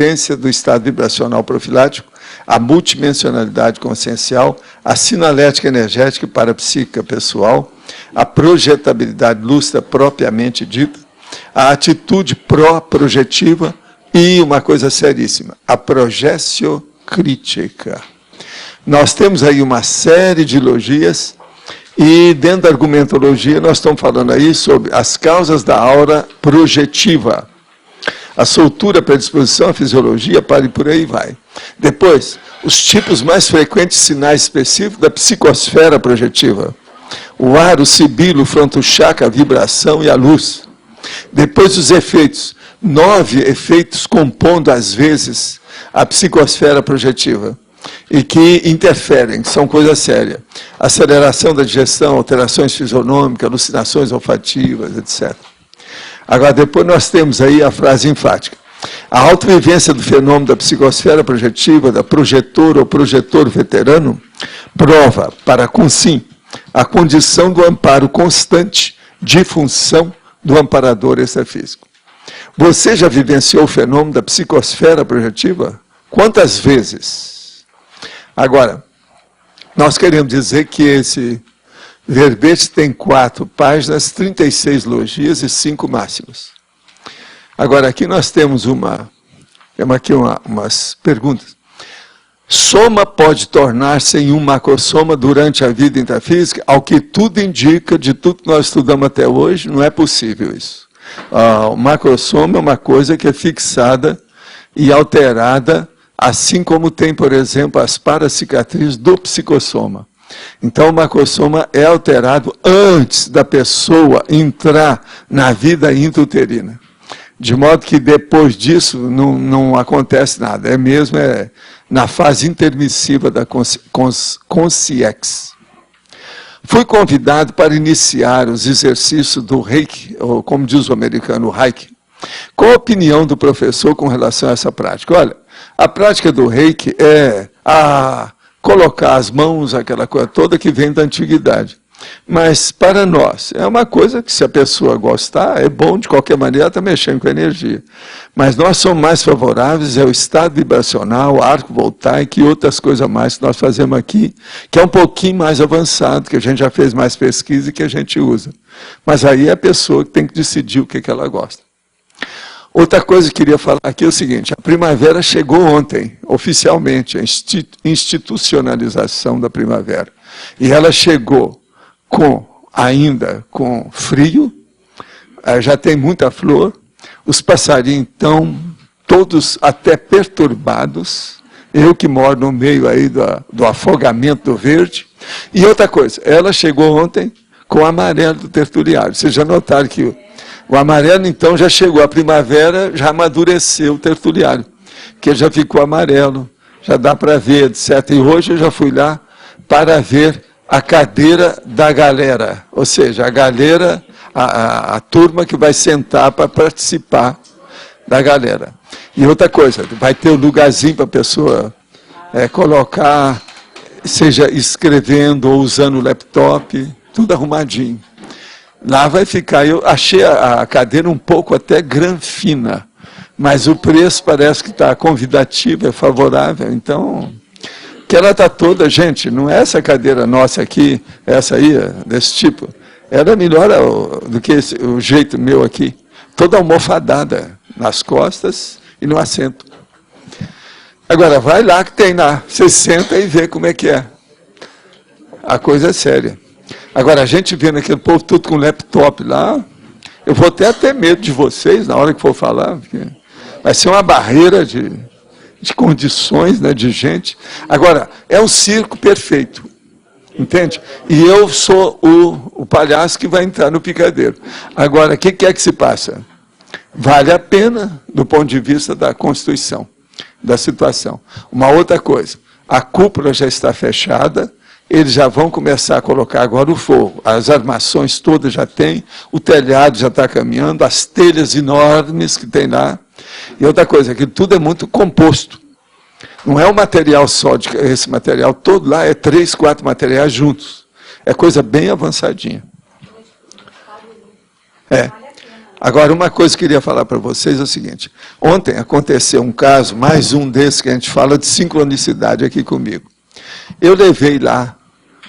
existência do estado vibracional profilático, a multidimensionalidade consciencial, a sinalética energética e parapsíquica pessoal, a projetabilidade lúcida propriamente dita, a atitude pró-projetiva e uma coisa seríssima, a projeciocrítica. Nós temos aí uma série de logias e dentro da argumentologia nós estamos falando aí sobre as causas da aura projetiva. A soltura, a predisposição, a fisiologia, para e por aí vai. Depois, os tipos mais frequentes de sinais específicos da psicosfera projetiva. O ar, o sibilo, o frontochakra, a vibração e a luz. Depois, os efeitos. 9 efeitos compondo, às vezes, a psicosfera projetiva. E que interferem, são coisa séria. Aceleração da digestão, alterações fisionômicas, alucinações olfativas, etc. Agora, depois nós temos aí a frase enfática. A autovivência do fenômeno da psicosfera projetiva, da projetora ou projetor veterano, prova, para com sim, a condição do amparo constante de função do amparador extrafísico. Você já vivenciou o fenômeno da psicosfera projetiva? Quantas vezes? Agora, nós queremos dizer que esse verbete tem 4 páginas, 36 logias e 5 máximas. Agora, aqui nós temos umas perguntas. Soma pode tornar-se em um macrosoma durante a vida intrafísica? Ao que tudo indica, de tudo que nós estudamos até hoje, não é possível isso. O macrosoma é uma coisa que é fixada e alterada, assim como tem, por exemplo, as paracicatrizes do psicossoma. Então, o macrosoma é alterado antes da pessoa entrar na vida intrauterina. De modo que depois disso não acontece nada. É mesmo na fase intermissiva da consciex. Fui convidado para iniciar os exercícios do Reiki, ou como diz o americano, o Reiki. Qual a opinião do professor com relação a essa prática? Olha, a prática do Reiki é colocar as mãos, aquela coisa toda que vem da antiguidade. Mas, para nós, é uma coisa que, se a pessoa gostar, é bom, de qualquer maneira, está mexendo com a energia. Mas nós somos mais favoráveis ao estado vibracional, arco voltaico e outras coisas mais que nós fazemos aqui, que é um pouquinho mais avançado, que a gente já fez mais pesquisa e que a gente usa. Mas aí é a pessoa que tem que decidir o que ela gosta. Outra coisa que eu queria falar aqui é o seguinte, a primavera chegou ontem, oficialmente, a institucionalização da primavera. E ela chegou ainda com frio, já tem muita flor, os passarinhos estão todos até perturbados, eu que moro no meio aí do afogamento do verde. E outra coisa, ela chegou ontem com o amarelo do tertuliário. Vocês já notaram que o amarelo, então, já chegou. A primavera já amadureceu o tertuliário, que já ficou amarelo, já dá para ver, etc. E hoje eu já fui lá para ver a cadeira da galera, ou seja, a galera, a turma que vai sentar para participar da galera. E outra coisa, vai ter um lugarzinho para a pessoa colocar, seja escrevendo ou usando o laptop, tudo arrumadinho. Lá vai ficar, eu achei a cadeira um pouco até granfina, mas o preço parece que está convidativo, é favorável, então, que ela está toda, gente, não é essa cadeira nossa aqui, essa aí, desse tipo, ela é melhor do que o jeito meu aqui, toda almofadada nas costas e no assento. Agora, vai lá que tem lá, você senta e vê como é que é. A coisa é séria. Agora, a gente vendo aquele povo tudo com laptop lá, eu vou até ter medo de vocês na hora que for falar, porque vai ser uma barreira de condições, né, de gente. Agora, é um circo perfeito, entende? E eu sou o palhaço que vai entrar no picadeiro. Agora, o que é que se passa? Vale a pena, do ponto de vista da Constituição, da situação. Uma outra coisa, a cúpula já está fechada, eles já vão começar a colocar agora o fogo. As armações todas já tem, o telhado já está caminhando, as telhas enormes que tem lá. E outra coisa, aquilo tudo é muito composto. Não é um material só, esse material todo lá é 3, 4 materiais juntos. É coisa bem avançadinha. Agora, uma coisa que eu queria falar para vocês é o seguinte. Ontem aconteceu um caso, mais um desses que a gente fala de sincronicidade aqui comigo. Eu levei lá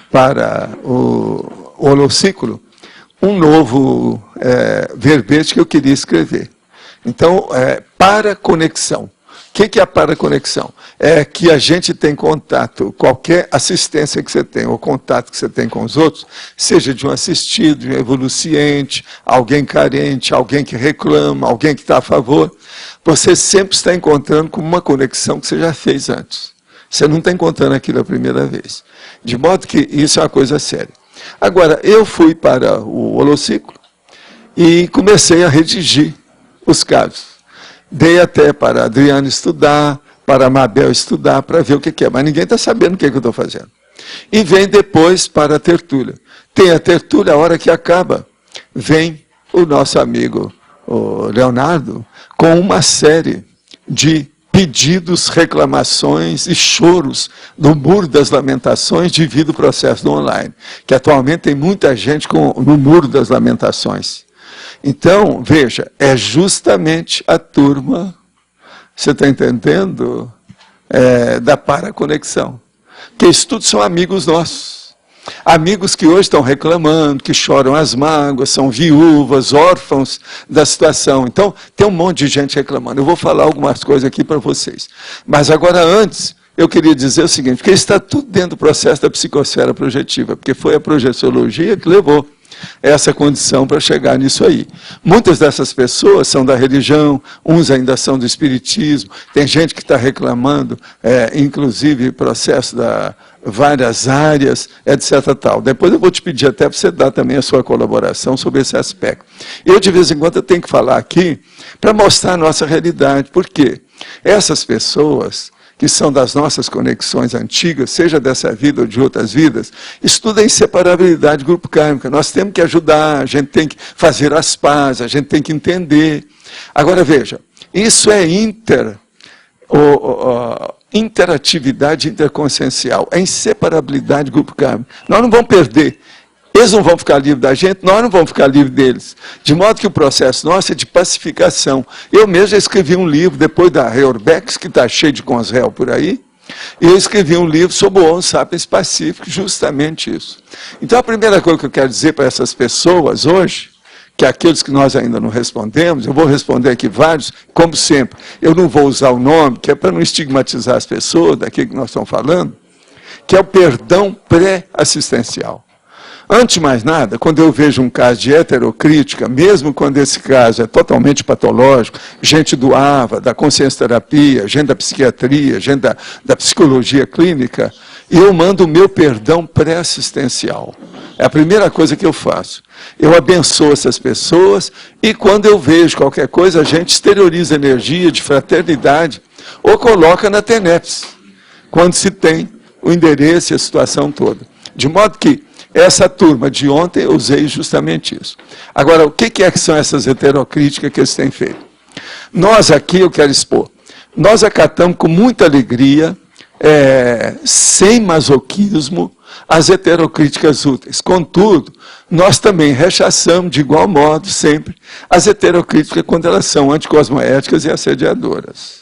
para o holociclo um novo verbete que eu queria escrever. Então, paraconexão. O que é a paraconexão? É que a gente tem contato, qualquer assistência que você tem, ou contato que você tem com os outros, seja de um assistido, de um evoluciente, alguém carente, alguém que reclama, alguém que está a favor, você sempre está encontrando com uma conexão que você já fez antes. Você não está encontrando aquilo a primeira vez. De modo que isso é uma coisa séria. Agora, eu fui para o holociclo e comecei a redigir os casos. Dei até para a Adriana estudar, para a Mabel estudar, para ver o que é. Mas ninguém está sabendo o que eu estou fazendo. E vem depois para a tertúlia. Tem a tertúlia, a hora que acaba, vem o nosso amigo o Leonardo com uma série de pedidos, reclamações e choros no Muro das Lamentações devido ao processo do online. Que atualmente tem muita gente no Muro das Lamentações. Então, veja, é justamente a turma, você está entendendo, da paraconexão. Que isso tudo são amigos nossos. Amigos que hoje estão reclamando, que choram as mágoas, são viúvas, órfãos da situação. Então, tem um monte de gente reclamando. Eu vou falar algumas coisas aqui para vocês. Mas agora, antes, eu queria dizer o seguinte, porque está tudo dentro do processo da psicosfera projetiva, porque foi a projeciologia que levou essa condição para chegar nisso aí. Muitas dessas pessoas são da religião, uns ainda são do espiritismo, tem gente que está reclamando, inclusive processo da várias áreas, etc. Tal. Depois eu vou te pedir até para você dar também a sua colaboração sobre esse aspecto. Eu, de vez em quando, eu tenho que falar aqui para mostrar a nossa realidade. Por quê? Essas pessoas que são das nossas conexões antigas, seja dessa vida ou de outras vidas, estudam a inseparabilidade grupo kármica. Nós temos que ajudar, a gente tem que fazer as pazes, a gente tem que entender. Agora, veja, isso é interatividade interconsciencial, é inseparabilidade grupo kármico. Nós não vamos perder. Eles não vão ficar livres da gente, nós não vamos ficar livres deles. De modo que o processo nosso é de pacificação. Eu mesmo já escrevi um livro, depois da Reorbex, que está cheio de consréu por aí, e eu escrevi um livro sobre o Homo sapiens pacífico, justamente isso. Então, a primeira coisa que eu quero dizer para essas pessoas hoje, que aqueles que nós ainda não respondemos, eu vou responder aqui vários, como sempre, eu não vou usar o nome, que é para não estigmatizar as pessoas daquilo que nós estamos falando, que é o perdão pré-assistencial. Antes de mais nada, quando eu vejo um caso de heterocrítica, mesmo quando esse caso é totalmente patológico, gente do AVA, da consciência terapia, gente da psiquiatria, gente da psicologia clínica, eu mando o meu perdão pré-assistencial. É a primeira coisa que eu faço. Eu abençoo essas pessoas e quando eu vejo qualquer coisa, a gente exterioriza energia de fraternidade ou coloca na TENEPS, quando se tem o endereço e a situação toda. De modo que essa turma de ontem eu usei justamente isso. Agora, o que é que são essas heterocríticas que eles têm feito? Nós aqui, eu quero expor, nós acatamos com muita alegria, sem masoquismo, as heterocríticas úteis. Contudo, nós também rechaçamos de igual modo, sempre, as heterocríticas quando elas são anticosmoéticas e assediadoras.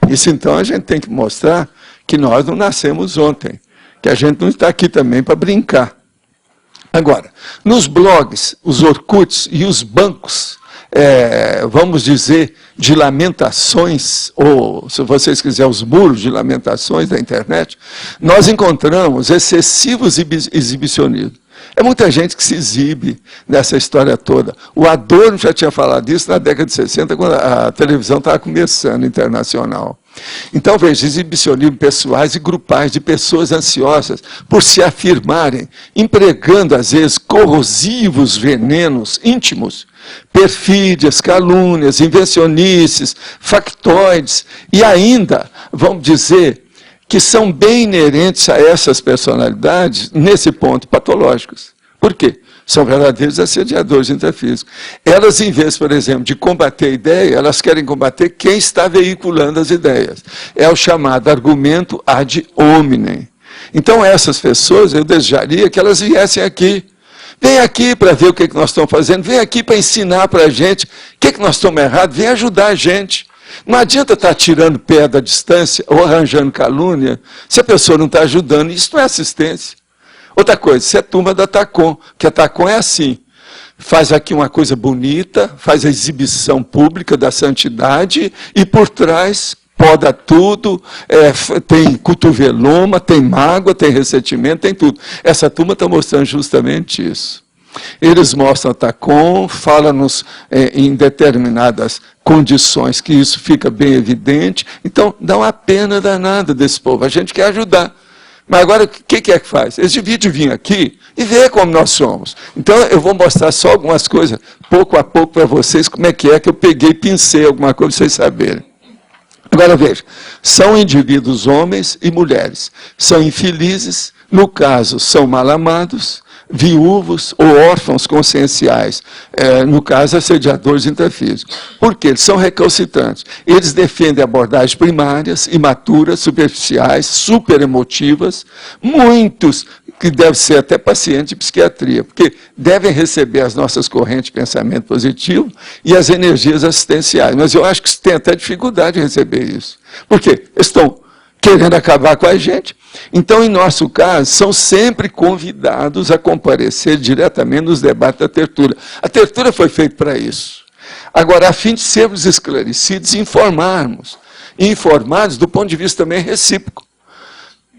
Isso, então, a gente tem que mostrar que nós não nascemos ontem, que a gente não está aqui também para brincar. Agora, nos blogs, os Orkuts e os bancos, vamos dizer, de lamentações, ou, se vocês quiserem, os muros de lamentações da internet, nós encontramos excessivos exibicionismo. É muita gente que se exibe nessa história toda. O Adorno já tinha falado disso na década de 60, quando a televisão estava começando, internacional. Então, veja, exibicionismo pessoais e grupais de pessoas ansiosas por se afirmarem, empregando, às vezes, corrosivos venenos íntimos, perfídias, calúnias, invencionices, factoides, e ainda, vamos dizer, que são bem inerentes a essas personalidades, nesse ponto, patológicos. Por quê? São verdadeiros assediadores intrafísicos. Elas, em vez, por exemplo, de combater a ideia, elas querem combater quem está veiculando as ideias. É o chamado argumento ad hominem. Então, essas pessoas, eu desejaria que elas viessem aqui, Vem aqui para ver o que nós estamos fazendo, vem aqui para ensinar para a gente o que nós estamos errados, vem ajudar a gente. Não adianta estar tirando pé da distância ou arranjando calúnia se a pessoa não está ajudando. Isso não é assistência. Outra coisa, se é turma da TACOM, que a TACOM é assim, faz aqui uma coisa bonita, faz a exibição pública da santidade e por trás poda tudo, tem cotoveloma, tem mágoa, tem ressentimento, tem tudo. Essa turma está mostrando justamente isso. Eles mostram a TACOM, falam-nos em determinadas condições que isso fica bem evidente. Então, dá uma pena danada desse povo. A gente quer ajudar. Mas agora, o que é que faz? Eles deviam vir aqui e ver como nós somos. Então, eu vou mostrar só algumas coisas, pouco a pouco, para vocês, como é que eu peguei e pincei alguma coisa, para vocês saberem. Agora, veja, são indivíduos homens e mulheres. São infelizes, no caso, são mal amados, viúvos ou órfãos conscienciais, no caso, assediadores intrafísicos. Por quê? Eles são recalcitrantes. Eles defendem abordagens primárias, imaturas, superficiais, super emotivas, muitos que devem ser até pacientes de psiquiatria, porque devem receber as nossas correntes de pensamento positivo e as energias assistenciais. Mas eu acho que tem até dificuldade de receber isso. Por quê? Eles estão querendo acabar com a gente. Então, em nosso caso, são sempre convidados a comparecer diretamente nos debates da tertúlia. A tertúlia foi feita para isso. Agora, a fim de sermos esclarecidos, informados do ponto de vista também recíproco.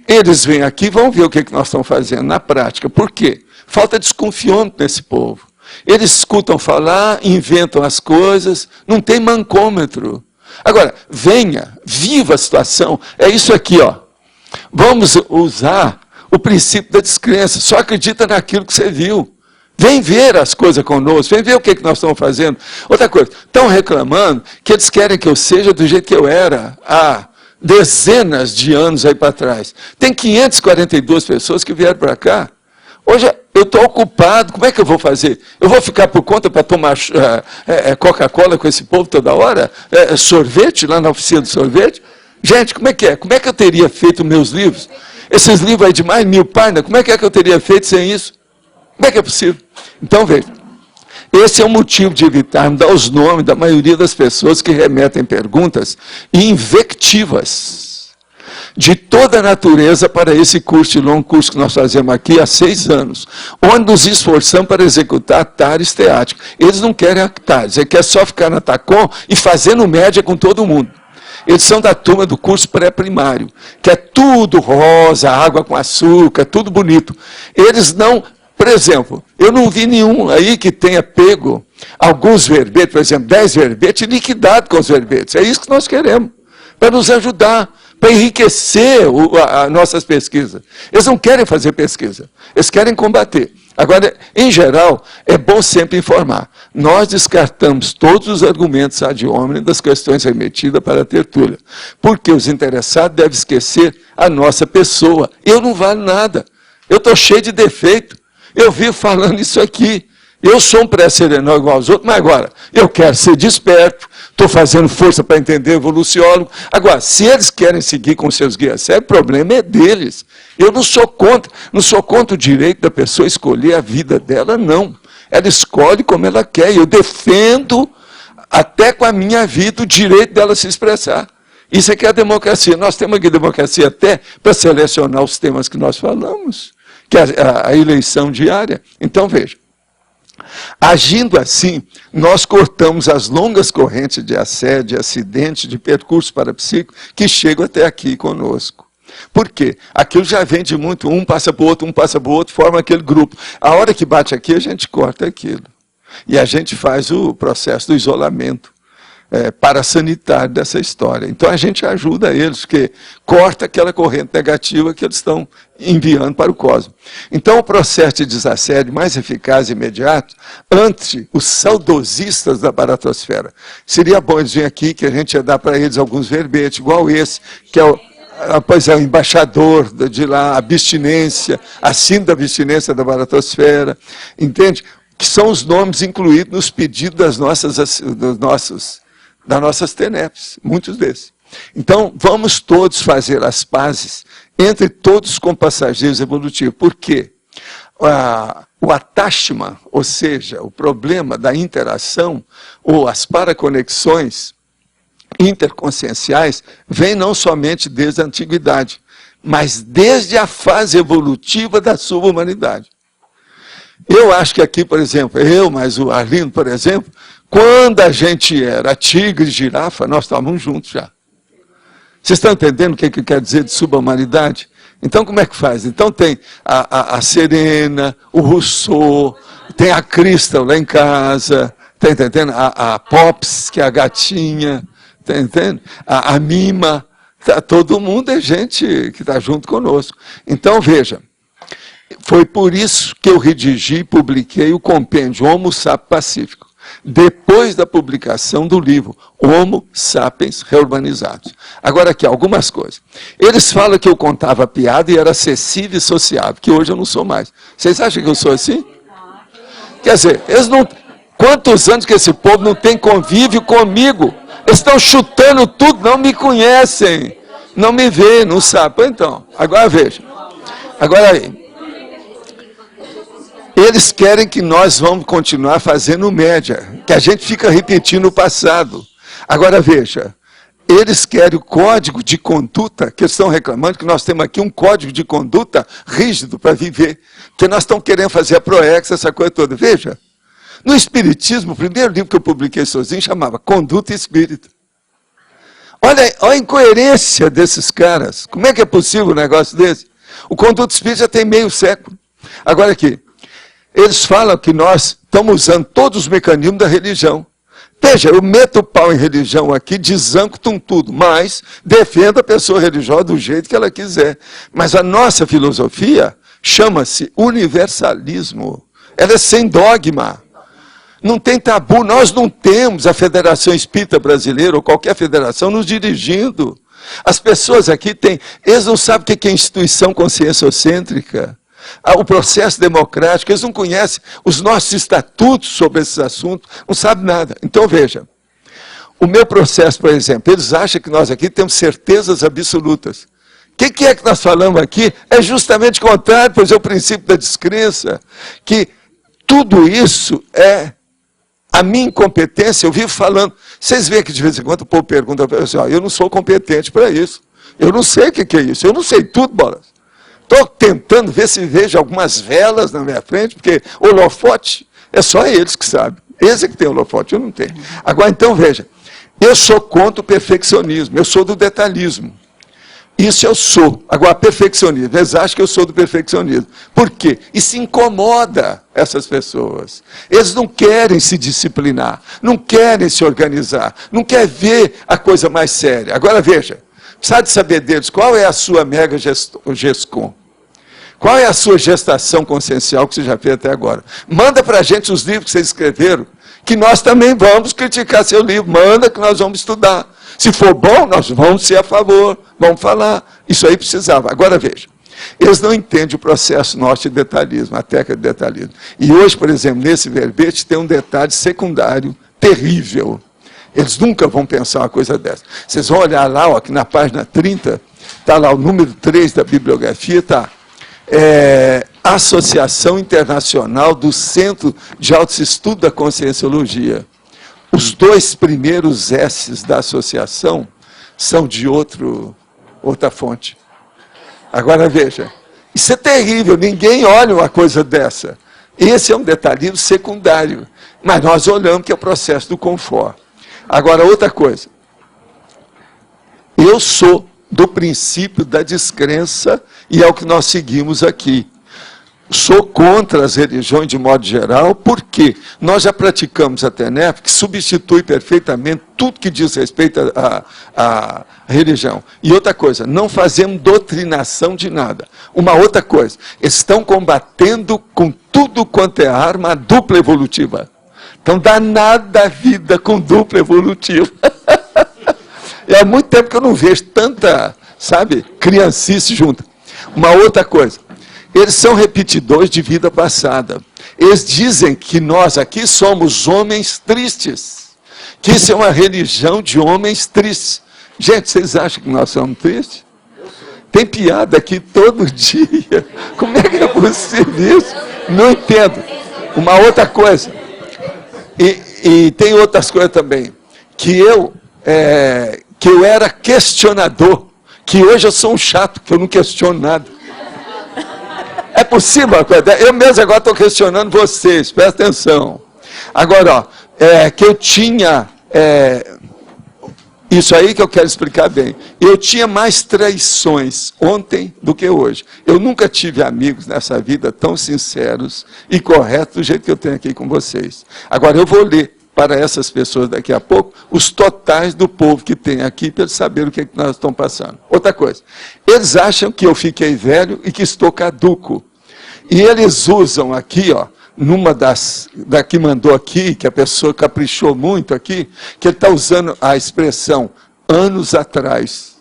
Eles vêm aqui e vão ver o que nós estamos fazendo na prática. Por quê? Falta desconfiômetro nesse povo. Eles escutam falar, inventam as coisas, não tem mancômetro. Agora, venha, viva a situação, é isso aqui, ó. Vamos usar o princípio da descrença, só acredita naquilo que você viu. Vem ver as coisas conosco, vem ver o que nós estamos fazendo. Outra coisa, estão reclamando que eles querem que eu seja do jeito que eu era há dezenas de anos aí para trás. Tem 542 pessoas que vieram para cá. Hoje eu estou ocupado, como é que eu vou fazer? Eu vou ficar por conta para tomar Coca-Cola com esse povo toda hora? Sorvete lá na oficina de sorvete? Gente, como é que é? Como é que eu teria feito meus livros? Esses livros aí de mais de 1000 páginas, como é que eu teria feito sem isso? Como é que é possível? Então, veja, esse é o motivo de evitarmos dar os nomes da maioria das pessoas que remetem perguntas invectivas de toda a natureza para esse curso, longo curso que nós fazemos aqui há 6 anos, onde nos esforçamos para executar atares teáticos. Eles não querem atares, eles querem só ficar na TACOM e fazendo média com todo mundo. Eles são da turma do curso pré-primário, que é tudo rosa, água com açúcar, tudo bonito. Eles não, por exemplo, eu não vi nenhum aí que tenha pego alguns verbetes, por exemplo, 10 verbetes, e liquidado com os verbetes. É isso que nós queremos, para nos ajudar, para enriquecer as nossas pesquisas. Eles não querem fazer pesquisa, eles querem combater. Agora, em geral, é bom sempre informar. Nós descartamos todos os argumentos ad hominem das questões remetidas para a tertúlia, porque os interessados devem esquecer a nossa pessoa. Eu não valho nada, eu estou cheio de defeito, eu vivo falando isso aqui. Eu sou um pré-serenal igual aos outros, mas agora, eu quero ser desperto, estou fazendo força para entender evoluciólogo. Agora, se eles querem seguir com seus guias cegos, o problema é deles. Eu não sou contra o direito da pessoa escolher a vida dela, não. Ela escolhe como ela quer, e eu defendo, até com a minha vida, o direito dela se expressar. Isso é que é a democracia. Nós temos aqui democracia até para selecionar os temas que nós falamos, que é a eleição diária. Então, veja. Agindo assim, nós cortamos as longas correntes de assédio, de acidente, de percurso parapsíquico que chegam até aqui conosco. Por quê? Aquilo já vem de muito, um passa para o outro, forma aquele grupo. A hora que bate aqui, a gente corta aquilo. E a gente faz o processo do isolamento parasanitário dessa história. Então a gente ajuda eles, porque corta aquela corrente negativa que eles estão enviando para o cosmos. Então o processo de desassédio mais eficaz e imediato, ante os saudosistas da baratosfera, seria bom eles virem aqui, que a gente ia dar para eles alguns verbetes, igual esse, que é o embaixador de lá, abstinência, acima da abstinência da baratosfera, entende? Que são os nomes incluídos nos pedidos das nossas TENEPs, muitos desses. Então, vamos todos fazer as pazes entre todos os compassageiros evolutivos. Por quê? o attachment, ou seja, o problema da interação, ou as paraconexões interconscienciais, vem não somente desde a antiguidade, mas desde a fase evolutiva da sua humanidade. Eu acho que aqui, por exemplo, mas o Arlindo, por exemplo, quando a gente era tigre e girafa, nós estávamos juntos já. Vocês estão entendendo o que quer dizer de subhumanidade? Então, como é que faz? Então, tem a Serena, o Rousseau, tem a Crystal lá em casa, está entendendo? A Pops, que é a gatinha, está entendendo? A Mima, todo mundo é gente que está junto conosco. Então, veja, foi por isso que eu redigi e publiquei o compêndio Homo Sapiens Pacífico, depois da publicação do livro Homo Sapiens Reurbanizados. Agora aqui, algumas coisas. Eles falam que eu contava piada e era acessível e sociável, que hoje eu não sou mais. Vocês acham que eu sou assim? Quer dizer, eles não... Quantos anos que esse povo não tem convívio comigo? Eles estão chutando tudo, não me conhecem, não me veem, não sabem. Então, agora veja. Agora aí. Eles querem que nós vamos continuar fazendo média, que a gente fica repetindo o passado. Agora veja, eles querem o código de conduta, que eles estão reclamando que nós temos aqui um código de conduta rígido para viver, porque nós estamos querendo fazer a Proex, essa coisa toda. Veja, no Espiritismo, o primeiro livro que eu publiquei sozinho chamava Conduta Espírita. Olha a incoerência desses caras. Como é que é possível um negócio desse? O Conduta Espírita já tem meio século. Agora aqui, eles falam que nós estamos usando todos os mecanismos da religião. Veja, eu meto o pau em religião aqui, desanco tudo, mas defendo a pessoa religiosa do jeito que ela quiser. Mas a nossa filosofia chama-se universalismo. Ela é sem dogma. Não tem tabu. Nós não temos a Federação Espírita Brasileira ou qualquer federação nos dirigindo. As pessoas aqui têm... Eles não sabem o que é instituição conscienciocêntrica. O processo democrático, eles não conhecem os nossos estatutos sobre esses assuntos, não sabem nada. Então, veja, o meu processo, por exemplo, eles acham que nós aqui temos certezas absolutas. O que é que nós falamos aqui? É justamente o contrário, pois é o princípio da descrença, que tudo isso é a minha incompetência. Eu vivo falando, vocês veem que de vez em quando o povo pergunta para assim, eu não sou competente para isso, eu não sei o que é isso, eu não sei tudo, bolas. Estou tentando ver se vejo algumas velas na minha frente, porque holofote é só eles que sabem. Esse é que tem holofote, eu não tenho. Agora, então, veja, eu sou contra o perfeccionismo, eu sou do detalhismo. Isso eu sou. Agora, perfeccionismo, eles acham que eu sou do perfeccionismo. Por quê? Isso incomoda essas pessoas. Eles não querem se disciplinar, não querem se organizar, não querem ver a coisa mais séria. Agora, veja, precisa de saber deles, qual é a sua mega GESCOM? Qual é a sua gestação consciencial que você já fez até agora? Manda para a gente os livros que vocês escreveram, que nós também vamos criticar seu livro. Manda que nós vamos estudar. Se for bom, nós vamos ser a favor, vamos falar. Isso aí precisava. Agora veja, eles não entendem o processo nosso de detalhismo, a técnica de detalhismo. E hoje, por exemplo, nesse verbete tem um detalhe secundário terrível. Eles nunca vão pensar uma coisa dessa. Vocês vão olhar lá, ó, que na página 30, está lá o número 3 da bibliografia, está Associação Internacional do Centro de Autoestudo da Conscienciologia. Os 2 primeiros S's da associação são de outra fonte. Agora veja, isso é terrível, ninguém olha uma coisa dessa. Esse é um detalhismo secundário, mas nós olhamos que é o processo do confort. Agora, outra coisa. Eu sou do princípio da descrença e é o que nós seguimos aqui. Sou contra as religiões de modo geral, porque nós já praticamos a TENEP, que substitui perfeitamente tudo que diz respeito à religião. E outra coisa, não fazemos doutrinação de nada. Uma outra coisa, estão combatendo com tudo quanto é arma a dupla evolutiva. Então, dá nada a vida com dupla evolutiva. E há muito tempo que eu não vejo tanta, sabe, criancice junta. Uma outra coisa, eles são repetidores de vida passada. Eles dizem que nós aqui somos homens tristes, que isso é uma religião de homens tristes. Gente, vocês acham que nós somos tristes? Tem piada aqui todo dia. Como é que é possível isso? Não entendo. Uma outra coisa. E tem outras coisas também. Que eu era questionador. Que hoje eu sou um chato, que eu não questiono nada. É possível? Eu mesmo agora estou questionando vocês. Presta atenção. Agora, que eu tinha... isso aí que eu quero explicar bem. Eu tinha mais traições ontem do que hoje. Eu nunca tive amigos nessa vida tão sinceros e corretos do jeito que eu tenho aqui com vocês. Agora, eu vou ler para essas pessoas daqui a pouco os totais do povo que tem aqui para eles saberem o que nós estamos passando. Outra coisa, eles acham que eu fiquei velho e que estou caduco. E eles usam aqui, ó, numa da que mandou aqui, que a pessoa caprichou muito aqui, que ele está usando a expressão anos atrás.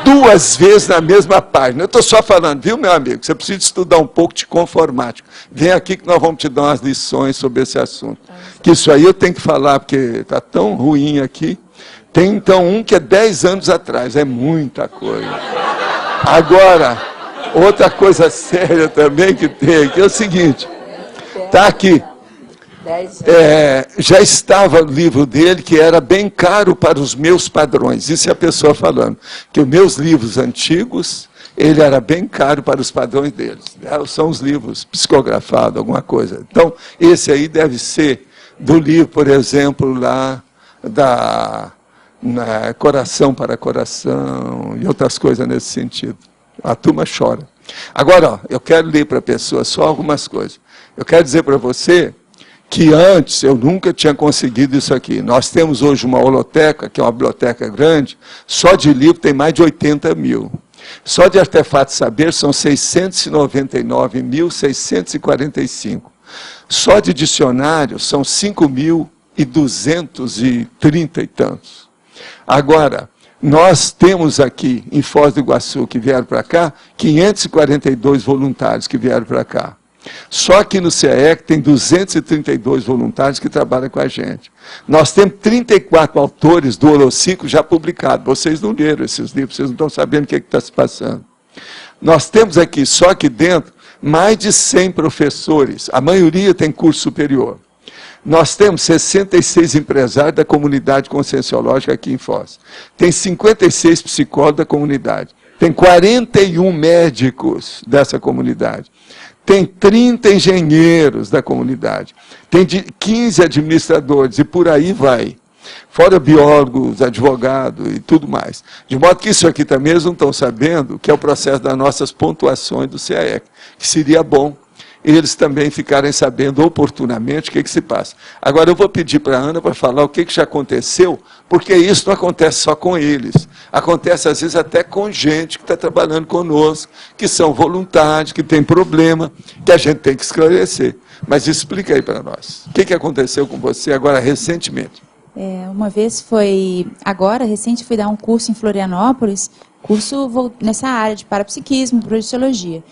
2 vezes na mesma página. Eu estou só falando, viu, meu amigo? Você precisa estudar um pouco de conformática. Vem aqui que nós vamos te dar umas lições sobre esse assunto. Que isso aí eu tenho que falar, porque está tão ruim aqui. Tem, então, um que é 10 anos atrás. É muita coisa. Agora, outra coisa séria também que tem aqui é o seguinte. Está aqui. Já estava o livro dele, que era bem caro para os meus padrões. Isso é a pessoa falando. Que os meus livros antigos, ele era bem caro para os padrões deles. São os livros psicografados, alguma coisa. Então, esse aí deve ser do livro, por exemplo, lá Coração para Coração e outras coisas nesse sentido. A turma chora. Agora, ó, eu quero ler para a pessoa só algumas coisas. Eu quero dizer para você que antes eu nunca tinha conseguido isso aqui. Nós temos hoje uma holoteca, que é uma biblioteca grande, só de livro tem mais de 80 mil. Só de artefatos saber são 699.645. Só de dicionário são 5.230 e tantos. Agora, nós temos aqui, em Foz do Iguaçu, que vieram para cá, 542 voluntários que vieram para cá. Só que no CEEC tem 232 voluntários que trabalham com a gente. Nós temos 34 autores do Holociclo já publicados. Vocês não leram esses livros, vocês não estão sabendo o que está se passando. Nós temos aqui, só aqui dentro, mais de 100 professores. A maioria tem curso superior. Nós temos 66 empresários da comunidade conscienciológica aqui em Foz. Tem 56 psicólogos da comunidade. Tem 41 médicos dessa comunidade. Tem 30 engenheiros da comunidade, tem 15 administradores e por aí vai. Fora biólogos, advogados e tudo mais. De modo que isso aqui também eles não estão sabendo, que é o processo das nossas pontuações do CAEC, que seria bom eles também ficarem sabendo oportunamente o que se passa. Agora eu vou pedir para a Ana para falar o que já aconteceu, porque isso não acontece só com eles. Acontece às vezes até com gente que está trabalhando conosco, que são voluntários, que tem problema, que a gente tem que esclarecer. Mas explica aí para nós. O que aconteceu com você agora recentemente? Uma vez recente fui dar um curso em Florianópolis, curso nessa área de parapsiquismo, projeciologia.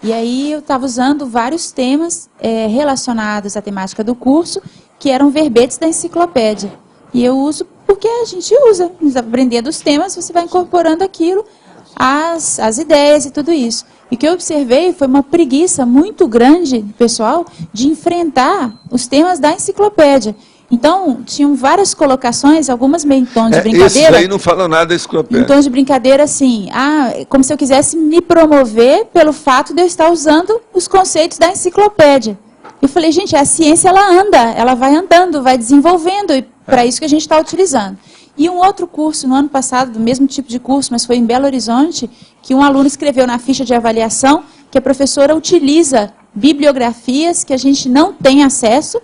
E aí eu estava usando vários temas relacionados à temática do curso, que eram verbetes da enciclopédia. E eu uso porque a gente usa, aprendendo os temas, você vai incorporando aquilo, as ideias e tudo isso. E o que eu observei foi uma preguiça muito grande do pessoal de enfrentar os temas da enciclopédia. Então, tinham várias colocações, algumas meio em tom de brincadeira. Esses aí não falam nada da enciclopédia. Em tom de brincadeira, assim, como se eu quisesse me promover pelo fato de eu estar usando os conceitos da enciclopédia. Eu falei, gente, a ciência, ela anda, ela vai andando, vai desenvolvendo, e para isso que a gente está utilizando. E um outro curso, no ano passado, do mesmo tipo de curso, mas foi em Belo Horizonte, que um aluno escreveu na ficha de avaliação que a professora utiliza bibliografias que a gente não tem acesso,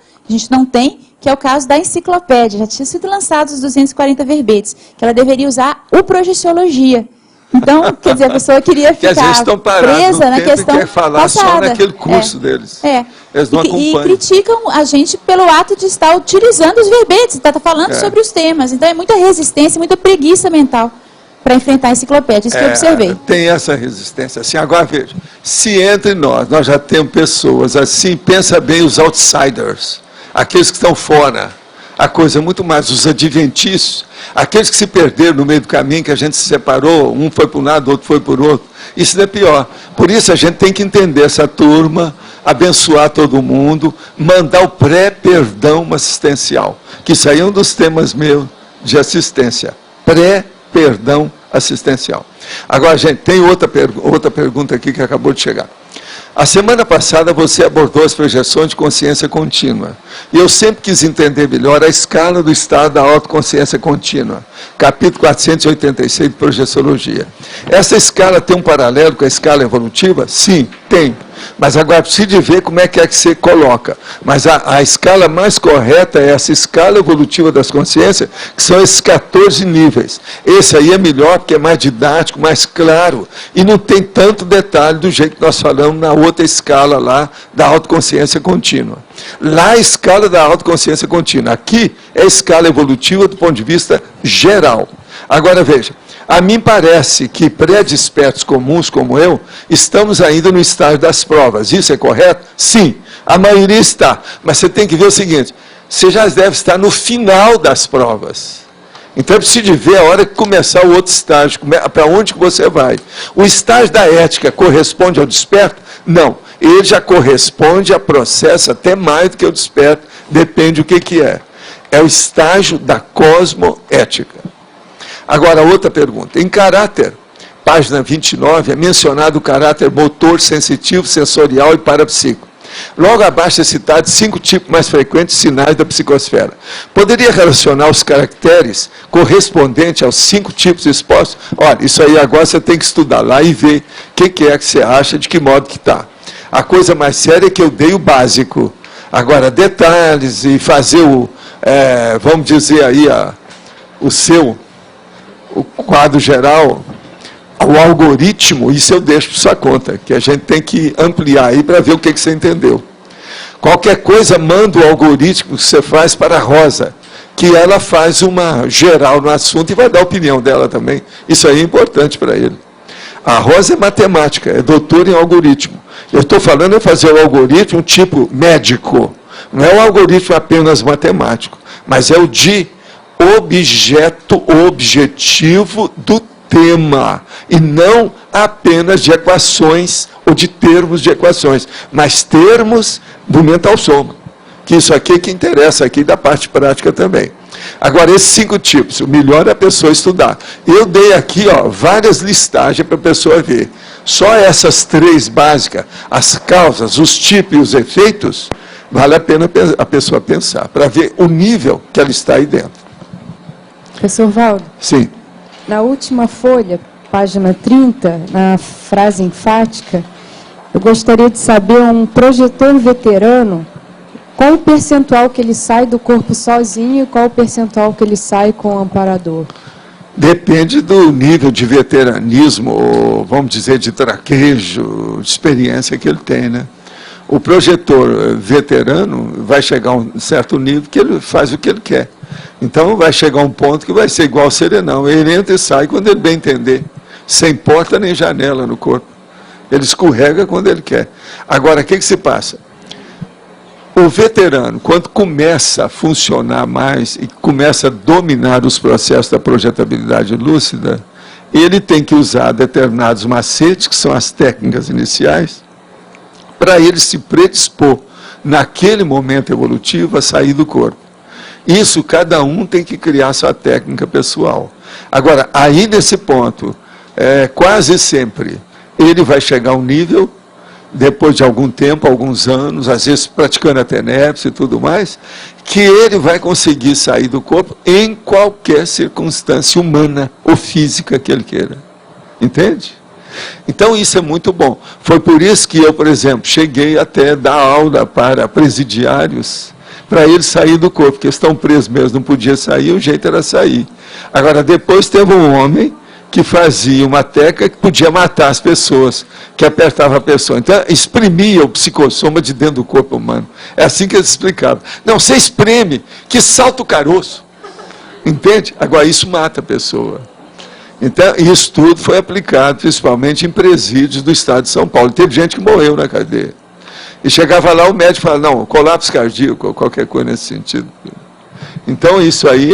que é o caso da enciclopédia. Já tinha sido lançados os 240 verbetes, que ela deveria usar o projeciologia. Então, quer dizer, a pessoa queria ficar presa na questão quer falar passada. Só naquele curso deles. Eles não acompanham. E criticam a gente pelo ato de estar utilizando os verbetes, está falando sobre os temas. Então, é muita resistência, muita preguiça mental para enfrentar a enciclopédia. Isso que eu observei. Tem essa resistência. Assim, agora, veja, se entre nós já temos pessoas assim, pensa bem os outsiders, aqueles que estão fora, a coisa muito mais, os adventícios, Aqueles que se perderam no meio do caminho, que a gente se separou, um foi para um lado, outro foi para o outro, isso não é pior. Por isso a gente tem que entender essa turma, abençoar todo mundo, mandar o pré-perdão assistencial, que isso aí é um dos temas meus de assistência, pré-perdão assistencial. Agora, gente, tem outra pergunta aqui que acabou de chegar. A semana passada você abordou as projeções de consciência contínua. E eu sempre quis entender melhor a escala do estado da autoconsciência contínua. Capítulo 486 de Projeciologia. Essa escala tem um paralelo com a escala evolutiva? Sim, tem. Mas agora precisa ver como é que você coloca. Mas a escala mais correta é essa escala evolutiva das consciências, que são esses 14 níveis. Esse aí é melhor, porque é mais didático, mais claro, e não tem tanto detalhe do jeito que nós falamos na outra escala lá, da autoconsciência contínua. Lá a escala da autoconsciência contínua. Aqui é a escala evolutiva do ponto de vista geral. Agora veja, a mim parece que pré-despertos comuns como eu, estamos ainda no estágio das provas. Isso é correto? Sim, a maioria está. Mas você tem que ver o seguinte, você já deve estar no final das provas. Então é preciso ver a hora que começar o outro estágio, para onde que você vai. O estágio da ética corresponde ao desperto? Não, ele já corresponde a processo até mais do que o desperto, depende do que é. É o estágio da cosmoética. Agora, outra pergunta. Em caráter, página 29, é mencionado o caráter motor, sensitivo, sensorial e parapsíquico. Logo abaixo é citado 5 tipos mais frequentes de sinais da psicosfera. Poderia relacionar os caracteres correspondentes aos 5 tipos expostos? Olha, isso aí agora você tem que estudar lá e ver o que é que você acha, de que modo que está. A coisa mais séria é que eu dei o básico. Agora, detalhes e fazer vamos dizer aí, o quadro geral, o algoritmo, isso eu deixo por sua conta, que a gente tem que ampliar aí para ver o que você entendeu. Qualquer coisa, manda o algoritmo que você faz para a Rosa, que ela faz uma geral no assunto e vai dar a opinião dela também. Isso aí é importante para ele. A Rosa é matemática, é doutora em algoritmo. Eu estou falando em fazer o algoritmo tipo médico. Não é um algoritmo apenas matemático, mas é o de objeto objetivo do tema, e não apenas de equações ou de termos de equações, mas termos do mental soma, que isso aqui é que interessa aqui da parte prática também. Agora, esses 5 tipos, o melhor é a pessoa estudar. Eu dei aqui várias listagens para a pessoa ver. Só essas 3 básicas, as causas, os tipos e os efeitos, vale a pena a pessoa pensar, para ver o nível que ela está aí dentro. Professor Valdo? Sim. Na última folha, página 30, na frase enfática, eu gostaria de saber, um projetor veterano, qual o percentual que ele sai do corpo sozinho e qual o percentual que ele sai com o amparador? Depende do nível de veteranismo, ou vamos dizer, de traquejo, de experiência que ele tem, né? O projetor veterano vai chegar a um certo nível que ele faz o que ele quer. Então, vai chegar um ponto que vai ser igual ao serenão. Ele entra e sai quando ele bem entender, sem porta nem janela no corpo. Ele escorrega quando ele quer. Agora, o que se passa? O veterano, quando começa a funcionar mais e começa a dominar os processos da projetabilidade lúcida, ele tem que usar determinados macetes, que são as técnicas iniciais, para ele se predispor, naquele momento evolutivo, a sair do corpo. Isso, cada um tem que criar sua técnica pessoal. Agora, aí nesse ponto, quase sempre, ele vai chegar a um nível, depois de algum tempo, alguns anos, às vezes praticando a tenepse e tudo mais, que ele vai conseguir sair do corpo em qualquer circunstância humana ou física que ele queira. Entende? Então, isso é muito bom. Foi por isso que eu, por exemplo, cheguei até dar aula para presidiários, para eles saírem do corpo, porque estão presos mesmo, não podia sair, o jeito era sair. Agora, depois teve um homem que fazia uma técnica que podia matar as pessoas, que apertava a pessoa. Então, exprimia o psicossoma de dentro do corpo humano. É assim que eles explicavam. Não, você espreme, que salta o caroço. Entende? Agora, isso mata a pessoa. Então, isso tudo foi aplicado, principalmente em presídios do estado de São Paulo. Teve gente que morreu na cadeia. E chegava lá, o médico falava, não, colapso cardíaco, qualquer coisa nesse sentido. Então, isso aí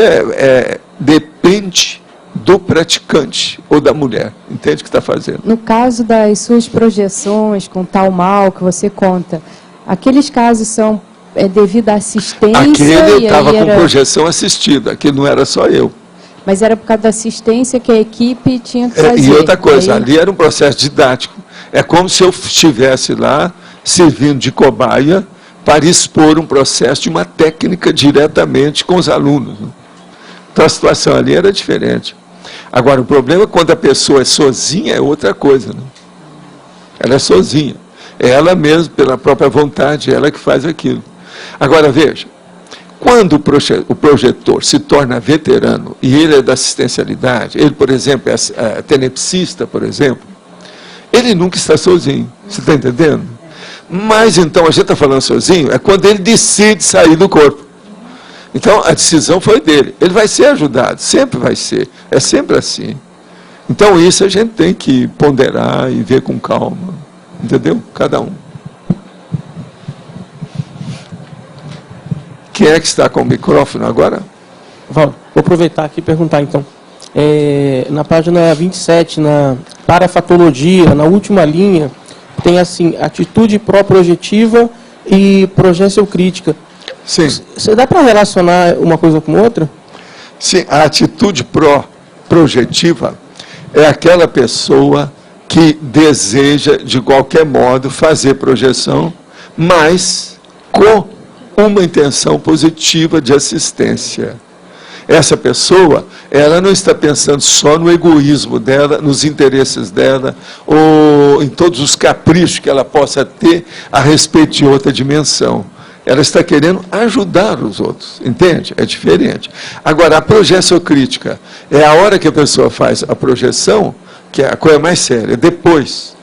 depende do praticante ou da mulher. Entende o que está fazendo? No caso das suas projeções com tal mal que você conta, aqueles casos são devido à assistência? Aquele eu estava com era... projeção assistida, aquele não era só eu. Mas era por causa da assistência que a equipe tinha que fazer. E outra coisa, aí... ali era um processo didático. É como se eu estivesse lá, servindo de cobaia, para expor um processo de uma técnica diretamente com os alunos. Então a situação ali era diferente. Agora, o problema é quando a pessoa é sozinha, é outra coisa. Né? Ela é sozinha. É ela mesma, pela própria vontade, ela que faz aquilo. Agora, veja, quando o projetor se torna veterano, e ele é da assistencialidade, ele, por exemplo, é tenepsista, por exemplo, ele nunca está sozinho. Você está entendendo? Mas, então, a gente está falando sozinho, é quando ele decide sair do corpo. Então, a decisão foi dele. Ele vai ser ajudado, sempre vai ser. É sempre assim. Então, isso a gente tem que ponderar e ver com calma. Entendeu? Cada um. Quem é que está com o microfone agora? Vou aproveitar aqui e perguntar, então. Na página 27, na parafatologia, na última linha, tem assim, atitude pró-projetiva e projeção crítica. Sim. Você dá para relacionar uma coisa com outra? Sim, a atitude pró-projetiva é aquela pessoa que deseja, de qualquer modo, fazer projeção, mas com uma intenção positiva de assistência. Essa pessoa, ela não está pensando só no egoísmo dela, nos interesses dela, ou em todos os caprichos que ela possa ter a respeito de outra dimensão. Ela está querendo ajudar os outros, entende? É diferente. Agora, a projeção crítica é a hora que a pessoa faz a projeção, que é a coisa mais séria. Depois,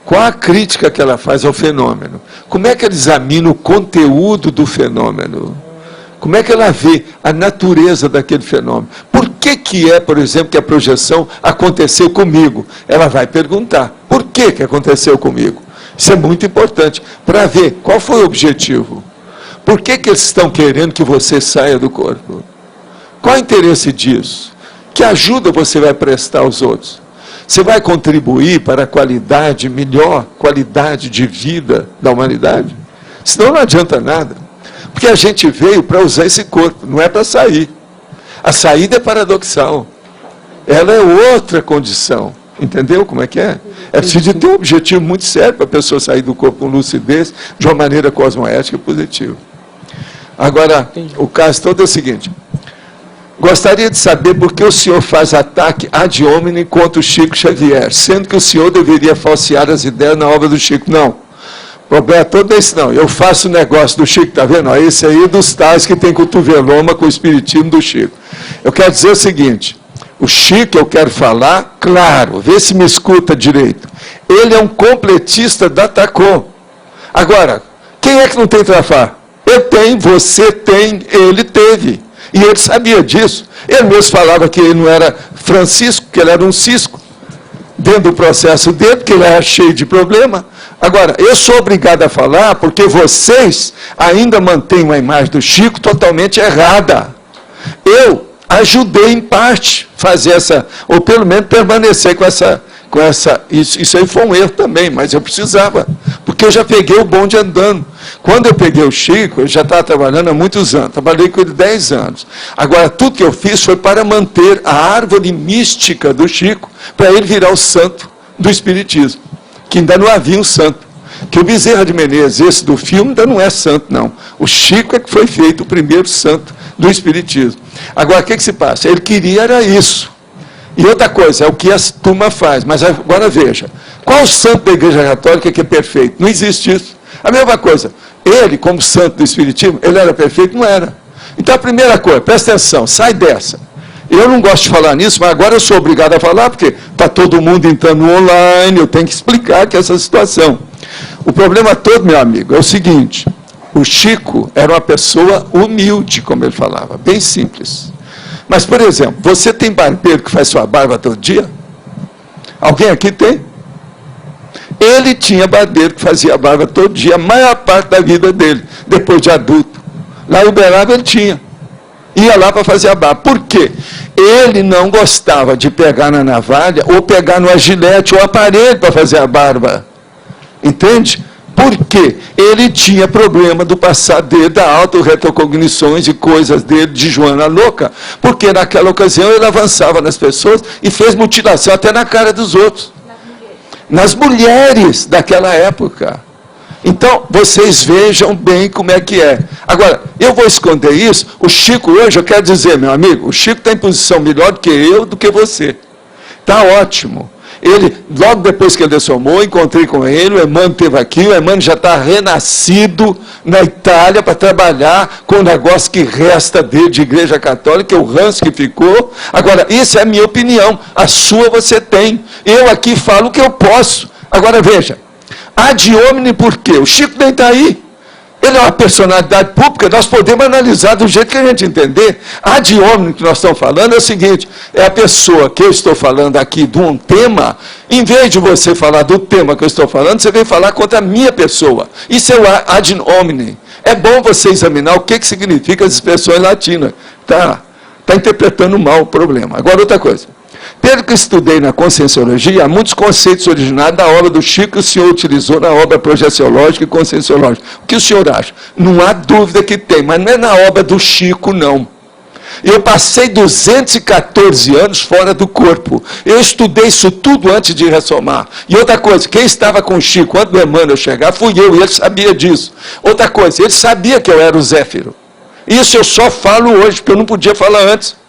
qual a crítica que ela faz ao fenômeno? Como é que ela examina o conteúdo do fenômeno? Como é que ela vê a natureza daquele fenômeno? Por que é, por exemplo, que a projeção aconteceu comigo? Ela vai perguntar, por que aconteceu comigo? Isso é muito importante, para ver qual foi o objetivo. Por que eles estão querendo que você saia do corpo? Qual é o interesse disso? Que ajuda você vai prestar aos outros? Você vai contribuir para a qualidade, melhor qualidade de vida da humanidade? Senão não adianta nada. Porque a gente veio para usar esse corpo, não é para sair. A saída é paradoxal. Ela é outra condição. Entendeu como é que é? É preciso ter um objetivo muito sério para a pessoa sair do corpo com lucidez, de uma maneira cosmoética positiva. Agora, o caso todo é o seguinte. Gostaria de saber por que o senhor faz ataque ad hominem contra o Chico Xavier, sendo que o senhor deveria falsear as ideias na obra do Chico. Não. O problema todo é esse, não. Eu faço o negócio do Chico, está vendo? Esse aí é dos tais que tem cotoveloma com o espiritismo do Chico. Eu quero dizer o seguinte, o Chico, eu quero falar, claro, vê se me escuta direito. Ele é um completista da TACOM. Agora, quem é que não tem Trafar? Eu tenho, você tem, ele teve. E ele sabia disso. Ele mesmo falava que ele não era Francisco, que ele era um cisco. Dentro do processo dele, que ele era cheio de problema. Agora, eu sou obrigado a falar porque vocês ainda mantêm uma imagem do Chico totalmente errada. Eu ajudei em parte a fazer essa, ou pelo menos permanecer com essa isso aí foi um erro também, mas eu precisava, porque eu já peguei o bonde andando. Quando eu peguei o Chico, eu já estava trabalhando há muitos anos, trabalhei com ele 10 anos. Agora, tudo que eu fiz foi para manter a árvore mística do Chico, para ele virar o santo do Espiritismo, que ainda não havia um santo. Que o Bezerra de Menezes, esse do filme, ainda não é santo, não. O Chico é que foi feito o primeiro santo do Espiritismo. Agora, o que se passa? Ele queria era isso. E outra coisa, é o que a turma faz. Mas agora veja, qual o santo da Igreja Católica que é perfeito? Não existe isso. A mesma coisa, ele, como santo do Espiritismo, ele era perfeito? Não era. Então, a primeira coisa, presta atenção, sai dessa. Eu não gosto de falar nisso, mas agora eu sou obrigado a falar, porque está todo mundo entrando online, eu tenho que explicar que essa situação. O problema todo, meu amigo, é o seguinte, o Chico era uma pessoa humilde, como ele falava, bem simples. Mas, por exemplo, você tem barbeiro que faz sua barba todo dia? Alguém aqui tem? Ele tinha barbeiro que fazia barba todo dia, a maior parte da vida dele, depois de adulto. Lá em Uberaba ele tinha. Ia lá para fazer a barba. Por quê? Ele não gostava de pegar na navalha, ou pegar no agilete, ou aparelho para fazer a barba. Entende? Por quê? Ele tinha problema do passado dele, da auto-retrocognições e coisas dele, de Joana louca, porque naquela ocasião ele avançava nas pessoas e fez mutilação até na cara dos outros. Nas mulheres daquela época. Então, vocês vejam bem como é que é. Agora, eu vou esconder isso. O Chico hoje, eu quero dizer, meu amigo, o Chico está em posição melhor do que eu, do que você. Está ótimo. Ele, logo depois que ele dessomou, encontrei com ele, o Emmanuel esteve aqui, o Emmanuel já está renascido na Itália para trabalhar com o negócio que resta dele de igreja católica, o ranço que ficou. Agora, isso é a minha opinião, a sua você tem. Eu aqui falo o que eu posso. Agora, veja, ad hominem por quê? O Chico nem está aí. Ele é uma personalidade pública, nós podemos analisar do jeito que a gente entender. Ad hominem que nós estamos falando é o seguinte, é a pessoa que eu estou falando aqui de um tema, em vez de você falar do tema que eu estou falando, você vem falar contra a minha pessoa. Isso é o ad hominem. É bom você examinar o que significa as expressões latinas. Está interpretando mal o problema. Agora, outra coisa. Pelo que estudei na Conscienciologia, há muitos conceitos originários da obra do Chico que o senhor utilizou na obra projeciológica e conscienciológica. O que o senhor acha? Não há dúvida que tem, mas não é na obra do Chico, não. Eu passei 214 anos fora do corpo. Eu estudei isso tudo antes de ressomar. E outra coisa, quem estava com o Chico antes do Emmanuel chegar, fui eu, e ele sabia disso. Outra coisa, ele sabia que eu era o Zéfiro. Isso eu só falo hoje, porque eu não podia falar antes.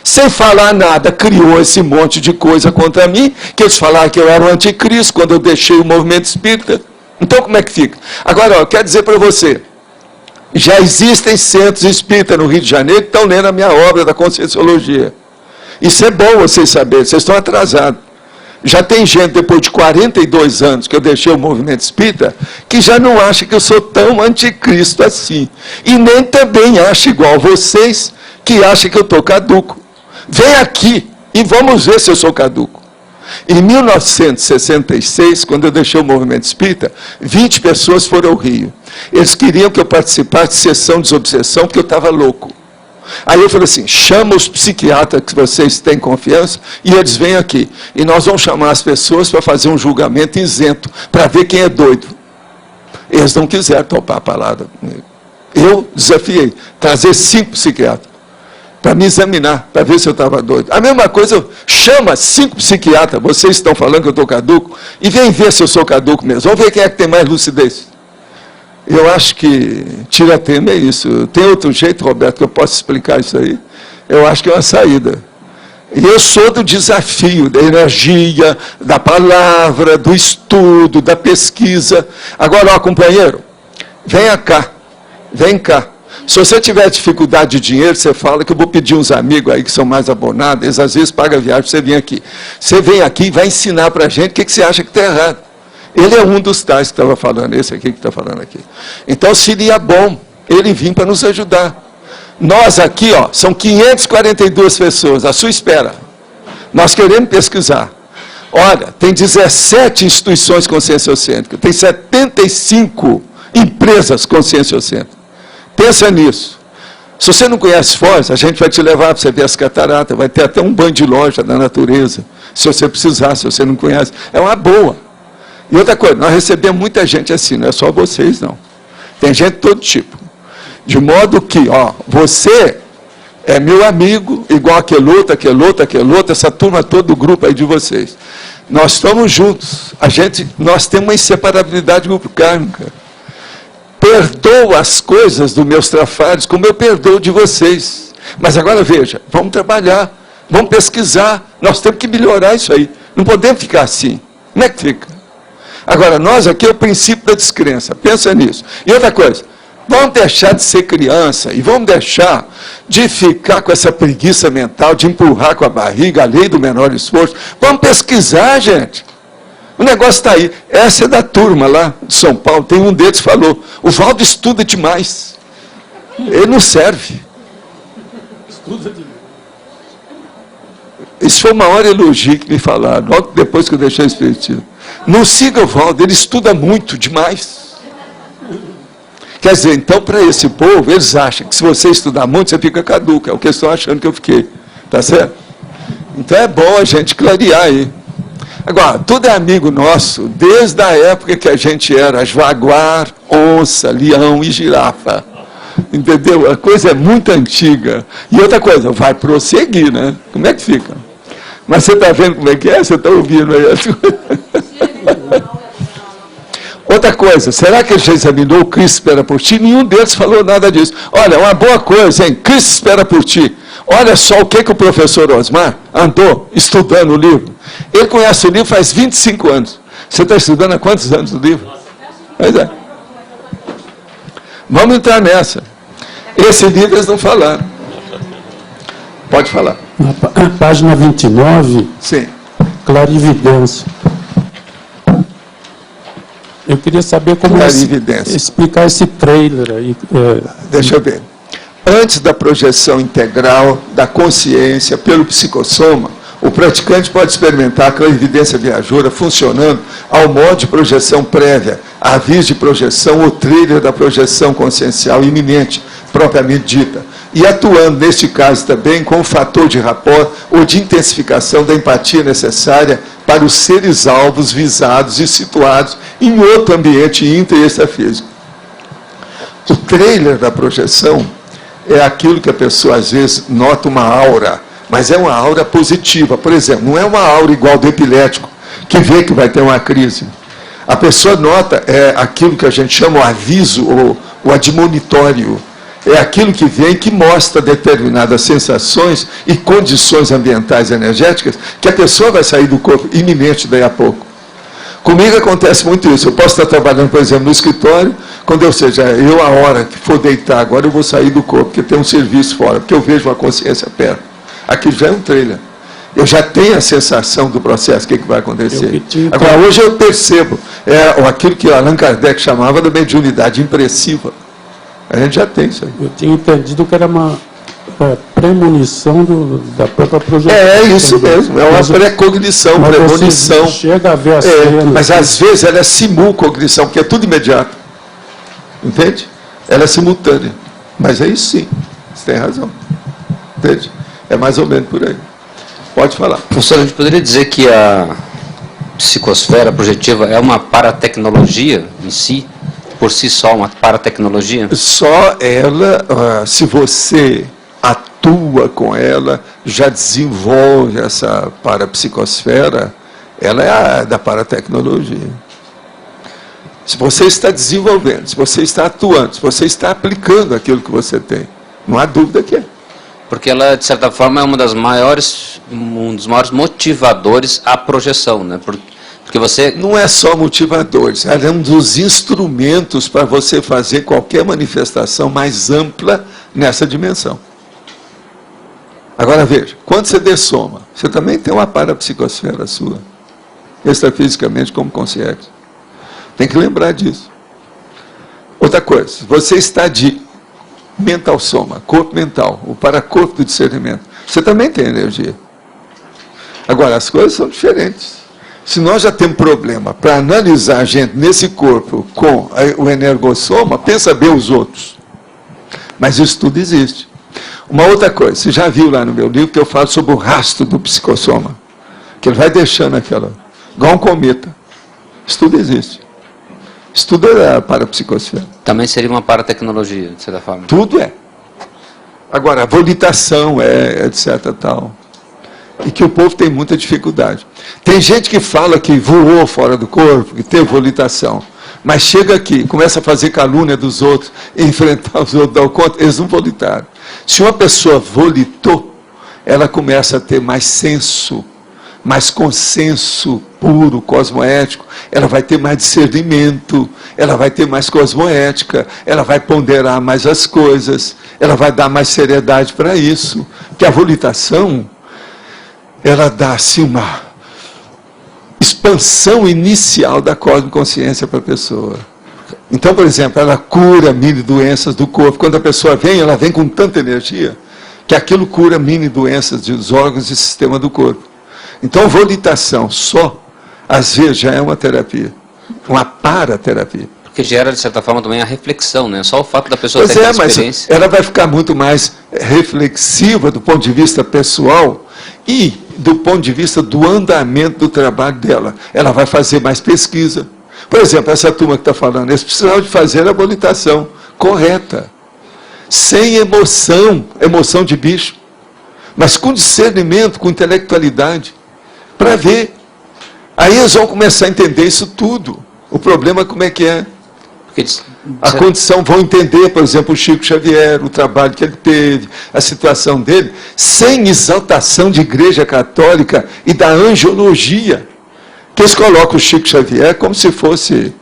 Sem falar nada, criou esse monte de coisa contra mim, que eles falaram que eu era o anticristo, quando eu deixei o movimento espírita. Então, como é que fica? Agora, eu quero dizer para você, já existem centros espíritas no Rio de Janeiro que estão lendo a minha obra da Conscienciologia. Isso é bom vocês saberem, vocês estão atrasados. Já tem gente, depois de 42 anos que eu deixei o movimento espírita, que já não acha que eu sou tão anticristo assim. E nem também acha igual vocês, que acham que eu estou caduco. Vem aqui e vamos ver se eu sou caduco. Em 1966, quando eu deixei o movimento espírita, 20 pessoas foram ao Rio. Eles queriam que eu participasse de sessão de desobsessão, porque eu estava louco. Aí eu falei assim, chama os psiquiatras que vocês têm confiança, e eles vêm aqui. E nós vamos chamar as pessoas para fazer um julgamento isento, para ver quem é doido. Eles não quiseram topar a palavra comigo. Eu desafiei, trazer 5 psiquiatras. Para me examinar, para ver se eu estava doido. A mesma coisa, chama 5 psiquiatras, vocês estão falando que eu estou caduco, e vem ver se eu sou caduco mesmo. Vamos ver quem é que tem mais lucidez. Eu acho que tira-tema é isso. Tem outro jeito, Roberto, que eu posso explicar isso aí? Eu acho que é uma saída. E eu sou do desafio, da energia, da palavra, do estudo, da pesquisa. Agora, ó, companheiro, venha cá, vem cá. Se você tiver dificuldade de dinheiro, você fala que eu vou pedir uns amigos aí que são mais abonados, eles às vezes pagam a viagem para você vir aqui. Você vem aqui e vai ensinar para a gente o que você acha que está errado. Ele é um dos tais que estava falando, esse aqui que está falando aqui. Então seria bom ele vir para nos ajudar. Nós aqui, ó, são 542 pessoas, à sua espera. Nós queremos pesquisar. Olha, tem 17 instituições conscienciocêntricas, tem 75 empresas conscienciocêntricas. Pensa nisso. Se você não conhece Foz, a gente vai te levar para você ver as cataratas, vai ter até um banho de loja da natureza, se você precisar, se você não conhece. É uma boa. E outra coisa, nós recebemos muita gente assim, não é só vocês, não. Tem gente de todo tipo. De modo que, ó, você é meu amigo, igual aquele outro, essa turma toda do grupo aí de vocês. Nós estamos juntos. Nós temos uma inseparabilidade grupo kármica. Perdoo as coisas dos meus trafares, como eu perdoo de vocês. Mas agora veja, vamos trabalhar, vamos pesquisar, nós temos que melhorar isso aí. Não podemos ficar assim. Como é que fica? Agora, nós aqui é o princípio da descrença, pensa nisso. E outra coisa, vamos deixar de ser criança e vamos deixar de ficar com essa preguiça mental, de empurrar com a barriga, a lei do menor esforço. Vamos pesquisar, gente. O negócio está aí. Essa é da turma lá de São Paulo. Tem um deles que falou, o Valdo estuda demais. Ele não serve. Estuda demais. Isso foi o maior elogio que me falaram, logo depois que eu deixei o Espiritismo. Não siga o Valdo, ele estuda muito demais. Quer dizer, então, para esse povo, eles acham que se você estudar muito, você fica caduco. É o que eles estão achando que eu fiquei. Tá certo? Então é bom a gente clarear aí. Agora, tudo é amigo nosso, desde a época que a gente era jaguar, onça, leão e girafa. Entendeu? A coisa é muito antiga. E outra coisa, vai prosseguir, né? Como é que fica? Mas você está vendo como é que é? Você está ouvindo aí as coisas? Outra coisa, será que ele já examinou o Cristo espera por ti? Nenhum deles falou nada disso. Olha, uma boa coisa, hein? Cristo espera por ti. Olha só o que o professor Osmar andou estudando o livro. Ele conhece o livro faz 25 anos. Você está estudando há quantos anos o livro? Pois é. Vamos entrar nessa. Esse livro eles não falaram. Pode falar. Na página 29, sim. Clarividência. Eu queria saber como explicar esse trailer aí. Deixa eu ver. Antes da projeção integral da consciência pelo psicossoma, o praticante pode experimentar a clarividência viajoura funcionando ao modo de projeção prévia, aviso de projeção ou trailer da projeção consciencial iminente, propriamente dita, e atuando, neste caso também, com o fator de rapport ou de intensificação da empatia necessária para os seres alvos visados e situados em outro ambiente intra e extrafísico. O trailer da projeção é aquilo que a pessoa, às vezes, nota uma aura, mas é uma aura positiva. Por exemplo, não é uma aura igual do epilético, que vê que vai ter uma crise. A pessoa nota aquilo que a gente chama o aviso ou o admonitório. É aquilo que vem que mostra determinadas sensações e condições ambientais e energéticas que a pessoa vai sair do corpo iminente daí a pouco. Comigo acontece muito isso. Eu posso estar trabalhando, por exemplo, no escritório, quando eu, a hora que for deitar, agora eu vou sair do corpo, porque tem um serviço fora, porque eu vejo uma consciência perto. Aqui já é um trailer. Eu já tenho a sensação do processo, o que vai acontecer. Agora, hoje eu percebo aquilo que Allan Kardec chamava de mediunidade impressiva. A gente já tem isso aí. Eu tinha entendido que era uma premonição da própria projeção. É isso mesmo, é uma precognição, premonição. Chega a ver a cena. Mas às vezes ela é simulcognição, porque é tudo imediato. Entende? Ela é simultânea. Mas é isso sim, você tem razão. Entende? É mais ou menos por aí. Pode falar. Professor, a gente poderia dizer que a psicosfera projetiva é uma paratecnologia em si? Por si só, uma paratecnologia? Só ela, se você atua com ela, já desenvolve essa parapsicosfera, ela é da paratecnologia. Se você está desenvolvendo, se você está atuando, se você está aplicando aquilo que você tem, não há dúvida que é. Porque ela, de certa forma, é um dos maiores motivadores à projeção, né? Porque você... Não é só motivadores, ela é um dos instrumentos para você fazer qualquer manifestação mais ampla nessa dimensão. Agora veja, quando você dessoma, você também tem uma parapsicosfera sua, extrafisicamente como consciência. Tem que lembrar disso. Outra coisa, você está de mental soma, corpo mental, o paracorpo do discernimento, você também tem energia. Agora, as coisas são diferentes. Se nós já temos problema para analisar a gente nesse corpo com o energossoma, pensa bem os outros. Mas isso tudo existe. Uma outra coisa, você já viu lá no meu livro que eu falo sobre o rastro do psicossoma, que ele vai deixando aquela, igual um cometa. Isso tudo existe. Isso tudo é para a psicosfera. Também seria uma paratecnologia, de certa forma. Tudo é. Agora, a volitação etc. tal. E que o povo tem muita dificuldade. Tem gente que fala que voou fora do corpo, que teve volitação, mas chega aqui, começa a fazer calúnia dos outros, enfrentar os outros, dar conta, eles não volitaram. Se uma pessoa volitou, ela começa a ter mais senso, mais consenso puro, cosmoético, ela vai ter mais discernimento, ela vai ter mais cosmoética, ela vai ponderar mais as coisas, ela vai dar mais seriedade para isso, porque a volitação, ela dá assim uma expansão inicial da cosmoconsciência para a pessoa. Então, por exemplo, ela cura mini doenças do corpo. Quando a pessoa vem, ela vem com tanta energia que aquilo cura mini doenças dos órgãos e sistema do corpo. Então, volitação só, às vezes, já é uma terapia, uma paraterapia. Porque gera, de certa forma, também a reflexão, né? Só o fato da pessoa Pois ter aquela mas experiência. ela vai ficar muito mais reflexiva do ponto de vista pessoal e do ponto de vista do andamento do trabalho dela. Ela vai fazer mais pesquisa. Por exemplo, essa turma que está falando, eles precisavam de fazer a habilitação correta, sem emoção de bicho, mas com discernimento, com intelectualidade, para ver. Aí eles vão começar a entender isso tudo. O problema como é que é? A condição, vão entender, por exemplo, o Chico Xavier, o trabalho que ele teve, a situação dele, sem exaltação de igreja católica e da angiologia, que eles colocam o Chico Xavier como se fosse,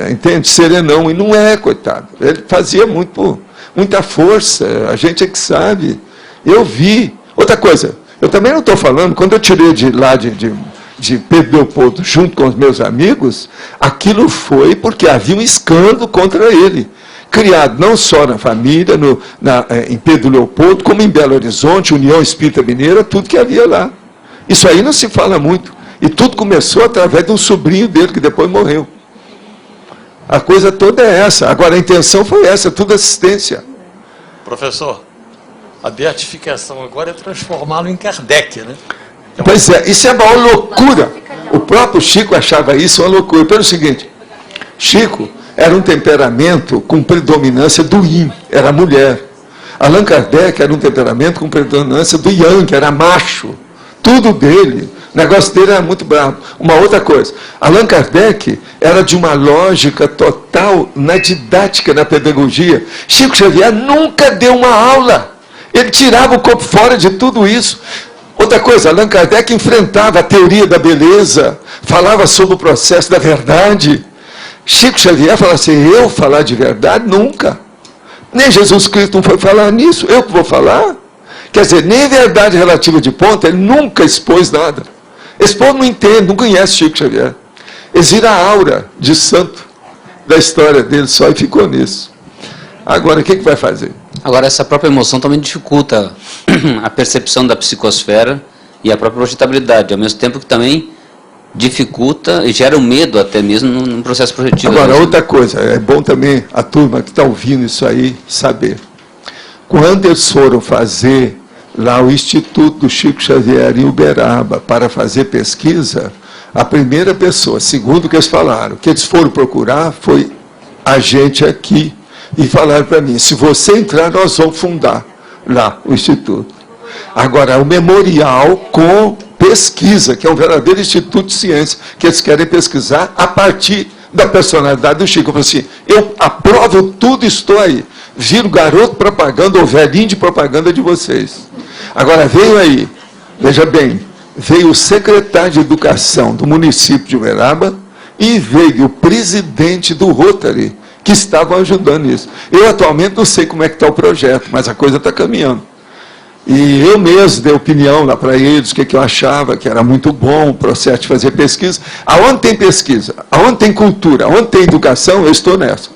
entende, serenão, e não é, coitado. Ele fazia muita força, a gente é que sabe. Eu vi. Outra coisa, eu também não estou falando, quando eu tirei de lá de Pedro Leopoldo, junto com os meus amigos, aquilo foi porque havia um escândalo contra ele, criado não só na família, em Pedro Leopoldo, como em Belo Horizonte, União Espírita Mineira, tudo que havia lá. Isso aí não se fala muito. E tudo começou através de um sobrinho dele, que depois morreu. A coisa toda é essa. Agora, a intenção foi essa, tudo assistência. Professor, a beatificação agora é transformá-lo em Kardec, né? Pois é, isso é a maior loucura. O próprio Chico achava isso uma loucura. Pelo seguinte, Chico era um temperamento com predominância do yin, era mulher. Allan Kardec era um temperamento com predominância do yang, era macho. Tudo dele, o negócio dele era muito bravo. Uma outra coisa, Allan Kardec era de uma lógica total na didática, na pedagogia. Chico Xavier nunca deu uma aula. Ele tirava o corpo fora de tudo isso. Outra coisa, Allan Kardec enfrentava a teoria da beleza, falava sobre o processo da verdade. Chico Xavier falava assim, eu falar de verdade? Nunca. Nem Jesus Cristo não foi falar nisso, eu que vou falar? Quer dizer, nem verdade relativa de ponta, ele nunca expôs nada. Esse povo não entende, não conhece Chico Xavier. Eles viram a aura de santo da história dele só e ficou nisso. Agora, o que vai fazer? Agora, essa própria emoção também dificulta a percepção da psicosfera e a própria projetabilidade, ao mesmo tempo que também dificulta e gera um medo até mesmo no processo projetivo. Agora, outra coisa, é bom também a turma que está ouvindo isso aí saber. Quando eles foram fazer lá o Instituto do Chico Xavier em Uberaba para fazer pesquisa, a primeira pessoa, segundo o que eles falaram, que eles foram procurar foi a gente aqui. E falaram para mim, se você entrar, nós vamos fundar lá o Instituto. Agora, o memorial com pesquisa, que é um verdadeiro instituto de ciência, que eles querem pesquisar a partir da personalidade do Chico. Eu falei assim, eu aprovo tudo, estou aí. Viro garoto propaganda ou velhinho de propaganda de vocês. Agora, veio aí, veja bem, veio o secretário de Educação do município de Uberaba e veio o presidente do Rotary, que estavam ajudando nisso. Eu, atualmente, não sei como é que está o projeto, mas a coisa está caminhando. E eu mesmo dei opinião lá para eles, o que eu achava, que era muito bom o processo de fazer pesquisa. Aonde tem pesquisa, aonde tem cultura, aonde tem educação, eu estou nessa.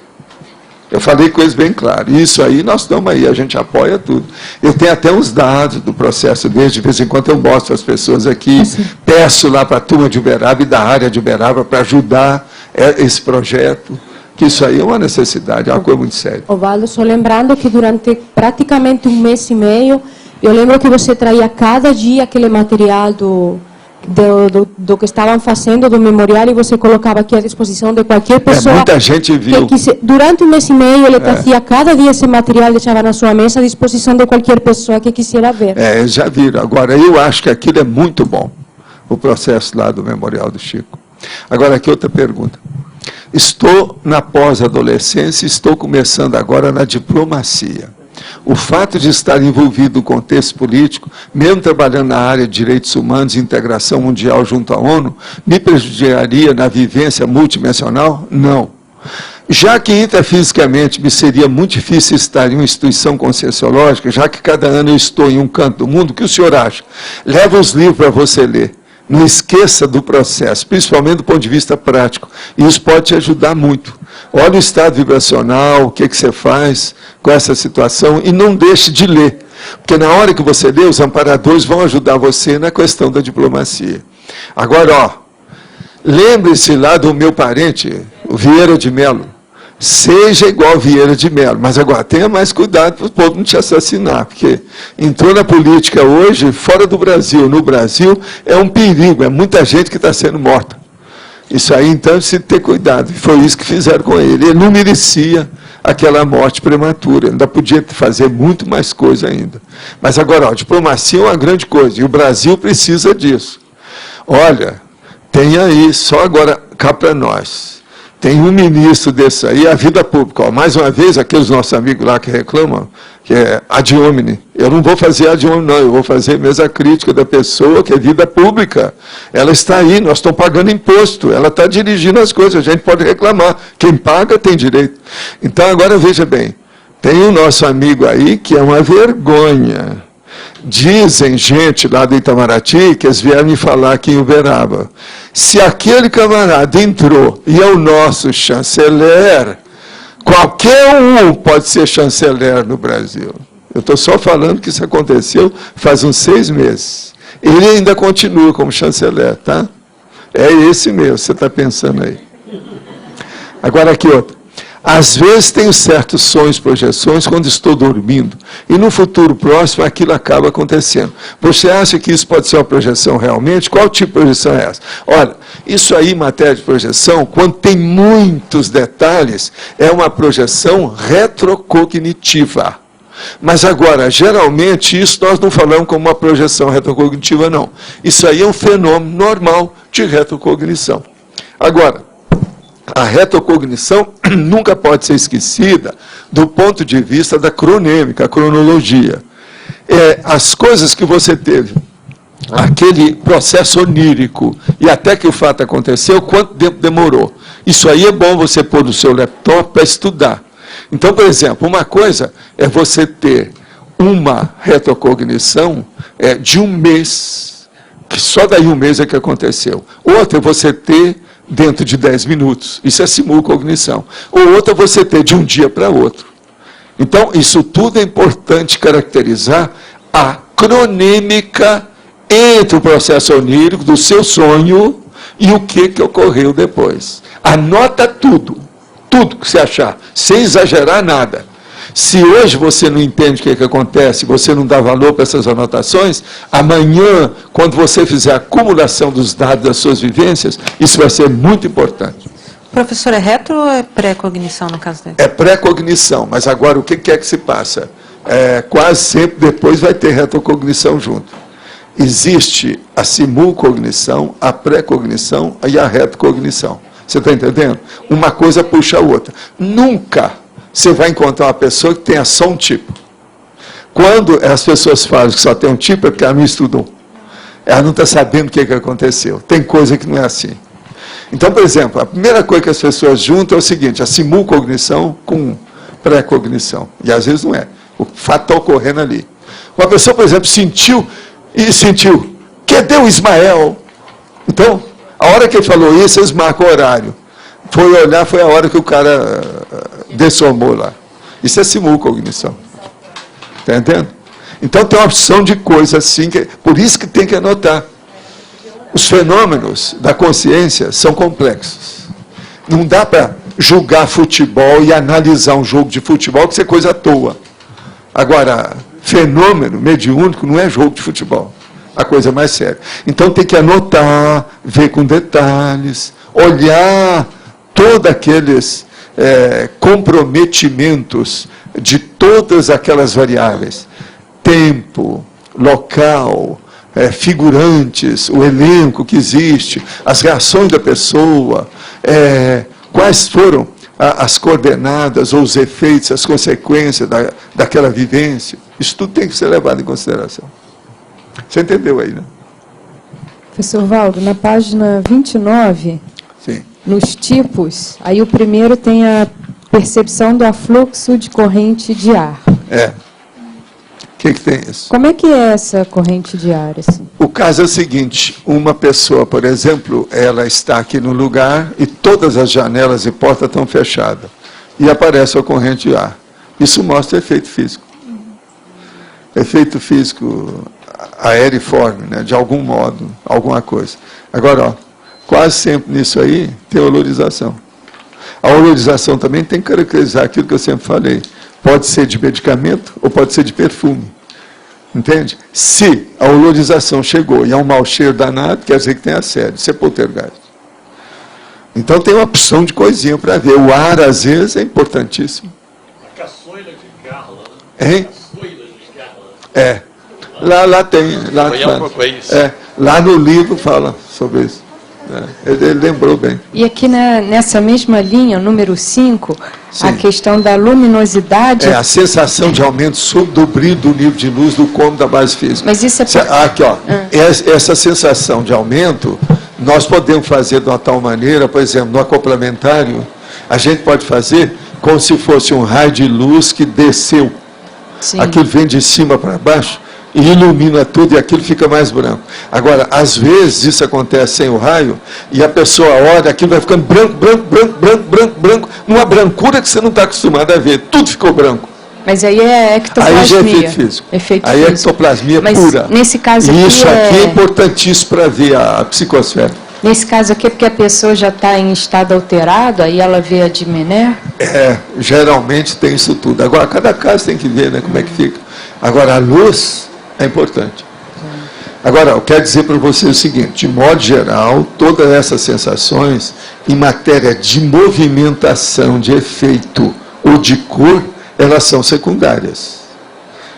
Eu falei com eles bem claro. Isso aí, nós estamos aí, a gente apoia tudo. Eu tenho até uns dados do processo deles, de vez em quando eu mostro às pessoas aqui, peço lá para a turma de Uberaba e da área de Uberaba para ajudar esse projeto. Que isso aí é uma necessidade, é uma coisa muito séria. Ovaldo, só lembrando que durante praticamente um mês e meio, eu lembro que você traía cada dia aquele material do que estavam fazendo, do memorial, e você colocava aqui à disposição de qualquer pessoa. Muita gente viu. Durante um mês e meio, ele trazia cada dia esse material, deixava na sua mesa à disposição de qualquer pessoa que quisesse ver. Já viram. Agora, eu acho que aquilo é muito bom, o processo lá do Memorial do Chico. Agora, aqui outra pergunta. Estou na pós-adolescência, estou começando agora na diplomacia. O fato de estar envolvido no contexto político, mesmo trabalhando na área de direitos humanos e integração mundial junto à ONU, me prejudicaria na vivência multidimensional? Não. Já que intrafisicamente me seria muito difícil estar em uma instituição conscienciológica, já que cada ano eu estou em um canto do mundo, o que o senhor acha? Leva os livros para você ler. Não esqueça do processo, principalmente do ponto de vista prático. E isso pode te ajudar muito. Olha o estado vibracional, o que você faz com essa situação, e não deixe de ler. Porque na hora que você lê, os amparadores vão ajudar você na questão da diplomacia. Agora, lembre-se lá do meu parente, o Vieira de Mello, seja igual Vieira de Mello, mas agora tenha mais cuidado para o povo não te assassinar, porque entrou na política hoje, fora do Brasil, no Brasil, é um perigo, é muita gente que está sendo morta. Isso aí, então, precisa ter cuidado, e foi isso que fizeram com ele. Ele não merecia aquela morte prematura, ele ainda podia fazer muito mais coisa ainda. Mas agora, a diplomacia é uma grande coisa, e o Brasil precisa disso. Olha, tem aí, só agora, cá para nós, tem um ministro desse aí, a vida pública. Ó, mais uma vez, aqueles nossos amigos lá que reclamam, que é ad hominem. Eu não vou fazer ad hominem, não, eu vou fazer mesmo a crítica da pessoa, que é vida pública. Ela está aí, nós estamos pagando imposto, ela está dirigindo as coisas, a gente pode reclamar. Quem paga tem direito. Então, agora, veja bem, tem o nosso amigo aí, que é uma vergonha. Dizem gente lá do Itamaraty, que eles vieram me falar aqui em Uberaba. Se aquele camarada entrou e é o nosso chanceler, qualquer um pode ser chanceler no Brasil. Eu estou só falando que isso aconteceu faz uns 6 meses. Ele ainda continua como chanceler, tá? É esse mesmo, você está pensando aí. Agora aqui outro. Às vezes tenho certos sonhos, projeções, quando estou dormindo. E no futuro próximo, aquilo acaba acontecendo. Você acha que isso pode ser uma projeção realmente? Qual tipo de projeção é essa? Olha, isso aí, em matéria de projeção, quando tem muitos detalhes, é uma projeção retrocognitiva. Mas agora, geralmente, isso nós não falamos como uma projeção retrocognitiva, não. Isso aí é um fenômeno normal de retrocognição. Agora, a retrocognição nunca pode ser esquecida do ponto de vista da cronêmica, a cronologia. As coisas que você teve, aquele processo onírico, e até que o fato aconteceu, quanto tempo demorou? Isso aí é bom você pôr no seu laptop para estudar. Então, por exemplo, uma coisa é você ter uma retrocognição de um mês, que só daí um mês é que aconteceu. Outra é você ter dentro de 10 minutos. Isso é simulcognição. Ou outra você ter de um dia para outro. Então, isso tudo é importante caracterizar a cronêmica entre o processo onírico do seu sonho e o que ocorreu depois. Anota tudo que você achar, sem exagerar nada. Se hoje você não entende o que acontece, você não dá valor para essas anotações, amanhã, quando você fizer a acumulação dos dados das suas vivências, isso vai ser muito importante. Professor, é retro ou é pré-cognição no caso dele? É pré-cognição, mas agora o que é que se passa? Quase sempre depois vai ter retrocognição junto. Existe a simulcognição, a pré-cognição e a retrocognição. Você está entendendo? Uma coisa puxa a outra. Nunca você vai encontrar uma pessoa que tenha só um tipo. Quando as pessoas falam que só tem um tipo, é porque ela não estudou. Ela não está sabendo o que aconteceu. Tem coisa que não é assim. Então, por exemplo, a primeira coisa que as pessoas juntam é o seguinte, a simulcognição com pré-cognição. E às vezes não é. O fato está ocorrendo ali. Uma pessoa, por exemplo, sentiu, cadê o Ismael? Então, a hora que ele falou isso, eles marcam o horário. Foi olhar, foi a hora que o cara dessomou lá. Isso é simulcognição. Está entendendo? Então tem uma opção de coisa assim, por isso que tem que anotar. Os fenômenos da consciência são complexos. Não dá para julgar futebol e analisar um jogo de futebol, que isso é coisa à toa. Agora, fenômeno mediúnico não é jogo de futebol. A coisa mais séria. Então tem que anotar, ver com detalhes, olhar todos aqueles comprometimentos de todas aquelas variáveis. Tempo, local, figurantes, o elenco que existe, as reações da pessoa, quais foram as coordenadas ou os efeitos, as consequências daquela vivência. Isso tudo tem que ser levado em consideração. Você entendeu aí, né? Professor Valdo, na página 29, Sim. Nos tipos, aí o primeiro tem a percepção do afluxo de corrente de ar. O que tem isso? Como é que é essa corrente de ar? Assim? O caso é o seguinte, uma pessoa, por exemplo, ela está aqui no lugar e todas as janelas e portas estão fechadas. E aparece a corrente de ar. Isso mostra efeito físico. Efeito físico aeriforme, né, de algum modo, alguma coisa. Agora, quase sempre nisso aí tem olorização. A olorização também tem que caracterizar aquilo que eu sempre falei. Pode ser de medicamento ou pode ser de perfume. Entende? Se a olorização chegou e é um mau cheiro danado, quer dizer que tem assédio. Isso é poltergeist. Então tem uma opção de coisinha para ver. O ar, às vezes, é importantíssimo. A caçoila de Garland. Hein? Caçoila de Garland. Lá tem. Lá no livro fala sobre isso. Ele lembrou bem. E aqui nessa mesma linha, número 5, a questão da luminosidade... a sensação de aumento do brilho do nível de luz do cômodo da base física. Mas isso é... Aqui, ó. Essa sensação de aumento, nós podemos fazer de uma tal maneira, por exemplo, no acoplamentário, a gente pode fazer como se fosse um raio de luz que desceu. Sim. Aquilo vem de cima para baixo e ilumina tudo e aquilo fica mais branco. Agora, às vezes isso acontece sem o raio e a pessoa olha, aquilo vai ficando branco, numa brancura que você não está acostumado a ver. Tudo ficou branco. Mas aí é ectoplasmia. Aí já é efeito físico. Aí é ectoplasmia pura. Nesse caso e isso aqui é importantíssimo para ver a psicosfera. Nesse caso aqui, porque a pessoa já está em estado alterado, aí ela vê a Dimené? Geralmente tem isso tudo. Agora, cada caso tem que ver, né, como é que fica. Agora, a luz é importante. Agora, eu quero dizer para você o seguinte, de modo geral, todas essas sensações, em matéria de movimentação, de efeito ou de cor, elas são secundárias.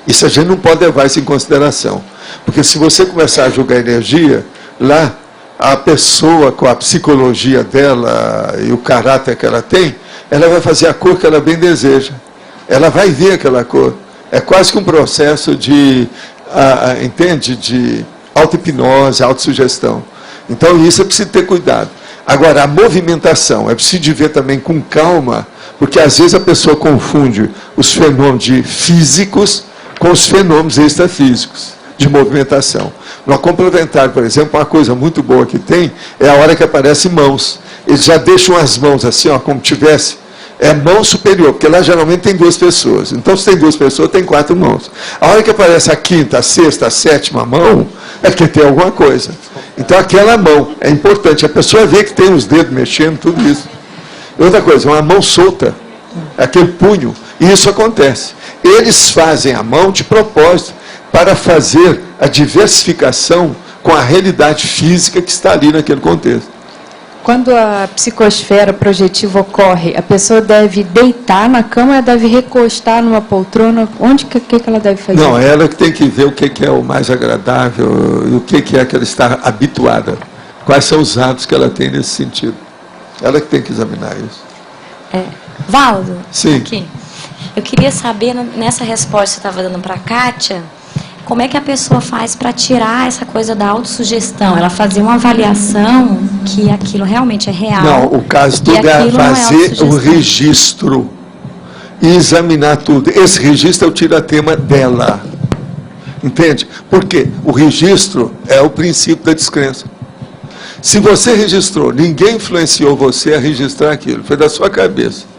Isso a gente não pode levar isso em consideração. Porque se você começar a julgar energia, lá, a pessoa, com a psicologia dela e o caráter que ela tem, ela vai fazer a cor que ela bem deseja. Ela vai ver aquela cor. É quase que um processo de, entende? De auto-hipnose, autossugestão. Então, isso é preciso ter cuidado. Agora, a movimentação, é preciso ver também com calma, porque às vezes a pessoa confunde os fenômenos físicos com os fenômenos extrafísicos de movimentação. No complementar, por exemplo, uma coisa muito boa que tem é a hora que aparecem mãos. Eles já deixam as mãos assim, ó, como tivesse. É mão superior, porque lá geralmente tem 2 pessoas. Então, se tem 2 pessoas, tem 4 mãos. A hora que aparece a quinta, a sexta, a sétima mão, é porque tem alguma coisa. Então, aquela mão é importante. A pessoa vê que tem os dedos mexendo, tudo isso. Outra coisa, uma mão solta, aquele punho, e isso acontece. Eles fazem a mão de propósito, para fazer a diversificação com a realidade física que está ali naquele contexto. Quando a psicosfera projetiva ocorre, a pessoa deve deitar na cama, ela deve recostar numa poltrona? Onde que ela deve fazer? Não, ela que tem que ver o que é o mais agradável e o que é que ela está habituada. Quais são os hábitos que ela tem nesse sentido. Ela que tem que examinar isso. Valdo, sim. Aqui. Eu queria saber, nessa resposta que você estava dando para a Kátia, como é que a pessoa faz para tirar essa coisa da autossugestão? Ela fazer uma avaliação que aquilo realmente é real. Não, o caso todo é fazer o registro e examinar tudo. Esse registro é o tiratema dela. Entende? Porque o registro é o princípio da descrença. Se você registrou, ninguém influenciou você a registrar aquilo, foi da sua cabeça.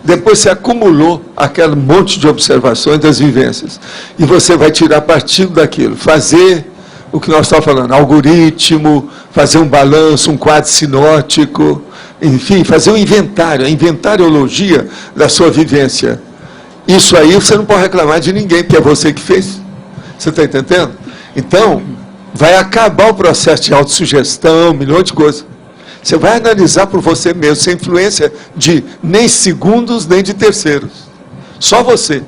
Depois você acumulou aquele monte de observações das vivências. E você vai tirar partido daquilo. Fazer o que nós estamos falando, algoritmo, fazer um balanço, um quadro sinótico, enfim, fazer um inventário, a inventariologia da sua vivência. Isso aí você não pode reclamar de ninguém, porque é você que fez. Você está entendendo? Então, vai acabar o processo de autossugestão, um milhão de coisas. Você vai analisar por você mesmo, sem influência de nem segundos, nem de terceiros. Só você.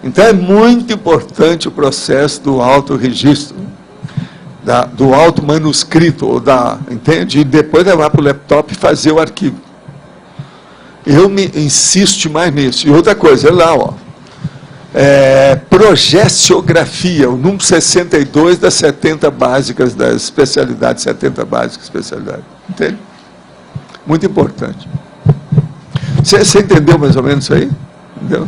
Então é muito importante o processo do autorregistro, do auto-manuscrito, entende? E depois levar para o laptop e fazer o arquivo. Eu insisto mais nisso. E outra coisa, lá, ó. Progestiografia, o número 62 das 70 básicas das especialidades, 70 básicas especialidades. Entende? Muito importante. Você entendeu mais ou menos isso aí? Entendeu?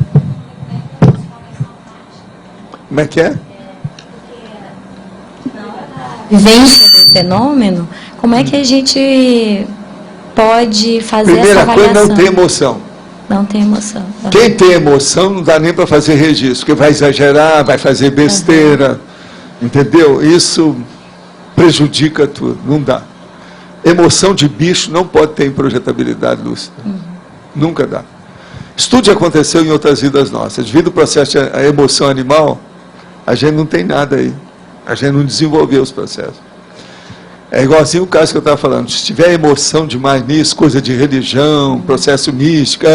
Como é que é? Vivência do fenômeno, como é que a gente pode fazer essa avaliação? Primeira coisa, não tem emoção. Não tem emoção. Quem tem emoção não dá nem para fazer registro, porque vai exagerar, vai fazer besteira, entendeu? Isso prejudica tudo, não dá. Emoção de bicho não pode ter inprojetabilidade lúcida. Nunca dá. Isso tudo já aconteceu em outras vidas nossas. Devido ao processo de emoção animal, a gente não tem nada aí. A gente não desenvolveu os processos. É igualzinho o caso que eu estava falando. Se tiver emoção demais nisso, coisa de religião, processo místico,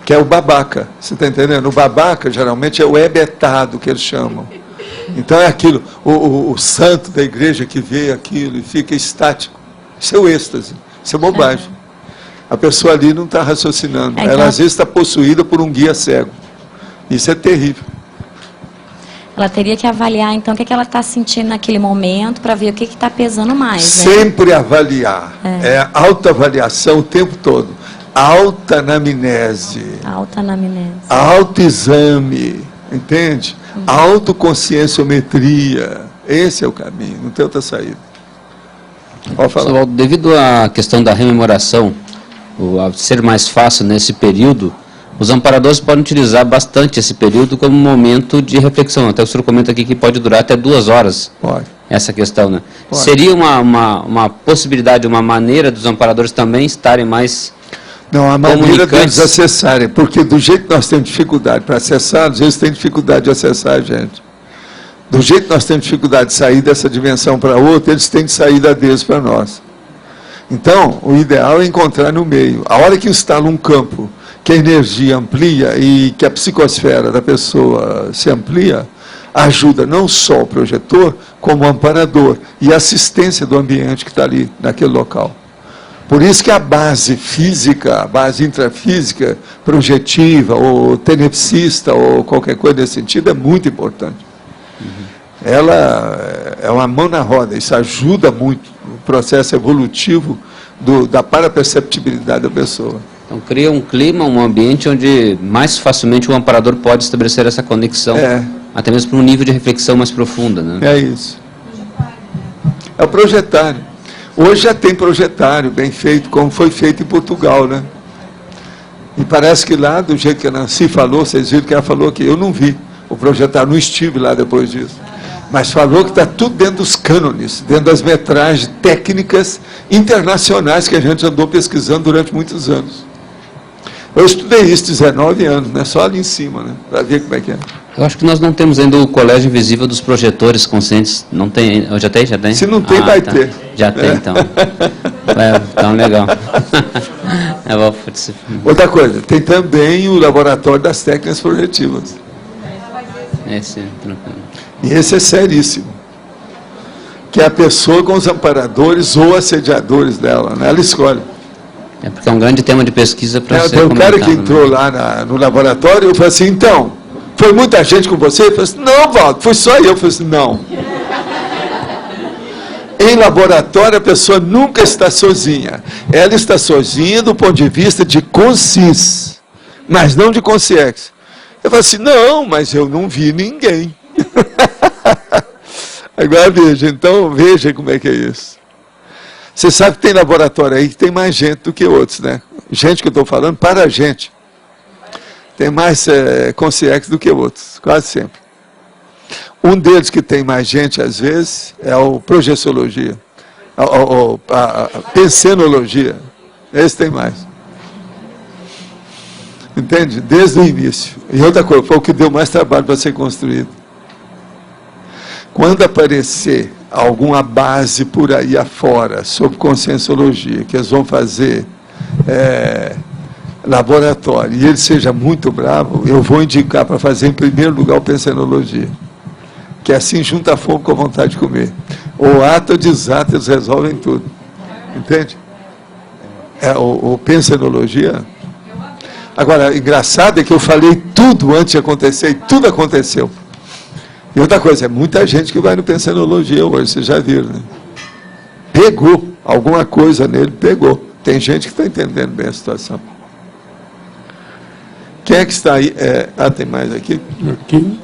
que é o babaca. Você está entendendo? O babaca, geralmente, é o hebetado, que eles chamam. Então é aquilo, o santo da igreja que vê aquilo e fica estático. Isso é o êxtase. Isso é bobagem. A pessoa ali não está raciocinando. Ela, às vezes, está possuída por um guia cego. Isso é terrível. Ela teria que avaliar, então, o que ela está sentindo naquele momento para ver o que está pesando mais. Né? Sempre avaliar. É autoavaliação o tempo todo. Autoanamnese. Autoanamnese. Autoexame. Entende? Autoconscienciometria. Esse é o caminho. Não tem outra saída. Pode falar. Pessoal, devido à questão da rememoração, a ser mais fácil nesse período, os amparadores podem utilizar bastante esse período como momento de reflexão. Até o senhor comenta aqui que pode durar até 2 horas. Pode. Essa questão, né? Pode. Seria uma possibilidade, uma maneira dos amparadores também estarem mais Não, a maneira comunicantes? deles acessarem, porque do jeito que nós temos dificuldade para acessar, eles têm dificuldade de acessar a gente. Do jeito que nós temos dificuldade de sair dessa dimensão para outra, eles têm de saída deles para nós. Então, o ideal é encontrar no meio. A hora que instala um campo, que a energia amplia e que a psicosfera da pessoa se amplia, ajuda não só o projetor, como o amparador e a assistência do ambiente que está ali, naquele local. Por isso que a base física, a base intrafísica, projetiva, ou tenepsista, ou qualquer coisa nesse sentido, é muito importante. Ela é uma mão na roda, isso ajuda muito o processo evolutivo da paraperceptibilidade da pessoa. Então, cria um clima, um ambiente onde mais facilmente o amparador pode estabelecer essa conexão, até mesmo para um nível de reflexão mais profunda. Né? É isso. É o projetário. Hoje já tem projetário bem feito, como foi feito em Portugal, né? E parece que lá, do jeito que a Nancy falou, vocês viram que ela falou que eu não vi o projetário, não estive lá depois disso. Mas falou que está tudo dentro dos cânones, dentro das metragens técnicas internacionais que a gente andou pesquisando durante muitos anos. Eu estudei isso 19 anos, né? Só ali em cima, né? Para ver como é que é. Eu acho que nós não temos ainda o colégio invisível dos projetores conscientes. Não tem? Já tem? Já tem? Se não tem, vai ter. Já tem, então. Então, legal. Eu vou participar. Outra coisa, tem também o laboratório das técnicas projetivas. Esse, tranquilo. E esse é seríssimo. Que é a pessoa com os amparadores ou assediadores dela, né? Ela escolhe. É porque é um grande tema de pesquisa para ser Tem um comentado. cara que entrou lá no laboratório, eu falei assim, então, foi muita gente com você? Ele falou assim, não, Valdo, foi só eu. Eu falei assim, não. Em laboratório, a pessoa nunca está sozinha. Ela está sozinha do ponto de vista de consciência, mas não de consciência. Eu falei assim, não, mas eu não vi ninguém. Agora veja, então veja como é que é isso. Você sabe que tem laboratório aí que tem mais gente do que outros, né? Gente que eu estou falando, para a gente. Tem mais consciência do que outros, quase sempre. Um deles que tem mais gente, às vezes, é o projeciologia, a pensenologia. Esse tem mais. Entende? Desde o início. E outra coisa, foi o que deu mais trabalho para ser construído. Quando aparecer alguma base por aí afora sobre conscienciologia, que eles vão fazer laboratório, e ele seja muito bravo, eu vou indicar para fazer em primeiro lugar o pensenologia. Que assim junta a fome com a vontade de comer. Ou ato ou desato, eles resolvem tudo. Entende? O pensenologia. Agora, engraçado é que eu falei tudo antes de acontecer, e tudo aconteceu. E outra coisa, é muita gente que vai no pensenologia hoje, vocês já viram, né? Pegou, alguma coisa nele pegou. Tem gente que está entendendo bem a situação. Quem é que está aí? Tem mais aqui? Aqui.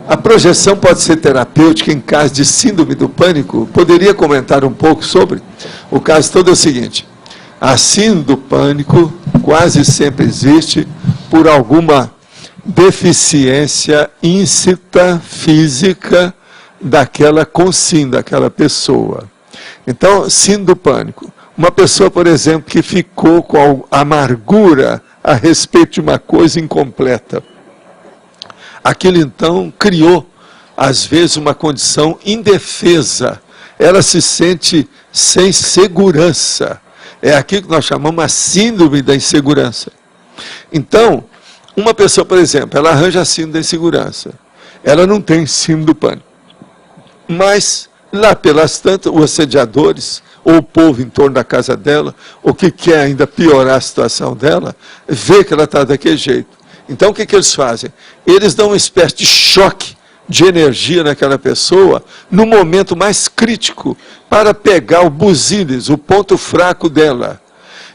A projeção pode ser terapêutica em caso de síndrome do pânico? Poderia comentar um pouco sobre? O caso todo é o seguinte, a síndrome do pânico quase sempre existe por alguma deficiência íncita física daquela consciência, daquela pessoa. Então, síndrome do pânico. Uma pessoa, por exemplo, que ficou com a amargura a respeito de uma coisa incompleta. Aquilo, então, criou, às vezes, uma condição indefesa. Ela se sente sem segurança. É aquilo que nós chamamos a síndrome da insegurança. Então, uma pessoa, por exemplo, ela arranja a síndrome da insegurança. Ela não tem síndrome do pânico. Mas, lá pelas tantas, os assediadores, ou o povo em torno da casa dela, ou que quer ainda piorar a situação dela, vê que ela está daquele jeito. Então, o que eles fazem? Eles dão uma espécie de choque de energia naquela pessoa, no momento mais crítico, para pegar o busilis, o ponto fraco dela.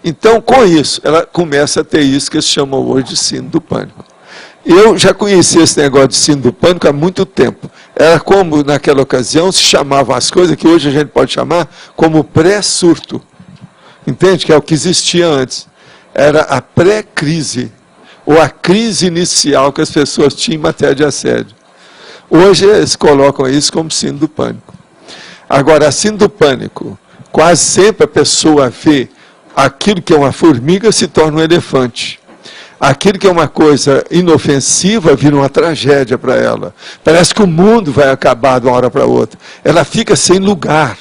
Então, com isso, ela começa a ter isso que eles chamam hoje de síndrome do pânico. Eu já conheci esse negócio de síndrome do pânico há muito tempo. Era como, naquela ocasião, se chamavam as coisas que hoje a gente pode chamar como pré-surto. Entende? Que é o que existia antes. Era a pré-crise, ou a crise inicial que as pessoas tinham em matéria de assédio. Hoje eles colocam isso como síndrome do pânico. Agora, a síndrome do pânico, quase sempre a pessoa vê aquilo que é uma formiga se torna um elefante. Aquilo que é uma coisa inofensiva vira uma tragédia para ela. Parece que o mundo vai acabar de uma hora para outra. Ela fica sem lugar,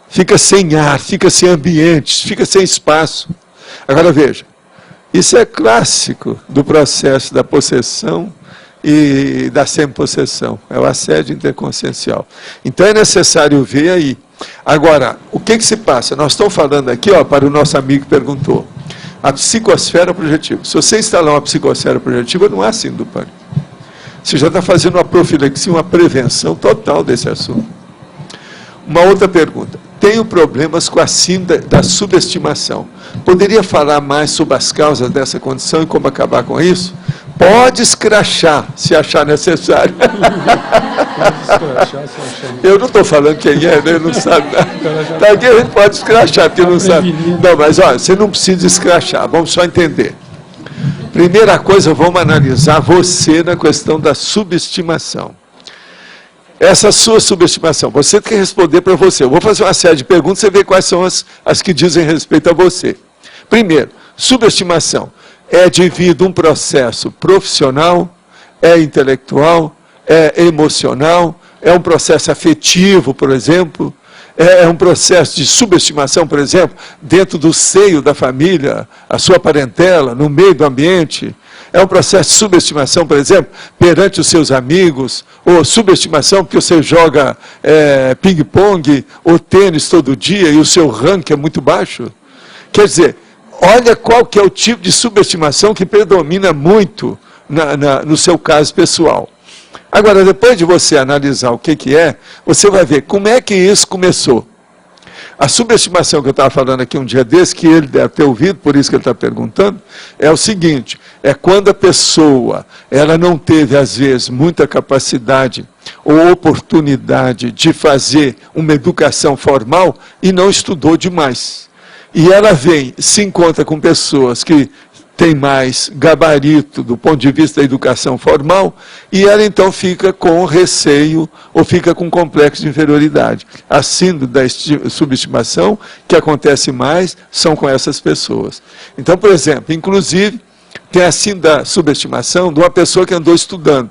fica sem ar, fica sem ambientes, fica sem espaço. Agora veja, isso é clássico do processo da possessão e da semi-possessão. É o assédio interconsciencial. Então é necessário ver aí. Agora, o que se passa? Nós estamos falando aqui, para o nosso amigo que perguntou. A psicosfera projetiva. Se você instalar uma psicosfera projetiva, não há síndrome do pânico. Você já está fazendo uma profilaxia, uma prevenção total desse assunto. Uma outra pergunta. Tenho problemas com a síndrome da subestimação. Poderia falar mais sobre as causas dessa condição e como acabar com isso? Pode escrachar, se achar necessário. Eu não estou falando quem é, né? Não sabe. Daqui a gente pode escrachar, porque não sabe. Não, mas olha, você não precisa escrachar, vamos só entender. Primeira coisa, vamos analisar você na questão da subestimação. Essa sua subestimação, você tem que responder para você. Eu vou fazer uma série de perguntas, você vê quais são as que dizem respeito a você. Primeiro, subestimação. É devido a um processo profissional, é intelectual, é emocional, é um processo afetivo, por exemplo, é um processo de subestimação, por exemplo, dentro do seio da família, a sua parentela, no meio do ambiente. É um processo de subestimação, por exemplo, perante os seus amigos, ou subestimação porque você joga ping-pong ou tênis todo dia e o seu ranking é muito baixo. Quer dizer, olha qual que é o tipo de subestimação que predomina muito no seu caso pessoal. Agora, depois de você analisar o que é, você vai ver como é que isso começou. A subestimação que eu estava falando aqui um dia desse, que ele deve ter ouvido, por isso que ele está perguntando, é o seguinte, é quando a pessoa, ela não teve, às vezes, muita capacidade ou oportunidade de fazer uma educação formal e não estudou demais. E ela vem, se encontra com pessoas que têm mais gabarito do ponto de vista da educação formal, e ela então fica com receio ou fica com complexo de inferioridade. A síndrome da subestimação, que acontece mais, são com essas pessoas. Então, por exemplo, inclusive, tem a síndrome da subestimação de uma pessoa que andou estudando,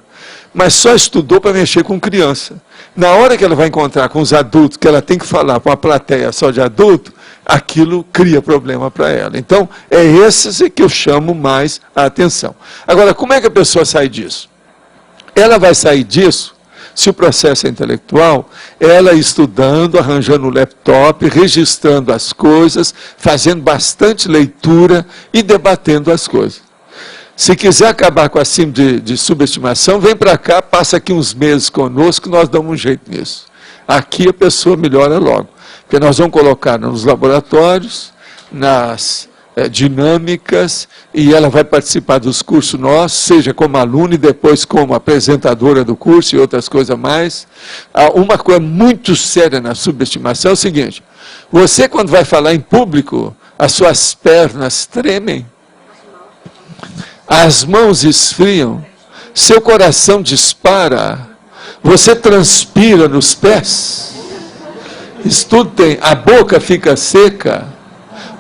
mas só estudou para mexer com criança. Na hora que ela vai encontrar com os adultos, que ela tem que falar para uma plateia só de adulto, aquilo cria problema para ela. Então, é esses que eu chamo mais a atenção. Agora, como é que a pessoa sai disso? Ela vai sair disso, se o processo é intelectual, ela estudando, arranjando o laptop, registrando as coisas, fazendo bastante leitura e debatendo as coisas. Se quiser acabar com a síndrome de subestimação, vem para cá, passa aqui uns meses conosco, nós damos um jeito nisso. Aqui a pessoa melhora logo. Porque nós vamos colocar nos laboratórios, nas dinâmicas, e ela vai participar dos cursos nossos, seja como aluna e depois como apresentadora do curso e outras coisas mais. Uma coisa muito séria na subestimação é o seguinte, você quando vai falar em público, as suas pernas tremem, as mãos esfriam, seu coração dispara, você transpira nos pés, isso tudo tem, a boca fica seca,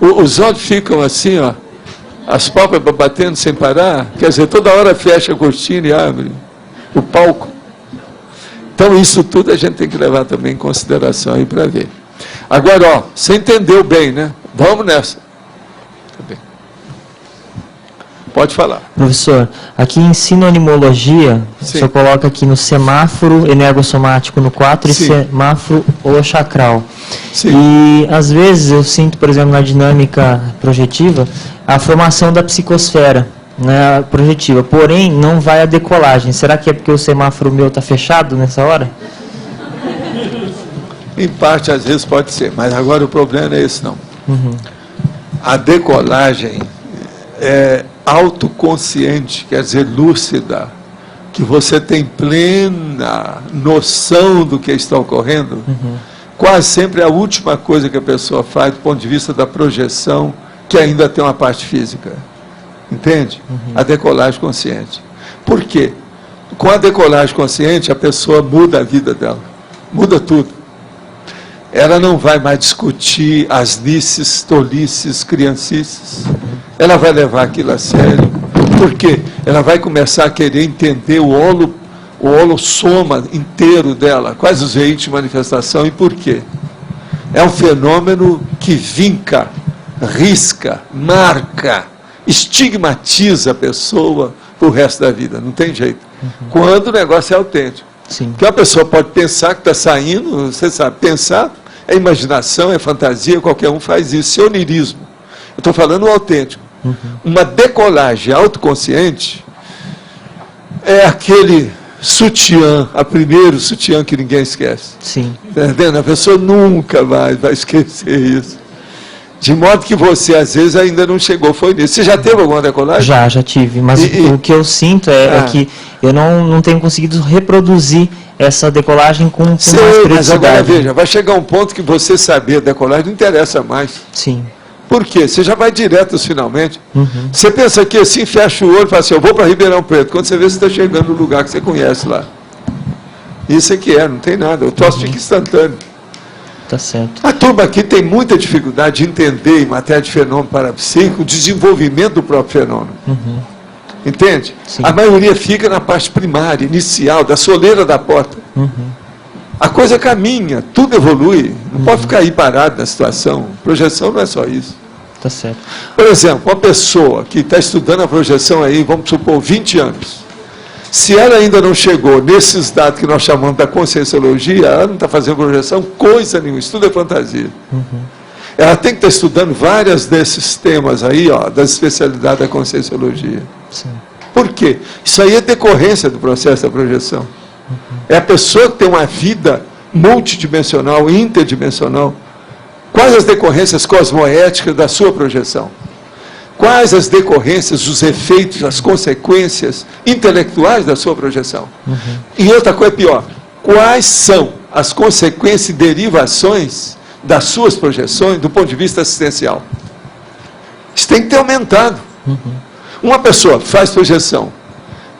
Os olhos ficam assim, ó, as pálpebras batendo sem parar, quer dizer, toda hora fecha a cortina e abre o palco. Então, isso tudo a gente tem que levar também em consideração aí para ver. Agora, ó, você entendeu bem, né? Vamos nessa. Tá bem. Pode falar. Professor, aqui em sinonimologia, o senhor coloca aqui no semáforo energossomático no 4 e semáforo holochacral. E, às vezes, eu sinto, por exemplo, na dinâmica projetiva, a formação da psicosfera, né, projetiva. Porém, não vai a decolagem. Será que é porque o semáforo meu está fechado nessa hora? Em parte, às vezes, pode ser. Mas agora o problema não é esse, não. A decolagem é autoconsciente, quer dizer, lúcida, que você tem plena noção do que está ocorrendo, quase sempre é a última coisa que a pessoa faz do ponto de vista da projeção, que ainda tem uma parte física. Entende? A decolagem consciente. Por quê? Com a decolagem consciente, a pessoa muda a vida dela. Muda tudo. Ela não vai mais discutir asnices, tolices, criancices. Ela vai levar aquilo a sério. Por quê? Ela vai começar a querer entender o holossoma inteiro dela, quais os veículos de manifestação e por quê. É um fenômeno que vinca, risca, marca, estigmatiza a pessoa para o resto da vida. Não tem jeito. Quando o negócio é autêntico. Porque a pessoa pode pensar que está saindo, você sabe, pensar é imaginação, é fantasia, qualquer um faz isso, isso é onirismo. Eu estou falando o autêntico. Uma decolagem autoconsciente é aquele sutiã, a primeiro sutiã que ninguém esquece. Entendendo? A pessoa nunca vai esquecer isso. De modo que você, às vezes, ainda não chegou, foi nisso. Você já teve alguma decolagem? Já tive, mas o que eu sinto é que eu não tenho conseguido reproduzir essa decolagem com mais periodicidade. Mas agora, veja, vai chegar um ponto que você saber a decolagem não interessa mais. Por quê? Você já vai direto finalmente. Você pensa aqui assim, fecha o olho e fala assim, eu vou para Ribeirão Preto. Quando você vê, você está chegando no lugar que você conhece lá. Isso é que não tem nada. O troço fica instantâneo. Tá certo. A turma aqui tem muita dificuldade de entender, em matéria de fenômeno parapsíquico, o desenvolvimento do próprio fenômeno. Entende? A maioria fica na parte primária, inicial, da soleira da porta. A coisa caminha, tudo evolui. Não pode ficar aí parado na situação. Projeção não é só isso. Tá certo. Por exemplo, uma pessoa que está estudando a projeção aí, vamos supor, 20 anos. Se ela ainda não chegou nesses dados que nós chamamos da conscienciologia, ela não está fazendo projeção coisa nenhuma, isso tudo é fantasia. Ela tem que estar estudando vários desses temas aí, ó, das especialidades da conscienciologia. Por quê? Isso aí é decorrência do processo da projeção. É a pessoa que tem uma vida multidimensional, interdimensional. Quais as decorrências cosmoéticas da sua projeção? Quais as decorrências, os efeitos, as consequências intelectuais da sua projeção? E outra coisa pior, quais são as consequências e derivações das suas projeções do ponto de vista assistencial? Isso tem que ter aumentado. Uma pessoa faz projeção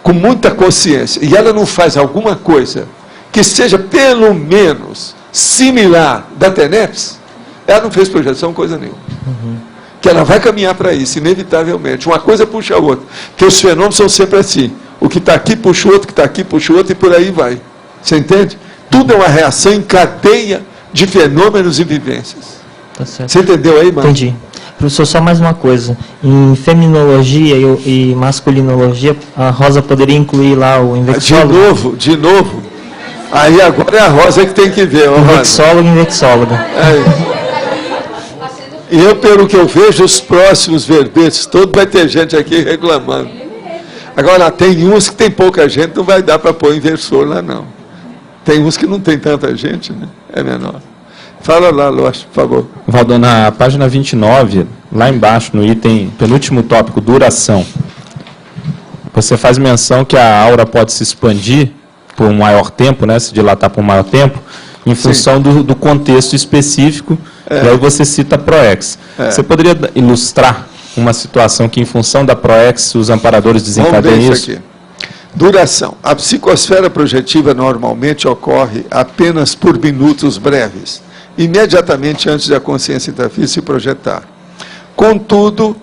com muita consciência e ela não faz alguma coisa que seja pelo menos similar da TENEPS, ela não fez projeção coisa nenhuma. Que ela vai caminhar para isso, inevitavelmente. Uma coisa puxa a outra. Porque os fenômenos são sempre assim. O que está aqui puxa o outro, o que está aqui puxa o outro, e por aí vai. Você entende? Tudo é uma reação em cadeia de fenômenos e vivências. Tá certo. Você entendeu aí, mano? Entendi. Professor, só mais uma coisa. Em feminologia e masculinologia, a Rosa poderia incluir lá o invexólogo? De novo. Aí agora é a Rosa que tem que ver. Invexólogo e invexóloga. E eu, pelo que eu vejo, os próximos verbetes, todo vai ter gente aqui reclamando. Agora, tem uns que tem pouca gente, não vai dar para pôr inversor lá, não. Tem uns que não tem tanta gente, né? É menor. Fala lá, Lócio, por favor. Valdo, na página 29, lá embaixo, no item, penúltimo tópico, duração, você faz menção que a aura pode se expandir por um maior tempo, né, se dilatar por um maior tempo, em função do contexto específico, e aí você cita a PROEX. Você poderia ilustrar uma situação que, em função da PROEX, os amparadores desencadeiam isso? Aqui. Duração. A psicosfera projetiva normalmente ocorre apenas por minutos breves, imediatamente antes da consciência intrafísica se projetar. Contudo,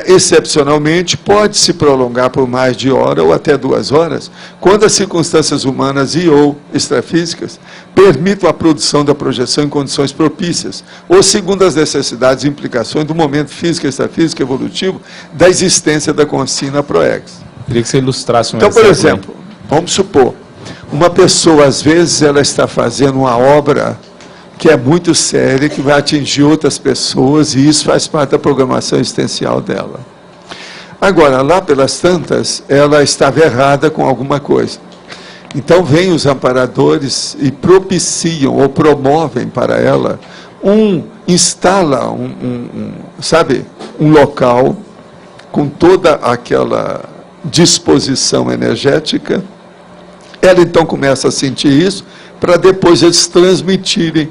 excepcionalmente, pode se prolongar por mais de hora ou até 2 horas, quando as circunstâncias humanas e ou extrafísicas permitam a produção da projeção em condições propícias, ou segundo as necessidades e implicações do momento físico, extrafísico, evolutivo, da existência da consciência proex. Queria que você ilustrasse um exemplo. Então, por exemplo, aí. Vamos supor, uma pessoa, às vezes, ela está fazendo uma obra que é muito séria, que vai atingir outras pessoas, e isso faz parte da programação existencial dela. Agora, lá pelas tantas, ela estava errada com alguma coisa. Então, vêm os amparadores e propiciam ou promovem para ela instala um local com toda aquela disposição energética. Ela, então, começa a sentir isso, para depois eles transmitirem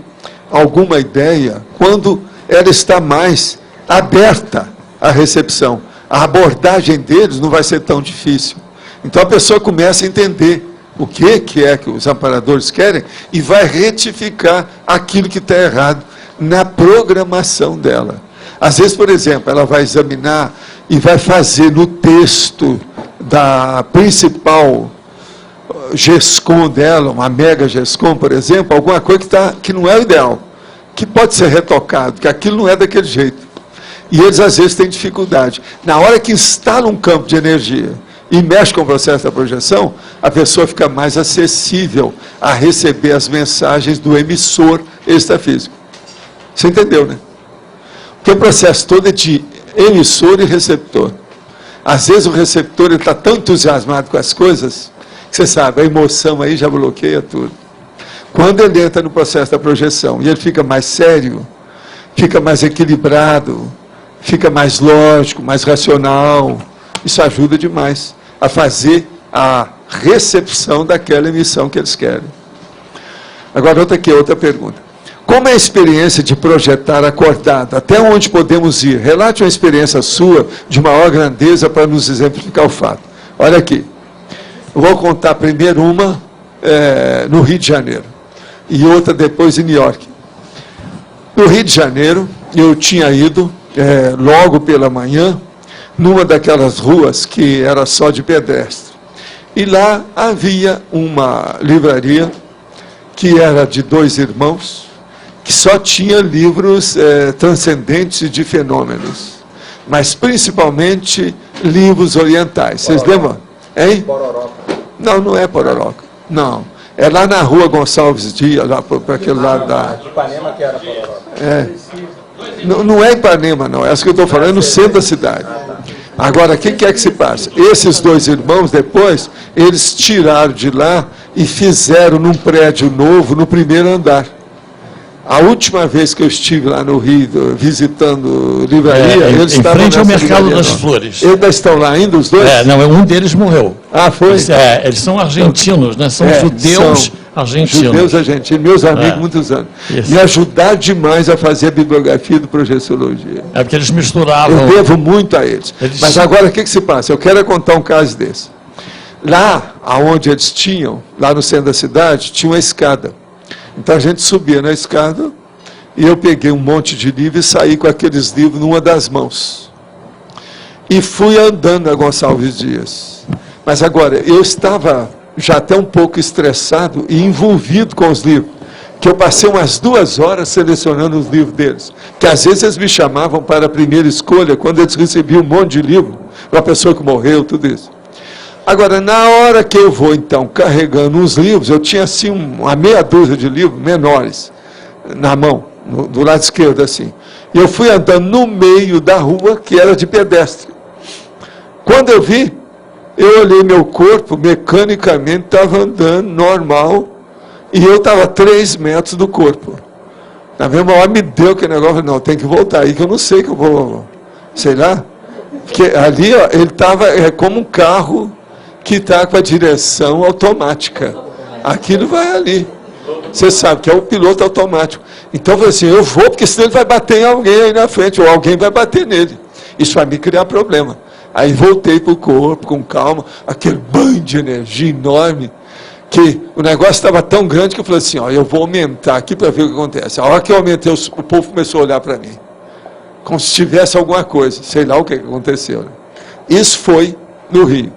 alguma ideia, quando ela está mais aberta à recepção. A abordagem deles não vai ser tão difícil. Então a pessoa começa a entender o que é que os amparadores querem e vai retificar aquilo que está errado na programação dela. Às vezes, por exemplo, ela vai examinar e vai fazer no texto da principal GESCOM dela, uma mega GESCOM, por exemplo, alguma coisa que não é o ideal, que pode ser retocado, que aquilo não é daquele jeito. E eles, às vezes, têm dificuldade. Na hora que instala um campo de energia e mexe com o processo da projeção, a pessoa fica mais acessível a receber as mensagens do emissor extrafísico. Você entendeu, né? Porque o processo todo é de emissor e receptor. Às vezes o receptor está tão entusiasmado com as coisas, que você sabe, a emoção aí já bloqueia tudo. Quando ele entra no processo da projeção e ele fica mais sério, fica mais equilibrado, fica mais lógico, mais racional, isso ajuda demais a fazer a recepção daquela emissão que eles querem. Agora, outra pergunta. Como é a experiência de projetar acordado? Até onde podemos ir? Relate uma experiência sua de maior grandeza para nos exemplificar o fato. Olha aqui. Eu vou contar primeiro uma no Rio de Janeiro e outra depois em New York. No Rio de Janeiro, eu tinha ido logo pela manhã numa daquelas ruas que era só de pedestre. E lá havia uma livraria que era de 2 irmãos, que só tinha livros transcendentes de fenômenos, mas principalmente livros orientais. Vocês lembram? Hein? Pororoca. Não, não é Pororoca. Não. É lá na rua Gonçalves Dias, lá para aquele lado da... De Ipanema que era Pororoca. Não é Ipanema, não. Essa que eu estou falando é no centro da cidade. Agora, o que é que se passa? Esses 2 irmãos, depois, eles tiraram de lá e fizeram num prédio novo, no primeiro andar. A última vez que eu estive lá no Rio, visitando livraria, eles estavam em frente ao Mercado das Flores. Eles estão lá ainda, os 2? Não, um deles morreu. Ah, foi? Eles são argentinos, né? São judeus argentinos. Judeus argentinos, meus amigos, muitos anos. Isso. Me ajudaram demais a fazer a bibliografia do Projeciologia. Porque eles misturavam... Eu devo muito a eles. Mas agora, o que se passa? Eu quero contar um caso desse. Lá, onde eles tinham, lá no centro da cidade, tinha uma escada. Então a gente subia na escada e eu peguei um monte de livros e saí com aqueles livros numa das mãos. E fui andando na Gonçalves Dias. Mas agora, eu estava já até um pouco estressado e envolvido com os livros, que eu passei umas 2 horas selecionando os livros deles. Que às vezes eles me chamavam para a primeira escolha, quando eles recebiam um monte de livro, uma pessoa que morreu, tudo isso. Agora, na hora que eu vou, então, carregando uns livros, eu tinha, assim, uma meia dúzia de livros menores na mão, do lado esquerdo, assim. E eu fui andando no meio da rua, que era de pedestre. Quando eu vi, eu olhei meu corpo, mecanicamente, estava andando normal, e eu estava a 3 metros do corpo. Na mesma hora me deu aquele negócio, não, tem que voltar aí, que eu não sei que eu vou, sei lá. Porque ali, ó, ele estava como um carro que está com a direção automática. Aquilo vai ali. Você sabe que é o piloto automático. Então eu falei assim, eu vou, porque senão ele vai bater em alguém aí na frente, ou alguém vai bater nele. Isso vai me criar problema. Aí voltei para o corpo, com calma, aquele banho de energia enorme, que o negócio estava tão grande que eu falei assim, ó, eu vou aumentar aqui para ver o que acontece. A hora que eu aumentei, o povo começou a olhar para mim. como se tivesse alguma coisa, sei lá o que aconteceu. Né? Isso foi no Rio.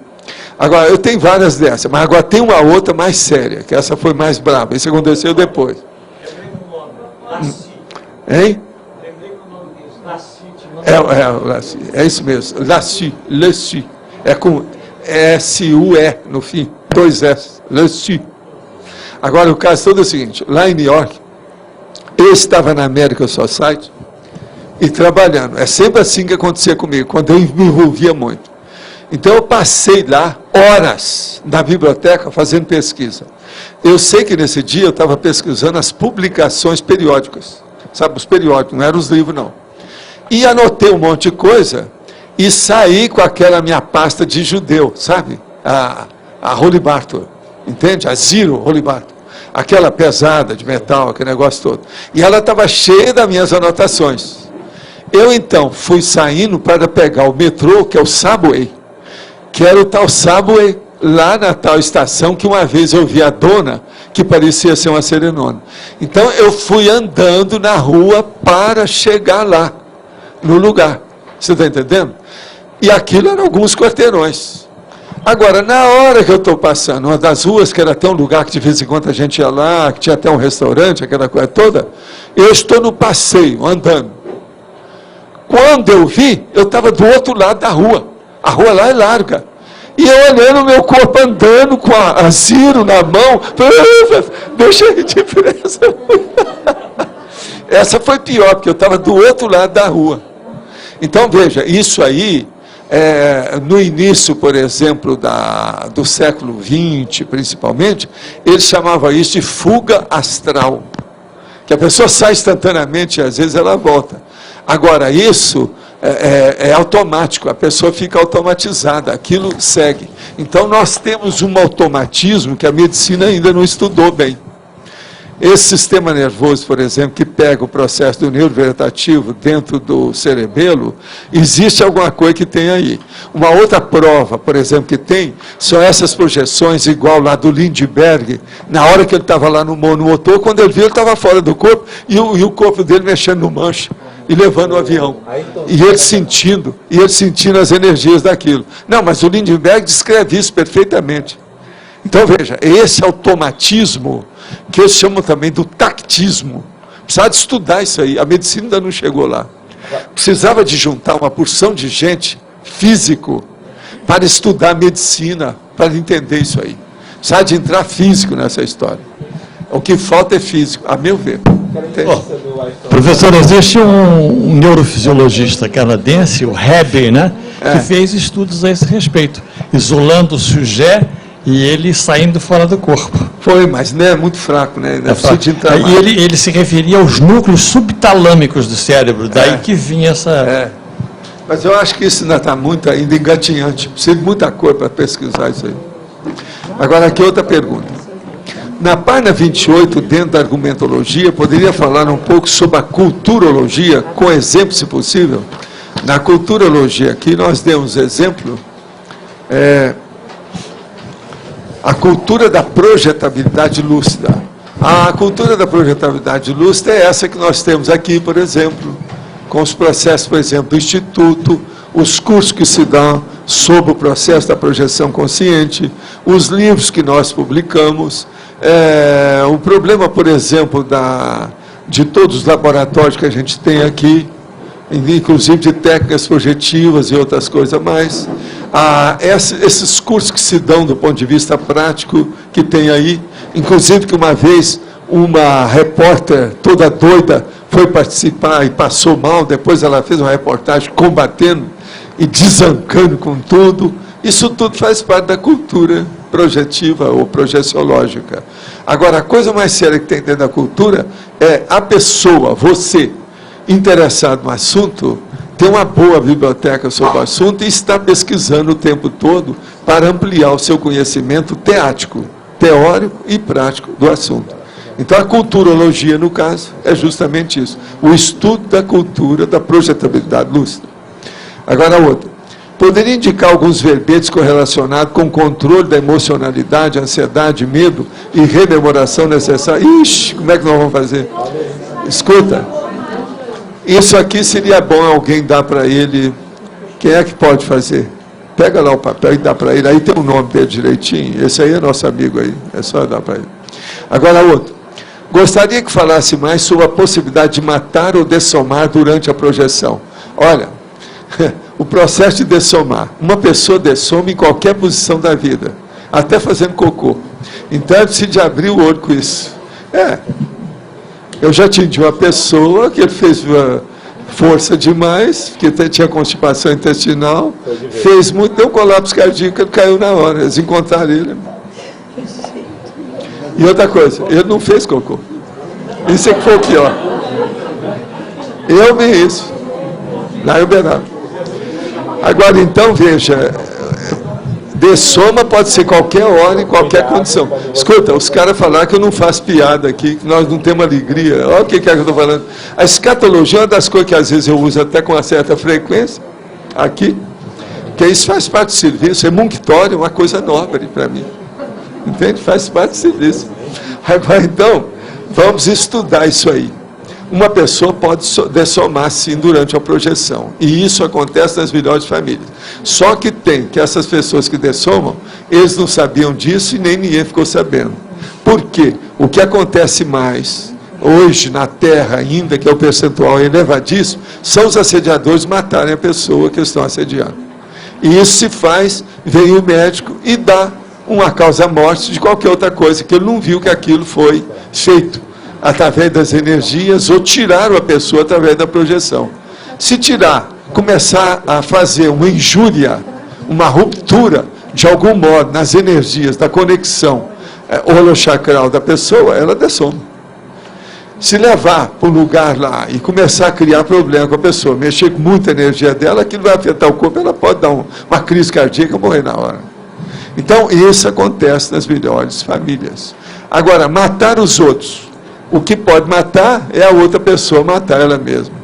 Agora, eu tenho várias dessas, mas agora tem uma outra mais séria, que essa foi mais brava, isso aconteceu depois. Hein? É isso mesmo, Laci, é com S-U-E no fim, 2 S, Laci. Agora, o caso todo é o seguinte, lá em New York, eu estava na American Society e trabalhando, é sempre assim que acontecia comigo, quando eu me envolvia muito. Então, eu passei lá horas na biblioteca fazendo pesquisa. Eu sei que nesse dia eu estava pesquisando as publicações periódicas, sabe, os periódicos, não eram os livros, não. E anotei um monte de coisa e saí com aquela minha pasta de judeu, sabe? A Holy Barton, entende? A Zero Holy Barton. Aquela pesada de metal, aquele negócio todo. E ela estava cheia das minhas anotações. Eu, então, fui saindo para pegar o metrô, que é o Subway, que era o tal Subway, lá na tal estação, que uma vez eu vi a dona, que parecia ser uma serenona. Então, eu fui andando na rua para chegar lá, no lugar. Você está entendendo? E aquilo eram alguns quarteirões. Agora, na hora que eu estou passando, uma das ruas, que era até um lugar que de vez em quando a gente ia lá, que tinha até um restaurante, aquela coisa toda, eu estou no passeio, andando. Quando eu vi, eu estava do outro lado da rua. A rua lá é larga. E eu olhando o meu corpo andando com a Zero na mão, deixa eu ir depressa. Essa foi pior, porque eu estava do outro lado da rua. Então, veja, isso aí, no início, por exemplo, do século XX, principalmente, eles chamavam isso de fuga astral. Que a pessoa sai instantaneamente e às vezes ela volta. Agora, isso é automático, a pessoa fica automatizada, aquilo segue. Então, nós temos um automatismo que a medicina ainda não estudou bem. Esse sistema nervoso, por exemplo, que pega o processo do neurovegetativo dentro do cerebelo, existe alguma coisa que tem aí. Uma outra prova, por exemplo, que tem, são essas projeções, igual lá do Lindbergh, na hora que ele estava lá no motor, quando ele viu, ele estava fora do corpo, e o corpo dele mexendo no manche, e levando o avião. E ele sentindo as energias daquilo. Não, mas o Lindbergh descreve isso perfeitamente. Então, veja, esse automatismo, que eu chamo também do tactismo, precisava de estudar isso aí, a medicina ainda não chegou lá. Precisava de juntar uma porção de gente, físico, para estudar a medicina, para entender isso aí. Precisava de entrar físico nessa história. O que falta é físico, a meu ver. Professor, existe um neurofisiologista canadense, o Hebby, né, que fez estudos a esse respeito, isolando o sujeito e ele saindo fora do corpo. Foi, mas não é muito fraco, né? E ele se referia aos núcleos subtalâmicos do cérebro, daí que vinha essa... Mas eu acho que isso ainda está muito ainda engatinhante, precisa de muita coisa para pesquisar isso aí. Agora, aqui outra pergunta. Na página 28, dentro da argumentologia, poderia falar um pouco sobre a culturologia, com exemplo, se possível? Na culturologia, aqui nós demos exemplo, a cultura da projetabilidade lúcida. A cultura da projetabilidade lúcida é essa que nós temos aqui, por exemplo, com os processos, por exemplo, do Instituto, os cursos que se dão sobre o processo da projeção consciente, os livros que nós publicamos, o problema, por exemplo, de todos os laboratórios que a gente tem aqui, inclusive de técnicas projetivas e outras coisas mais. Esses cursos que se dão do ponto de vista prático, que tem aí, inclusive que uma vez uma repórter toda doida foi participar e passou mal, depois ela fez uma reportagem combatendo e desancando com tudo. Isso tudo faz parte da cultura projetiva ou projeciológica. Agora, a coisa mais séria que tem dentro da cultura é a pessoa, você, interessado no assunto, tem uma boa biblioteca sobre o assunto e está pesquisando o tempo todo para ampliar o seu conhecimento teórico e prático do assunto. Então, a culturologia, no caso, é justamente isso. O estudo da cultura da projetabilidade lúcida. Agora, outra. Poderia indicar alguns verbetes correlacionados com o controle da emocionalidade, ansiedade, medo e rememoração necessária? Ixi, como é que nós vamos fazer? Escuta. Isso aqui seria bom alguém dar para ele. Quem é que pode fazer? Pega lá o papel e dá para ele. Aí tem o nome dele direitinho. Esse aí é nosso amigo aí. É só dar para ele. Agora outro. Gostaria que falasse mais sobre a possibilidade de matar ou dessomar durante a projeção. Olha, o processo de dessomar. Uma pessoa dessoma em qualquer posição da vida. Até fazendo cocô. Então é preciso de abrir o olho com isso. Eu já atendi uma pessoa que ele fez força demais, porque tinha constipação intestinal, fez muito, deu colapso cardíaco, ele caiu na hora. Eles encontraram ele. E outra coisa, ele não fez cocô. Isso é que foi o pior. Eu vi isso. Lá em Uberaba. Agora, então, veja, dessoma pode ser qualquer hora, em qualquer condição. Escuta, os caras falaram que eu não faço piada aqui, que nós não temos alegria. Olha o que é que eu estou falando. A escatologia é uma das coisas que às vezes eu uso até com uma certa frequência, aqui, porque isso faz parte do serviço. Emunctório é uma coisa nobre para mim. Entende? Faz parte do serviço. Agora, então, vamos estudar isso aí. Uma pessoa pode dessomar, sim, durante a projeção. E isso acontece nas melhores famílias. Só que tem que essas pessoas que dessomam, eles não sabiam disso e nem ninguém ficou sabendo. Por quê? O que acontece mais hoje na Terra ainda, que é o percentual elevadíssimo, são os assediadores matarem a pessoa que estão assediando. E isso se faz, vem o médico e dá uma causa-morte de qualquer outra coisa, que ele não viu que aquilo foi feito através das energias, ou tiraram a pessoa através da projeção. Se tirar, começar a fazer uma injúria, uma ruptura, de algum modo, nas energias da conexão holochacral da pessoa, ela dessoma. Se levar para um lugar lá e começar a criar problema com a pessoa, mexer com muita energia dela, aquilo vai afetar o corpo, ela pode dar uma crise cardíaca e morrer na hora. Então, isso acontece nas melhores famílias. Agora, matar os outros. O que pode matar é a outra pessoa matar ela mesma.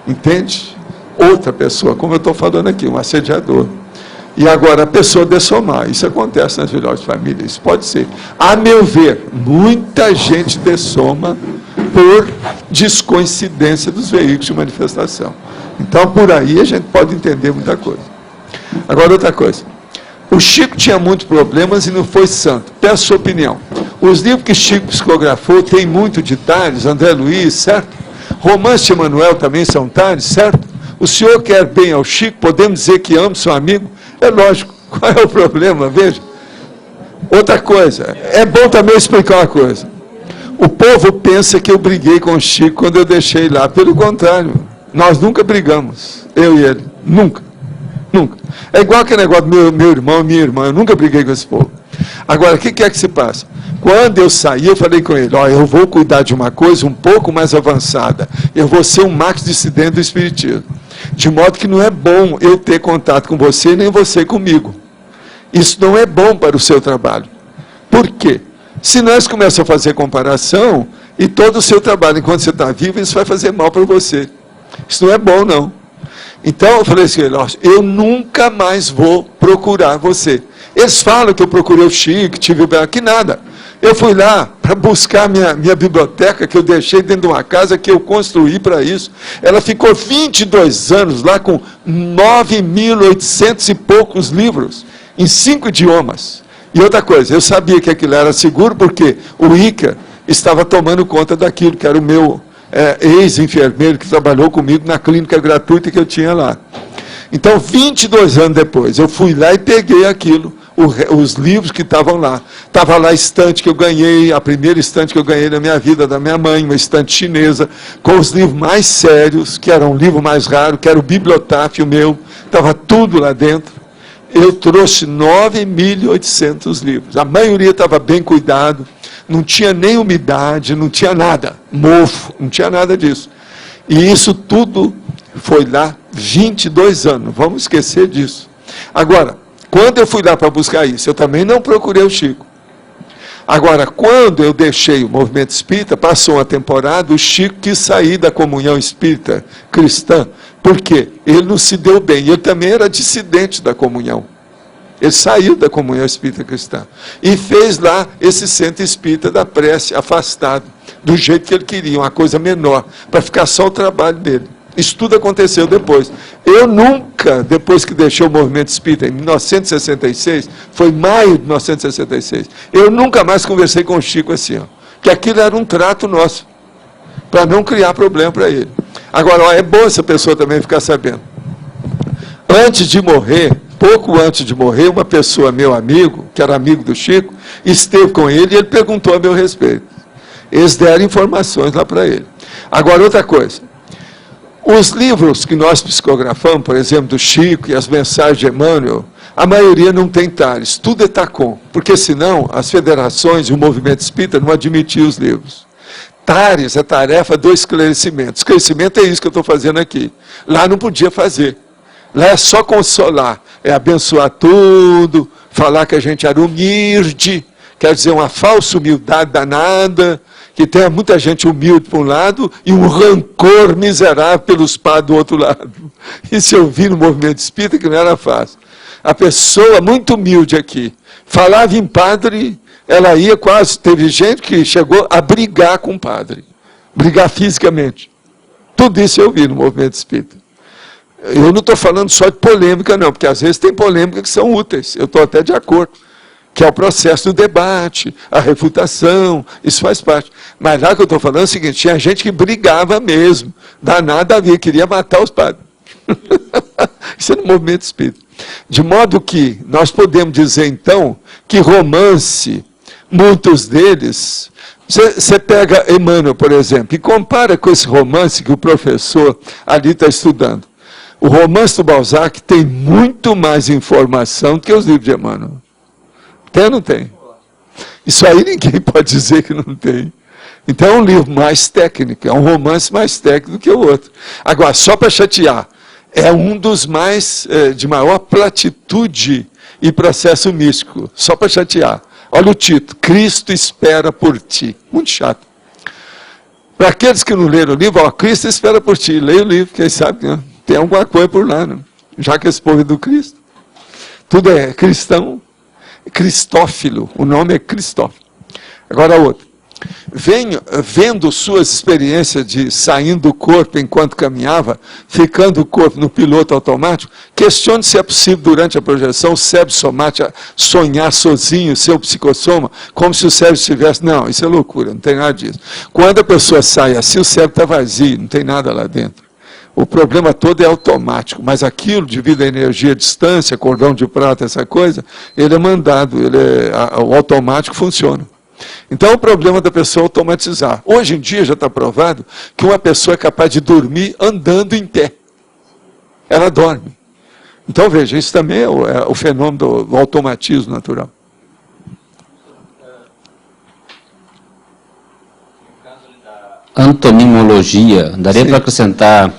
Entende? Outra pessoa, como eu estou falando aqui, um assediador. E agora a pessoa dessomar. Isso acontece nas melhores famílias. Isso pode ser. A meu ver, muita gente dessoma por descoincidência dos veículos de manifestação. Então, por aí a gente pode entender muita coisa. Agora, outra coisa. O Chico tinha muitos problemas e não foi santo. Peço sua opinião. Os livros que Chico psicografou têm muito de Tales, André Luiz, certo? Romance de Emanuel também são Tales, certo? O senhor quer bem ao Chico, podemos dizer que ama seu amigo? É lógico. Qual é o problema? Veja. Outra coisa, é bom também explicar uma coisa. O povo pensa que eu briguei com o Chico quando eu deixei lá. Pelo contrário, nós nunca brigamos, eu e ele. Nunca. Nunca. É igual aquele negócio do meu irmão e minha irmã. Eu nunca briguei com esse povo. Agora, o que é que se passa? Quando eu saí, eu falei com ele, eu vou cuidar de uma coisa um pouco mais avançada. Eu vou ser um max dissidente do espiritismo. De modo que não é bom eu ter contato com você, nem você comigo. Isso não é bom para o seu trabalho. Por quê? Se nós começamos a fazer comparação, e todo o seu trabalho, enquanto você está vivo, isso vai fazer mal para você. Isso não é bom, não. Então, eu falei assim, eu nunca mais vou procurar você. Eles falam que eu procurei o Chico, tive o Belo, que nada. Eu fui lá para buscar minha biblioteca, que eu deixei dentro de uma casa que eu construí para isso. Ela ficou 22 anos lá com 9.800 e poucos livros, em 5 idiomas. E outra coisa, eu sabia que aquilo era seguro, porque o Ica estava tomando conta daquilo, que era o meu ex-enfermeiro que trabalhou comigo na clínica gratuita que eu tinha lá. Então, 22 anos depois, eu fui lá e peguei aquilo, os livros que estavam lá. Estava lá a estante que eu ganhei, a primeira estante que eu ganhei na minha vida, da minha mãe, uma estante chinesa, com os livros mais sérios, que era um livro mais raro, que era o bibliotáfio meu, estava tudo lá dentro. Eu trouxe 9.800 livros. A maioria estava bem cuidado, não tinha nem umidade, não tinha nada, mofo, não tinha nada disso. E isso tudo foi lá 22 anos, vamos esquecer disso. Agora, quando eu fui lá para buscar isso, eu também não procurei o Chico. Agora, quando eu deixei o movimento espírita, passou uma temporada, o Chico quis sair da comunhão espírita cristã. Por quê? Ele não se deu bem, ele também era dissidente da comunhão. Ele saiu da comunhão espírita cristã e fez lá esse centro espírita da prece, afastado. do jeito que ele queria, uma coisa menor, para ficar só o trabalho dele. Isso tudo aconteceu depois. Eu nunca, depois que deixei o movimento espírita, em 1966, foi maio de 1966, eu nunca mais conversei com o Chico assim, ó, que aquilo era um trato nosso, para não criar problema para ele. Agora, ó, é bom essa pessoa também ficar sabendo. Antes de morrer, pouco antes de morrer, uma pessoa, meu amigo, que era amigo do Chico, esteve com ele e ele perguntou a meu respeito. Eles deram informações lá para ele. Agora, outra coisa. Os livros que nós psicografamos, por exemplo, do Chico e as mensagens de Emmanuel, a maioria não tem Tales, tudo é Tacom, porque senão as federações e o movimento espírita não admitiam os livros. Tales é tarefa do esclarecimento. Esclarecimento é isso que eu estou fazendo aqui. Lá não podia fazer. Lá é só consolar, é abençoar tudo, falar que a gente era humilde, quer dizer, uma falsa humildade danada, que tem muita gente humilde por um lado e um rancor miserável pelos padres do outro lado. Isso eu vi no movimento espírita que não era fácil. A pessoa muito humilde aqui, falava em padre, ela ia quase, teve gente que chegou a brigar com o padre, brigar fisicamente. Tudo isso eu vi no movimento espírita. Eu não estou falando só de polêmica, não, porque às vezes tem polêmica que são úteis, eu estou até de acordo, que é o processo do debate, a refutação, isso faz parte. Mas lá que eu estou falando é o seguinte, tinha gente que brigava mesmo, danada havia, queria matar os padres. Isso é no movimento espírita. De modo que nós podemos dizer, então, que romance, muitos deles, você pega Emmanuel, por exemplo, e compara com esse romance que o professor ali está estudando. O romance do Balzac tem muito mais informação do que os livros de Emmanuel. Tem ou não tem? Isso aí ninguém pode dizer que não tem. Então é um livro mais técnico, é um romance mais técnico do que o outro. Agora, só para chatear, é um dos mais, de maior platitude e processo místico, só para chatear. Olha o título, Cristo espera por ti. Muito chato. Para aqueles que não leram o livro, ó, Cristo espera por ti. Leia o livro, quem sabe, né? Tem alguma coisa por lá, né? Já que esse povo é do Cristo. Tudo é cristão. Cristófilo, o nome é Cristófilo. Agora outro. Vendo suas experiências de saindo do corpo enquanto caminhava, ficando o corpo no piloto automático, questione se é possível durante a projeção o cérebro somático sonhar sozinho, seu psicossoma, como se o cérebro estivesse... Não, isso é loucura, não tem nada disso. Quando a pessoa sai assim, o cérebro está vazio, não tem nada lá dentro. O problema todo é automático, mas aquilo, devido à energia, à distância, cordão de prata, essa coisa, ele é mandado, o automático funciona. Então, o problema da pessoa é automatizar. Hoje em dia já está provado que uma pessoa é capaz de dormir andando em pé. Ela dorme. Então, veja, isso também é o fenômeno do automatismo natural. Antonimologia, daria para acrescentar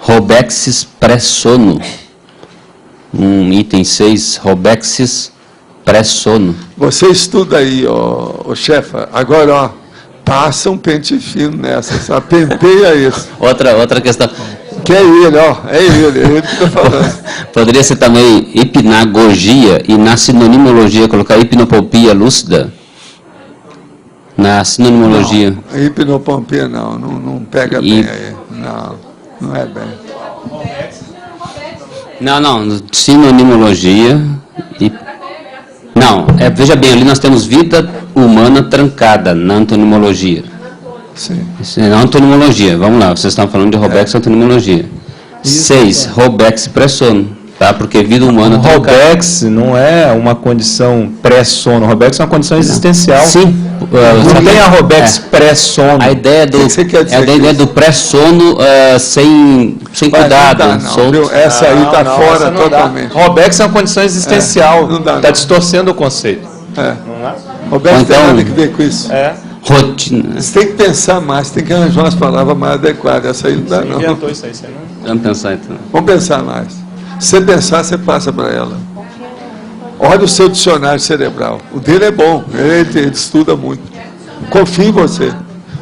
Robexis pré-sono, item 6, Robexis pré-sono. Você estuda aí, ó, chefa, agora, ó, passa um pente fino nessa, sabe? Penteia isso. Outra questão. Que é ele, ó, é ele que está falando. Poderia ser também hipnagogia e na sinonimologia colocar hipnopopia lúcida? Na sinonimologia. Não, hipnopompia não pega bem aí. Não é bem. Não, sinonimologia. Não, veja bem, ali nós temos vida humana trancada na antonimologia. Sim. Na antonimologia, vamos lá, vocês estão falando de Robex antonimologia. 6, Robex pré-sono. Tá? Porque vida humana... O Robex não é uma condição pré-sono, o Robex é uma condição existencial. Sim. Não tem a Robex pré-sono. A ideia do pré-sono sem cuidado. Essa aí está fora totalmente. Robex é uma condição existencial. Está distorcendo o conceito. Robex tem nada que ver com isso. Rotina. Você tem que pensar mais, tem que arranjar umas palavras mais adequadas. Essa aí não dá, não. Inventou isso aí, você não... Vamos pensar então. Vamos pensar mais. Se você pensar, você passa para ela. Olha o seu dicionário cerebral. O dele é bom, ele estuda muito. Confio em você.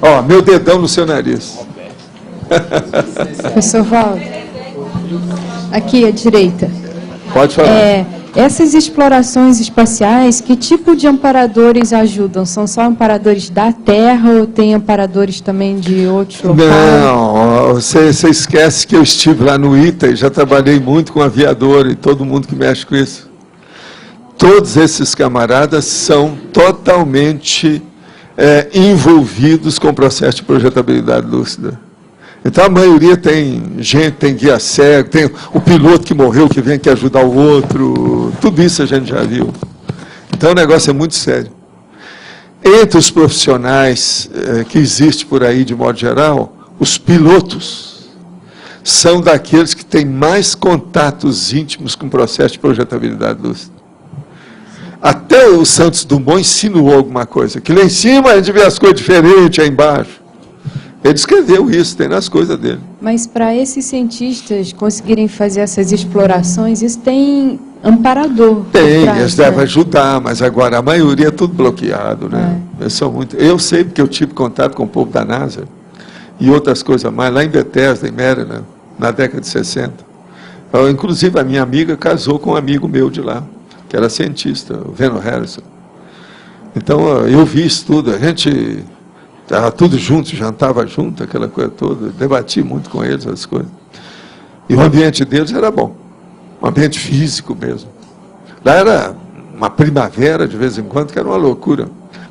Ó, meu dedão no seu nariz. Professor Valdo, aqui à direita. Pode falar. Essas explorações espaciais, que tipo de amparadores ajudam? São só amparadores da Terra ou tem amparadores também de outros locais? Não, você esquece que eu estive lá no ITA e já trabalhei muito com aviador e todo mundo que mexe com isso. Todos esses camaradas são totalmente envolvidos com o processo de projetabilidade lúcida. Então, a maioria tem gente, tem guia cego, tem o piloto que morreu, que vem aqui ajudar o outro, tudo isso a gente já viu. Então, o negócio é muito sério. Entre os profissionais que existem por aí, de modo geral, os pilotos são daqueles que têm mais contatos íntimos com o processo de projetabilidade lúcida. Até o Santos Dumont insinuou alguma coisa, que lá em cima a gente vê as coisas diferentes, aí embaixo. Ele escreveu isso, tem nas coisas dele. Mas para esses cientistas conseguirem fazer essas explorações, isso tem amparador? Tem, eles devem ajudar, mas agora a maioria é tudo bloqueado, né? Eu sei porque eu tive contato com o povo da NASA e outras coisas mais, lá em Bethesda, em Maryland, na década de 60. Inclusive, a minha amiga casou com um amigo meu de lá, que era cientista, o Veno Harrison. Então, eu vi isso tudo, a gente estava tudo junto, jantava junto, aquela coisa toda, debati muito com eles, as coisas. E o ambiente deles era bom, um ambiente físico mesmo. Lá era uma primavera, de vez em quando, que era uma loucura.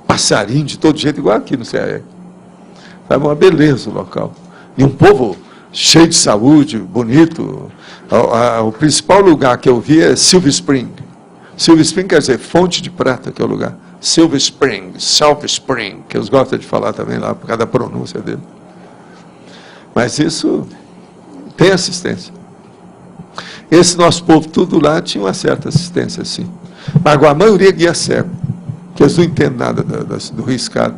Passarinho de todo jeito, igual aqui no CAE. Era uma beleza o local. E um povo cheio de saúde, bonito. O principal lugar que eu vi é Silver Spring. Silver Spring quer dizer fonte de prata, que é o lugar. Silver Spring, que eles gostam de falar também lá, por causa da pronúncia dele. Mas isso tem assistência. Esse nosso povo, tudo lá, tinha uma certa assistência, sim. Mas agora, a maioria é guia cego, que eles não entendem nada do riscado.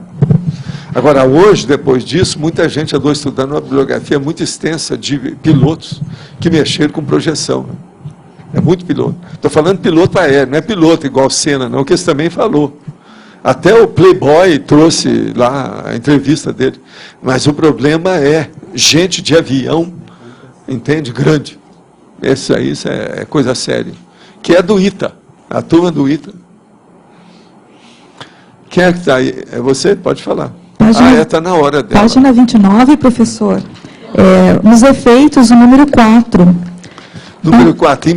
Agora, hoje, depois disso, muita gente andou estudando uma bibliografia muito extensa de pilotos que mexeram com projeção. Né? É muito piloto. Estou falando piloto aéreo, não é piloto igual Senna, não, que esse também falou. Até o Playboy trouxe lá a entrevista dele. Mas o problema é gente de avião, entende? Grande. Isso é coisa séria. Que é do ITA, a turma do ITA. Quem é que está aí? É você? Pode falar. Está na hora dela. Página 29, professor. Nos efeitos, o número 4. Número 4,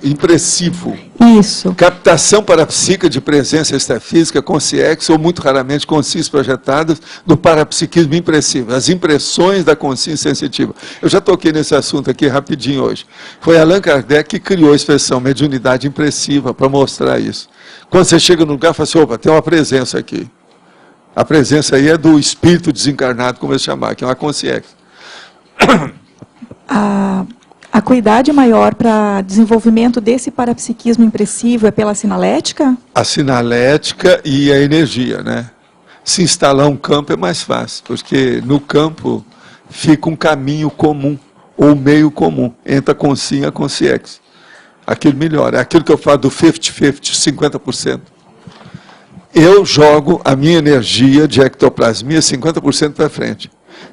impressivo. Isso. Captação parapsíquica de presença extrafísica, consciência ou muito raramente consciências projetadas do parapsiquismo impressivo, as impressões da consciência sensitiva. Eu já toquei nesse assunto aqui rapidinho hoje. Foi Allan Kardec que criou a expressão mediunidade impressiva para mostrar isso. Quando você chega no lugar, fala assim, opa, tem uma presença aqui. A presença aí é do espírito desencarnado, como eles chamaram, que é uma consciência. A acuidade maior para desenvolvimento desse parapsiquismo impressivo é pela sinalética? A sinalética e a energia, né? Se instalar um campo é mais fácil, porque no campo fica um caminho comum, ou meio comum, entre a consciência e a consciência. Aquilo melhora. É aquilo que eu falo do 50-50, 50%. Eu jogo a minha energia de ectoplasmia 50% para frente.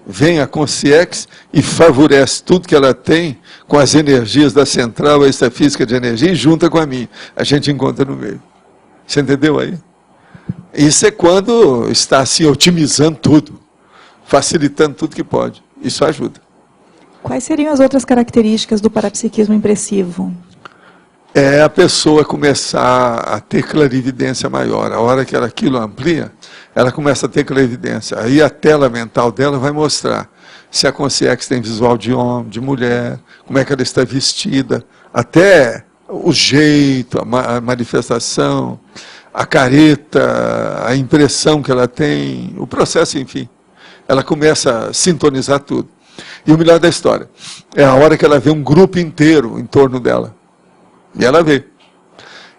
Vem a consciência e favorece tudo que ela tem com as energias da central extrafísica de energia e junta com a minha. A gente encontra no meio. Você entendeu aí? Isso é quando está assim otimizando tudo, facilitando tudo que pode. Isso ajuda. Quais seriam as outras características do parapsiquismo impressivo? É a pessoa começar a ter clarividência maior. A hora que aquilo amplia, ela começa a ter clarividência. Aí a tela mental dela vai mostrar se a consciência tem visual de homem, de mulher, como é que ela está vestida, até o jeito, a manifestação, a careta, a impressão que ela tem, o processo, enfim. Ela começa a sintonizar tudo. E o melhor da história é a hora que ela vê um grupo inteiro em torno dela. E ela vê.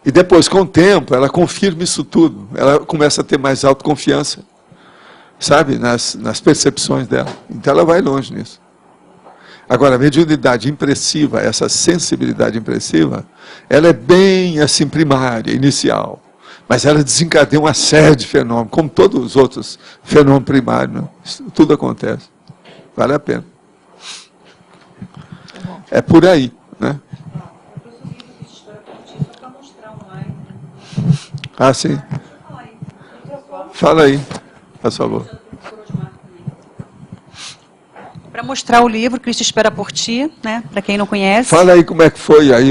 E depois, com o tempo, ela confirma isso tudo. Ela começa a ter mais autoconfiança, sabe, nas percepções dela. Então ela vai longe nisso. Agora, a mediunidade impressiva, essa sensibilidade impressiva, ela é bem assim primária, inicial. Mas ela desencadeia uma série de fenômenos, como todos os outros fenômenos primários. Né? Isso, tudo acontece. Vale a pena. É por aí, né? Ah, sim. Fala aí, por favor. Para mostrar o livro, Cristo Espera por Ti, né? Para quem não conhece. Fala aí como é que foi. Aí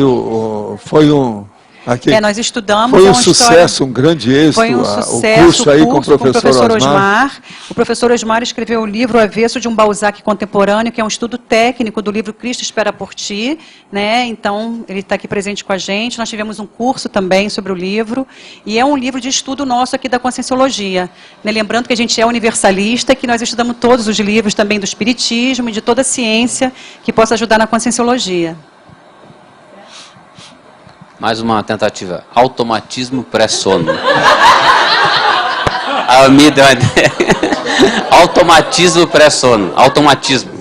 foi um... Aqui, nós estudamos. foi um sucesso, história, um grande êxito. Foi um sucesso, o curso aí com o professor Osmar. O professor Osmar escreveu o livro Avesso de um Balzac Contemporâneo, que é um estudo técnico do livro Cristo Espera por Ti, né? Então, ele está aqui presente com a gente. Nós tivemos um curso também sobre o livro, e é um livro de estudo nosso aqui da Conscienciologia. Né? Lembrando que a gente é universalista, que nós estudamos todos os livros também do Espiritismo e de toda a ciência que possa ajudar na Conscienciologia. Mais uma tentativa. Automatismo pré-sono. Automatismo pré-sono. Automatismo.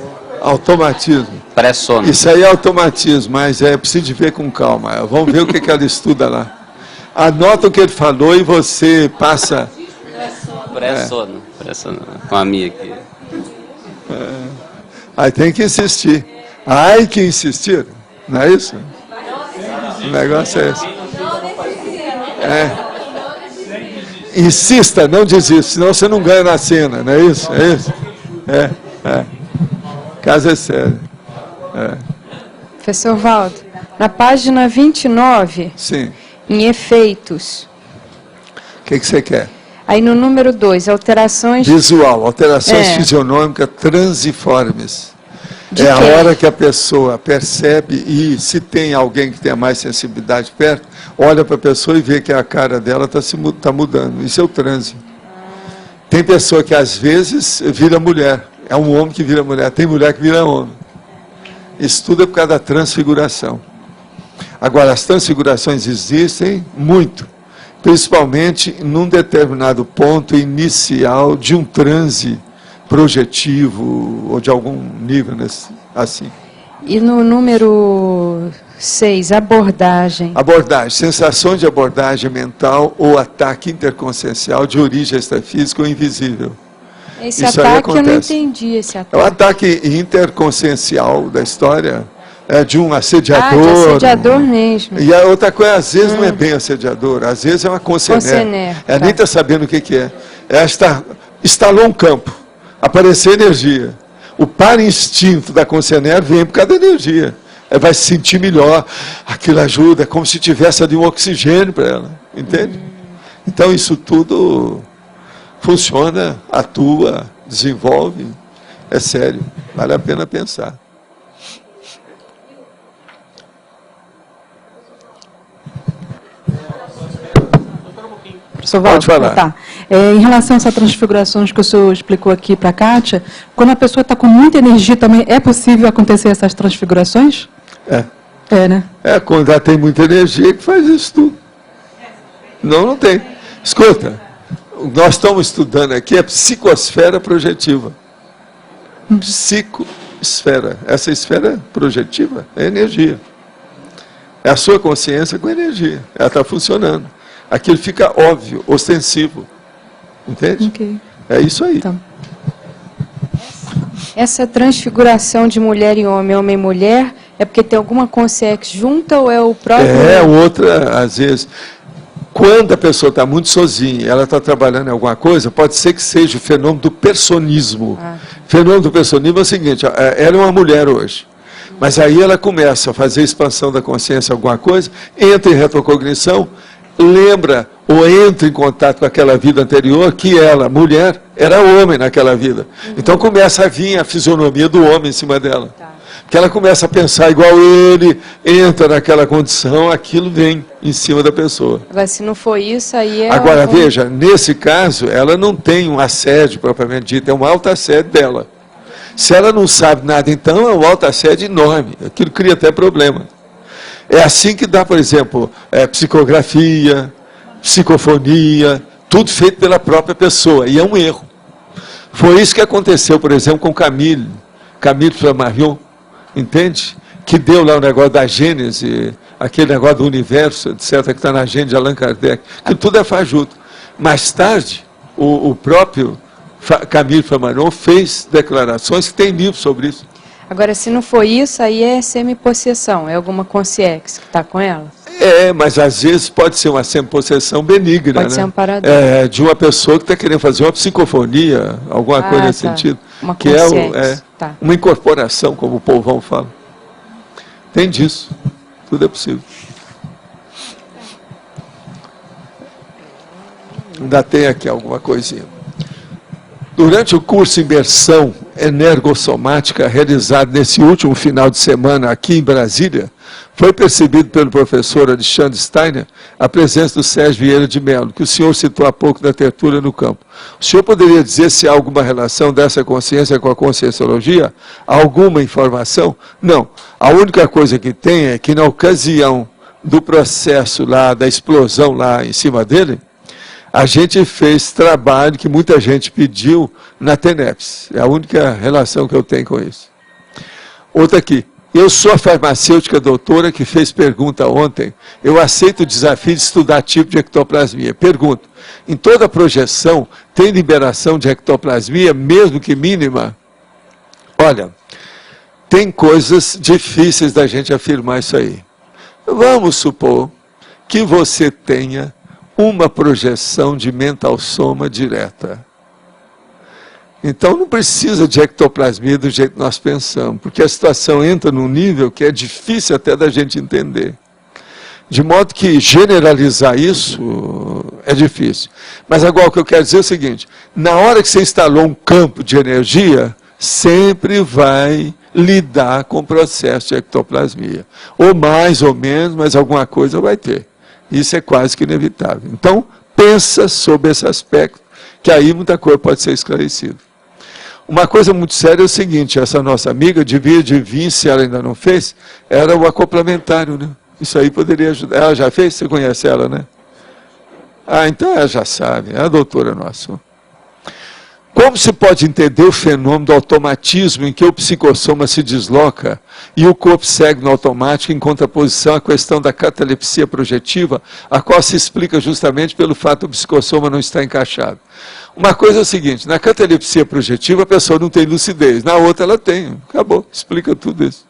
Automatismo. Pré-sono. Isso aí é automatismo, mas é preciso de ver com calma. Vamos ver o que ela estuda lá. Anota o que ele falou e você passa... Pré-sono. Pré-sono. Com a minha aqui. Aí tem que insistir. Ai, que insistir. Não é isso? O negócio é esse. Insista, não desista, senão você não ganha na cena, não é isso? É isso? O caso é sério. Professor Valdo, na página 29, sim, em efeitos. O que você quer? Aí no número 2, alterações... Visual, alterações fisionômicas transiformes. É a hora que a pessoa percebe, e se tem alguém que tenha mais sensibilidade perto, olha para a pessoa e vê que a cara dela está mudando. Isso é o transe. Tem pessoa que às vezes vira mulher. É um homem que vira mulher. Tem mulher que vira homem. Isso tudo é por causa da transfiguração. Agora, as transfigurações existem muito. Principalmente num determinado ponto inicial de um transe projetivo ou de algum nível assim. E no número 6, abordagem. Abordagem, sensação de abordagem mental ou ataque interconsciencial de origem extrafísica ou invisível. Esse isso ataque eu não entendi, esse ataque. É o ataque interconsciencial da história, de um assediador. De assediador mesmo. E a outra coisa, às vezes não é bem assediador, às vezes é uma concener. Nem está sabendo o que é. Instalou um campo. Aparecer energia. O par instinto da Consciener vem por causa da energia. Ela vai se sentir melhor. Aquilo ajuda, é como se tivesse ali um oxigênio para ela. Entende? Então isso tudo funciona, atua, desenvolve. É sério. Vale a pena pensar. Pode falar. Tá. Em relação a essas transfigurações que o senhor explicou aqui para a Kátia, quando a pessoa está com muita energia também, é possível acontecer essas transfigurações? Né? Quando ela tem muita energia que faz isso tudo. Não tem. Escuta, nós estamos estudando aqui a psicosfera projetiva. Psicosfera. Essa esfera projetiva é energia. É a sua consciência com energia. Ela está funcionando. Aquilo fica óbvio, ostensivo. Entende? Okay. É isso aí. Então, essa transfiguração de mulher em homem, homem e mulher, é porque tem alguma consciência junta ou é o próprio... outra, às vezes. Quando a pessoa está muito sozinha, ela está trabalhando em alguma coisa, pode ser que seja o fenômeno do personismo. O fenômeno do personismo é o seguinte, ela é uma mulher hoje. Mas aí ela começa a fazer expansão da consciência, alguma coisa, entra em retrocognição, lembra ou entra em contato com aquela vida anterior, que ela, mulher, era homem naquela vida. Então começa a vir a fisionomia do homem em cima dela. Porque ela começa a pensar igual ele, entra naquela condição, aquilo vem em cima da pessoa. Agora, se não for isso, aí é... Agora, veja, nesse caso, ela não tem um assédio propriamente dito, é um auto-assédio dela. Se ela não sabe nada, então é um auto-assédio enorme. Aquilo cria até problema. É assim que dá, por exemplo, psicografia, psicofonia, tudo feito pela própria pessoa, e é um erro. Foi isso que aconteceu, por exemplo, com Camille Flammarion, entende? Que deu lá o negócio da Gênese, aquele negócio do universo, etc., que está na Gênese de Allan Kardec, que tudo é fajuto. Mais tarde, o próprio Camille Flammarion fez declarações que tem livros sobre isso. Agora, se não for isso, aí é semi-possessão, é alguma consciência que está com ela? Mas às vezes pode ser uma sempossessão benigna, Pode né? ser um parador. De uma pessoa que está querendo fazer uma psicofonia, alguma coisa nesse sentido. Uma que uma incorporação, como o povão fala. Tem disso. Tudo é possível. Ainda tem aqui alguma coisinha. Durante o curso Imersão Energossomática, realizado nesse último final de semana aqui em Brasília, foi percebido pelo professor Alexandre Steiner a presença do Sérgio Vieira de Mello, que o senhor citou há pouco da tertúlia no campo. O senhor poderia dizer se há alguma relação dessa consciência com a conscienciologia? Alguma informação? Não. A única coisa que tem é que na ocasião do processo lá, da explosão lá em cima dele, a gente fez trabalho que muita gente pediu na TENEPS. É a única relação que eu tenho com isso. Outra aqui. Eu sou a farmacêutica doutora que fez pergunta ontem. Eu aceito o desafio de estudar tipo de ectoplasmia. Pergunto, em toda projeção tem liberação de ectoplasmia, mesmo que mínima? Olha, tem coisas difíceis da gente afirmar isso aí. Vamos supor que você tenha uma projeção de mental soma direta. Então não precisa de ectoplasmia do jeito que nós pensamos, porque a situação entra num nível que é difícil até da gente entender. De modo que generalizar isso é difícil. Mas agora o que eu quero dizer é o seguinte, na hora que você instalou um campo de energia, sempre vai lidar com o processo de ectoplasmia. Ou mais ou menos, mas alguma coisa vai ter. Isso é quase que inevitável. Então, pensa sobre esse aspecto, que aí muita coisa pode ser esclarecida. Uma coisa muito séria é o seguinte, essa nossa amiga devia de vir, se ela ainda não fez, era o acoplamentário, né? Isso aí poderia ajudar. Ela já fez? Você conhece ela, né? Então ela já sabe, é a doutora nossa. Como se pode entender o fenômeno do automatismo em que o psicossoma se desloca e o corpo segue no automático em contraposição à questão da catalepsia projetiva, a qual se explica justamente pelo fato do psicossoma não estar encaixado? Uma coisa é o seguinte, na catalepsia projetiva a pessoa não tem lucidez, na outra ela tem, acabou, explica tudo isso.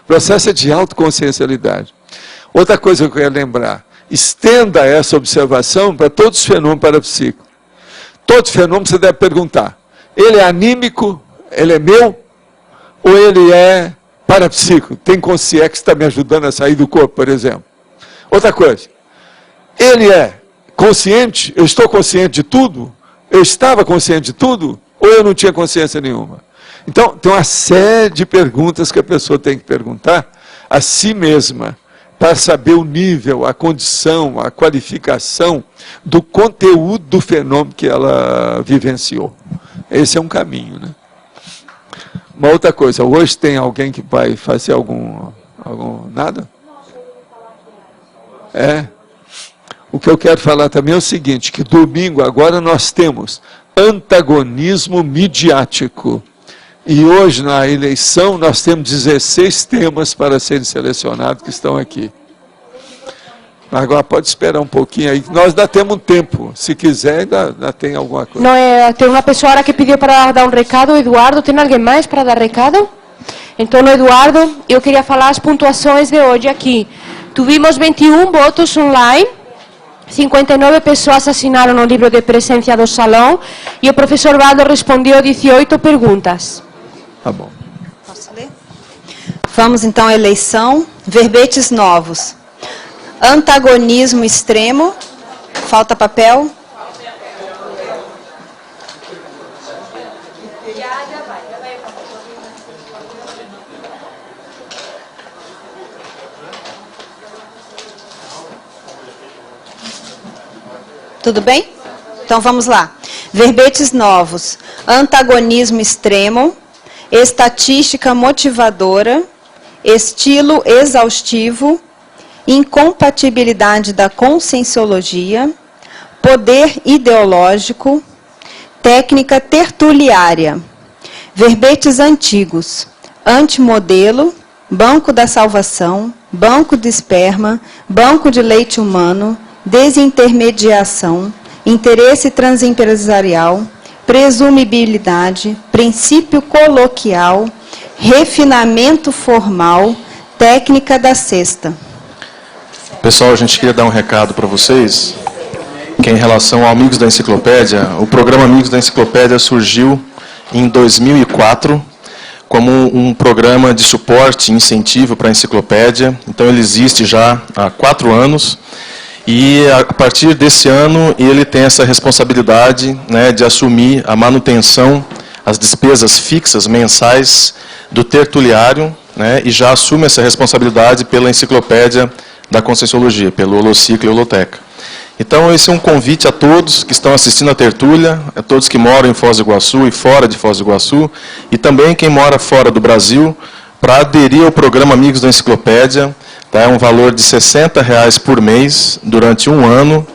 O processo é de autoconsciencialidade. Outra coisa que eu quero lembrar, estenda essa observação para todos os fenômenos parapsíquicos. Todo fenômeno você deve perguntar, ele é anímico, ele é meu, ou ele é parapsíquico? Tem consciência que está me ajudando a sair do corpo, por exemplo. Outra coisa, ele é consciente, eu estou consciente de tudo, eu estava consciente de tudo, ou eu não tinha consciência nenhuma? Então, tem uma série de perguntas que a pessoa tem que perguntar a si mesma, para saber o nível, a condição, a qualificação do conteúdo do fenômeno que ela vivenciou. Esse é um caminho, né? Uma outra coisa, hoje tem alguém que vai fazer algum nada? O que eu quero falar também é o seguinte, que domingo agora nós temos antagonismo midiático. E hoje, na eleição, nós temos 16 temas para serem selecionados que estão aqui. Agora pode esperar um pouquinho aí, nós ainda temos um tempo. Se quiser, ainda tem alguma coisa. Não, tem uma pessoa agora que pediu para dar um recado, Eduardo. Tem alguém mais para dar recado? Então, Eduardo, eu queria falar as pontuações de hoje aqui. Tivemos 21 votos online. 59 pessoas assinaram o livro de presença do salão. E o professor Valdo respondeu 18 perguntas. Tá bom. Posso ler? Vamos então à eleição. Verbetes novos. Antagonismo extremo. Falta papel. Tudo bem? Então vamos lá. Verbetes novos. Antagonismo extremo. Estatística motivadora, estilo exaustivo, incompatibilidade da conscienciologia, poder ideológico, técnica tertuliária, verbetes antigos, antimodelo, banco da salvação, banco de esperma, banco de leite humano, desintermediação, interesse transempresarial, presumibilidade, princípio coloquial, refinamento formal, técnica da cesta. Pessoal, a gente queria dar um recado para vocês, que em relação ao Amigos da Enciclopédia, o programa Amigos da Enciclopédia surgiu em 2004 como um programa de suporte e incentivo para a enciclopédia. Então ele existe já há 4 anos e a partir desse ano ele tem essa responsabilidade, né, de assumir a manutenção, as despesas fixas mensais do tertuliário, né, e já assume essa responsabilidade pela enciclopédia da Conscienciologia, pelo Holociclo e Holoteca. Então, esse é um convite a todos que estão assistindo a tertúlia, a todos que moram em Foz do Iguaçu e fora de Foz do Iguaçu, e também quem mora fora do Brasil, para aderir ao programa Amigos da Enciclopédia. Tá? É um valor de R$ 60,00 por mês, durante 1 ano,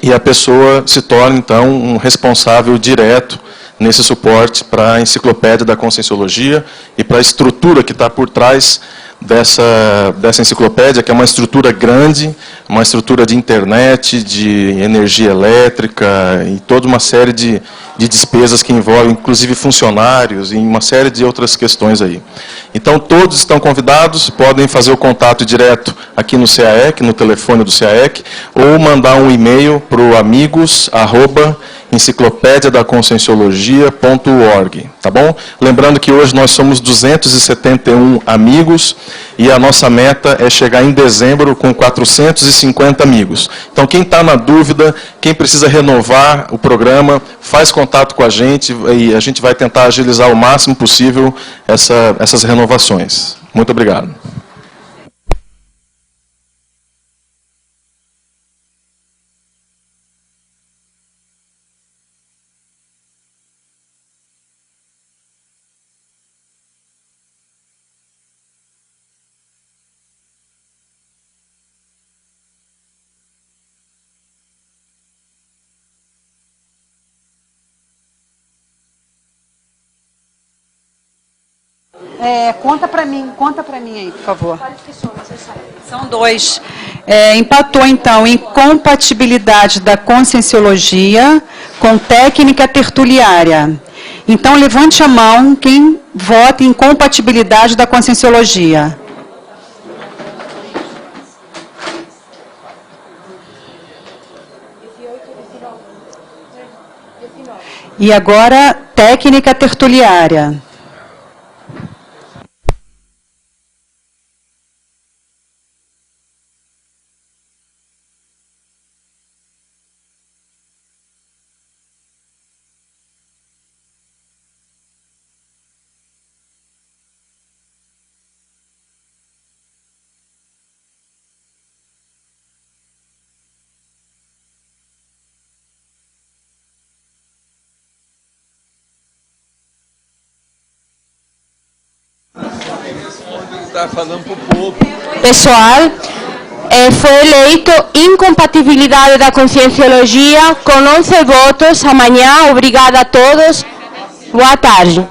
e a pessoa se torna, então, um responsável direto nesse suporte para a enciclopédia da Conscienciologia e para a estrutura que está por trás dessa enciclopédia, que é uma estrutura grande, uma estrutura de internet, de energia elétrica e toda uma série de despesas que envolvem, inclusive, funcionários e uma série de outras questões aí. Então, todos estão convidados, podem fazer o contato direto aqui no CAEC, no telefone do CAEC, ou mandar um e-mail para o amigos@enciclopediadaconscienciologia.org, tá bom? Lembrando que hoje nós somos 271 amigos e a nossa meta é chegar em dezembro com 450 amigos. Então, quem está na dúvida, quem precisa renovar o programa, faz contato com a gente e a gente vai tentar agilizar o máximo possível essas renovações. Muito obrigado. Conta para mim aí, por favor. São 2. Empatou, então, incompatibilidade da Conscienciologia com técnica tertuliária. Então, levante a mão quem vota em incompatibilidade da Conscienciologia. E agora, técnica tertuliária. Pessoal, foi eleito incompatibilidade da Conscienciologia com 11 votos. Amanhã, obrigada a todos. Boa tarde.